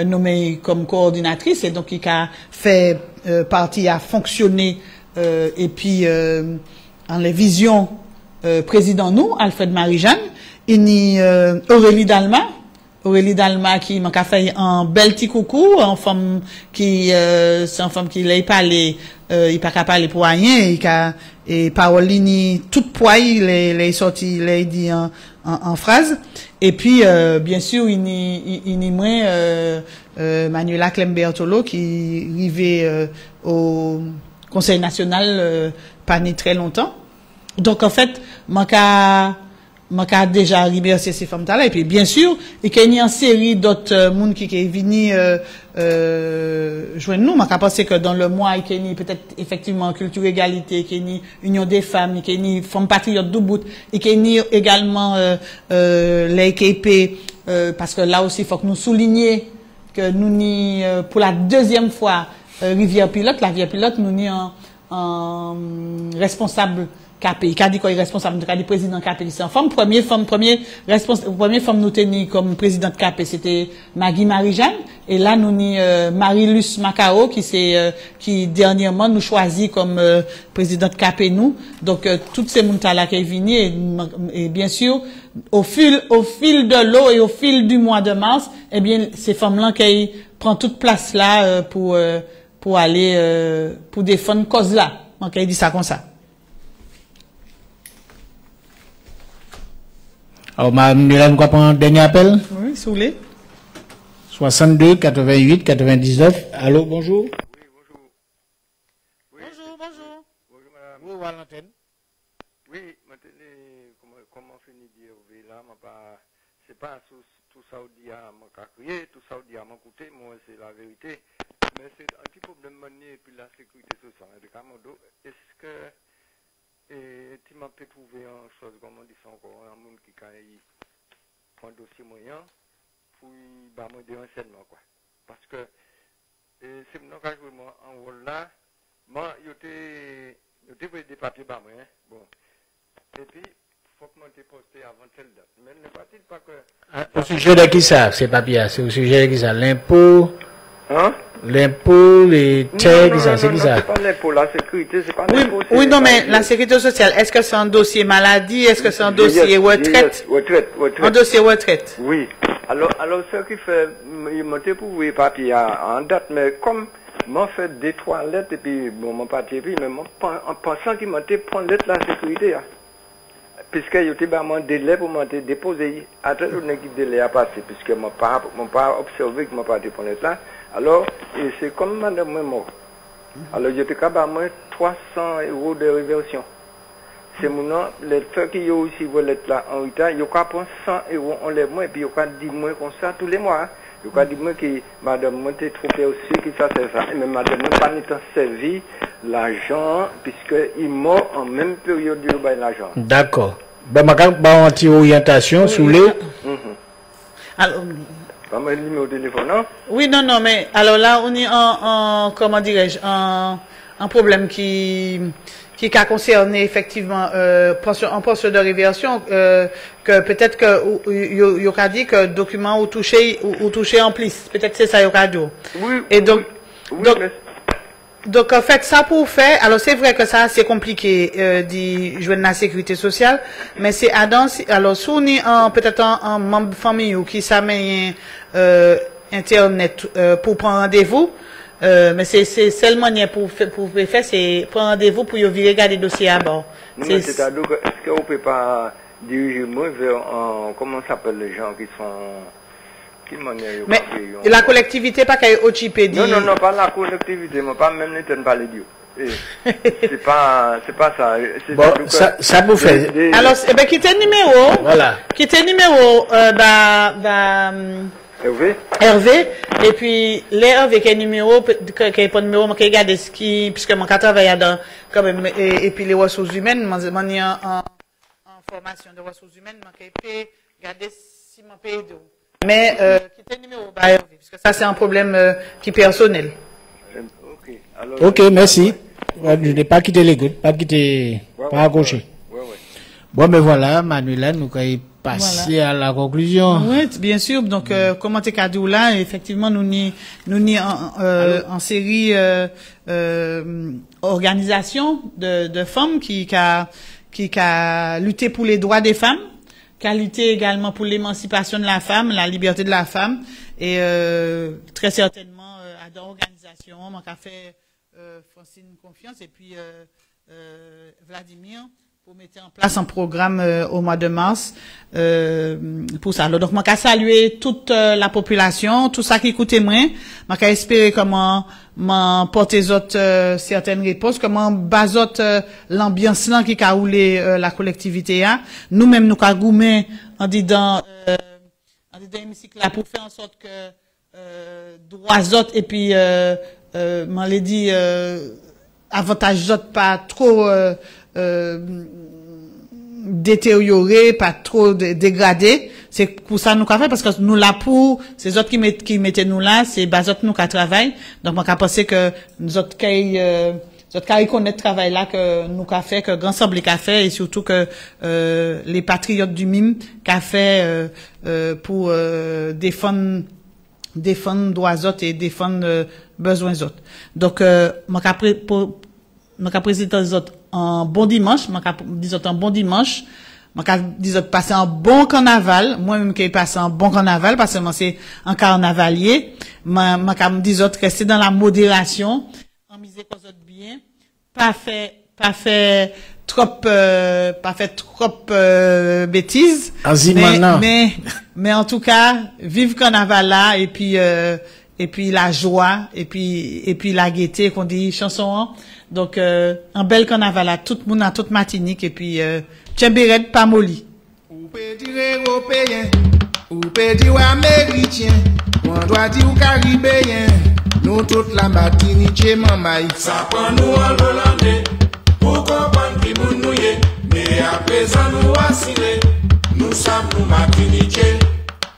nommée comme coordinatrice et donc qui a fait partie à fonctionner et puis en les visions président nous Alfred Marie-Jeanne, il y a Aurélie Dalma qui m'a fait un bel petit coucou, en femme qui c'est une femme qui l'a parlé, il pas parler pour rien, et Paolini toute poids il est sorti, il est dit en phrase. Et puis bien sûr il y a Manuela Clem-Bertolo qui arrivait au Conseil national pas ni très longtemps. Donc en fait m'a déjà remercié ces femmes-là. Et puis, bien sûr, il y a une série d'autres monde qui est venu, joindre nous. M'a pensé que dans le mois, il y a peut-être, effectivement, culture égalité, il y a union des femmes, il y a femmes patriotes du bout, il y a également, l'EKP, parce que là aussi, il faut que nous soulignions que nous pour la deuxième fois, Rivière Pilote, nous n'y en responsable KP, qui a dit qu'on est responsable, qui a dit président KP, c'est en femme. Première femme nous tenir comme présidente KP, c'était Maggie Marie-Jeanne. Et là, nous ni Marie-Luce Macao, qui dernièrement nous choisit comme présidente KP nous. Donc, toutes ces montas là qui est venu et bien sûr, au fil de l'eau et au fil du mois de mars, eh bien, ces femmes-là qui prennent toute place là, pour aller, pour défendre cause là. Donc, il dit ça comme ça. Alors, Manuela, nous prendre un dernier appel? Oui, si vous voulez. 62 88 99. Allô, bonjour. Oui, bonjour. Oui. Bonjour. Bonjour, madame. Bonjour, à l'antenne. Oui, maintenant, comment finir dire, là, c'est pas tout ça au dia m'a crié, tout ça au dia m'a coûté, moi, c'est la vérité. Mais c'est un petit problème manier, et puis la sécurité sociale. Est-ce que, tu m'as peut trouvé une chose, comme on dit ça encore, un monde qui prend un dossier moyen, puis, bah, moi, des renseignements, quoi. Parce que, c'est maintenant que je joue en rôle là, moi, il y a des papiers, bah, moi, hein, bon. Et puis, faut que moi, t'ai posté avant telle date. Mais ne pas-t-il pas que... Au sujet de qui ça, ces papiers? C'est au sujet de qui ça? L'impôt? Hein? L'impôt, les terres, qui ça? C'est qui ça? C'est pas l'impôt, la sécurité, c'est pas l'impôt. Oui, non, mais la sécurité sociale, est-ce que c'est un dossier maladie? Est-ce que c'est un dossier retraite? Retraite. Un dossier retraite. Oui. Alors, ce qui fait, il m'a pour vous les papiers en date, mais comme, m'a fait des toilettes, et puis, bon, mon papier, puis, mais en pensant qu'il m'a prendre lettre la sécurité, hein. Puisque il y a un délai pour me déposer, après le délai a passé, puisque je n'ai pas observé que je n'ai pas déposé là. Alors, c'est comme madame est mort. Alors, j'étais capable de 300 € de réversion. C'est mon nom, les faits qui ont aussi volet là en retard, il y a 100 € on les mois, et puis il y a 10 mois comme ça tous les mois. Il y a 10 mois que madame m'a été trompée aussi, qui ça c'est ça. Mais madame n'a pas servi l'argent, puisqu'il mort en même période de l'argent. D'accord. Ben, ma anti-orientation sous les. Alors, pas mal numéro de téléphone, non? oui, non, mais alors là, on est en comment dirais-je, un problème qui a concerné effectivement un poste de réversion, que peut-être que il a dit que document ou touché en plus. Peut-être c'est ça il a dit. Oui. Et donc, oui, donc en fait ça pour faire, alors c'est vrai que ça c'est compliqué d'y joindre la sécurité sociale, mais c'est alors si on est peut-être un membre de famille ou qui s'amène internet pour prendre rendez-vous, mais c'est seulement pour faire c'est prendre rendez-vous pour y regarder le dossier à bord. C'est-à-dire que est-ce qu'on peut pas diriger moi vers comment s'appellent les gens qui sont mais la collectivité pas qu'à OCP dit. Non, pas la collectivité, mais pas même ne pas les dire. C'est pas ça. Bon, ça vous fait. Alors, ben, quittez le numéro. Voilà. Quittez le numéro, Hervé. Et puis, les Hervé qui est numéro, qui est pas numéro, qui regarde ce qui, puisque mon travaille dans, quand même, et puis les ressources humaines, moi, en formation de ressources humaines, moi, qui peut regarder si mon pays d'eau. Mais, quittez le numéro, Hervé, parce que ça, c'est un problème, qui est personnel. Ok, merci. Je n'ai pas quitté les gouttes, pas accroché. Bon, mais voilà, Manuela, nous allons passer à la conclusion. Oui, bien sûr. Donc, comment t'es cadeau là, effectivement, nous n'y en série organisation de femmes qui a lutté pour les droits des femmes, qui a lutté également pour l'émancipation de la femme, la liberté de la femme, et très certainement à d'organisation, on a fait Francine confiance et puis Vladimir pour mettre en place un programme au mois de mars pour ça. Alors, donc, moi, qu'à saluer toute la population, tout ça qui coûtait moins, moi, qu'à espérer comment porter autres certaines réponses, comment basote l'ambiance là qui a roulé la collectivité a. Nous-mêmes, nous qu'à goumer en disant hémicycle là pour faire en sorte que droits autres et puis m'en l'a dit avantage autres pas trop détérioré, pas trop dégradé. C'est pour ça nous qu'a fait parce que nous là pour ces autres qui mettaient nous là, c'est bas autres nous qu'a travaillé. Donc moi qu'a pensé que nous autres Vous avez reconnaître le travail là que nous qu'a fait, que Grand Assemblée qu'a fait, et surtout que les patriotes du MIM qu'a fait pour défendre droits autres et défendre besoins autres. Donc, moi qu'a présenté les autres en bon dimanche, moi qu'a dit autres en bon dimanche. Moi, quand dis passer un bon carnaval, moi-même qui ai passé un bon carnaval, parce que moi, c'est un carnavalier. Moi, quand me dis rester dans la modération, en miser cause autres bien, pas fait trop bêtises. Mais en tout cas, vive carnaval là, et puis la joie, et puis la gaieté, qu'on dit chanson. Donc, un bel carnaval à tout le monde, à toute Martinique, et puis, Tchemberet pas molli. Ou peut dire européen, ou peut dire américain, on doit dire caribéen. Nous toute la Martinique, maman. Ça prend nous en l'Hollandais, pour comprendre qui nous y est, mais à présent nous assurés, nous sommes nous Martinique.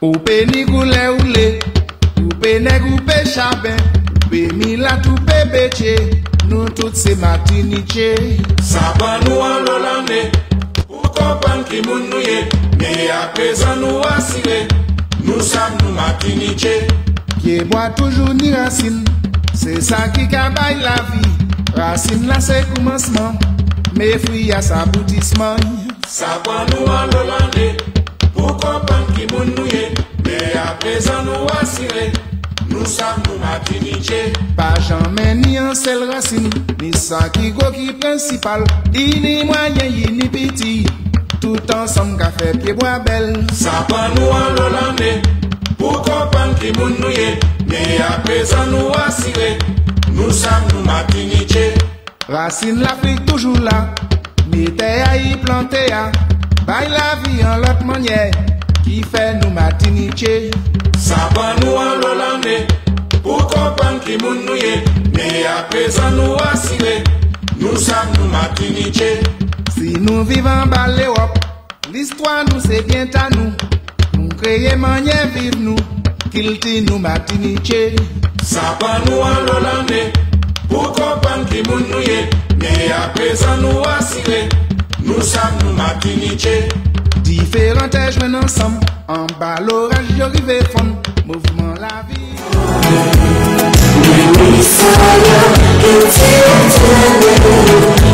Ou peut nigoulé oulé, ou peut négouper chabin, ou peut mila tout bébé, nous toutes ces Martinique. Ça prend nous en l'Hollandais, comprendre qui nous y est, mais à présent nous assurés, nous sommes nous Martinique. Qui boit toujours ni racine, c'est ça qui cabaye la vie. Racine là c'est commencement, mais fruit à sa aboutissement. Ça prend nous en l'Hollandais, pour comprendre qui nous y est, mais à présent nous assurés, nous sommes nous Martinique. Pas jamais ni un seul racine, ni ça qui go qui principal, ni moyen ni petit. Tout ensemble qu'a fait pied bois belle. Ça prend nous en l'Hollandais, pour comprendre qui nous y est, mais à présent nous assurés, nous sommes nous Martinique. Racine l'Afrique toujours là, mettez à y planter à, baille la vie en l'autre manière, qui fait nous Martinique. Ça prend nous en l'Hollandais, pour comprendre qui nous y est, mais à présent nous assurés, nous sommes nous Martinique. Si nous vivons dans l'Europe, l'histoire nous c'est bien à nous. Nous créons manière vivre nous, qu'il dit nous Martinique. Ça prend nous en l'Hollandais, pour comprendre qui nous y est, mais à présent nous assurés, nous sommes nous Martinique. Différents âges maintenant ensemble, en bas l'orage j'arrive fond, mouvement la vie. We saw you,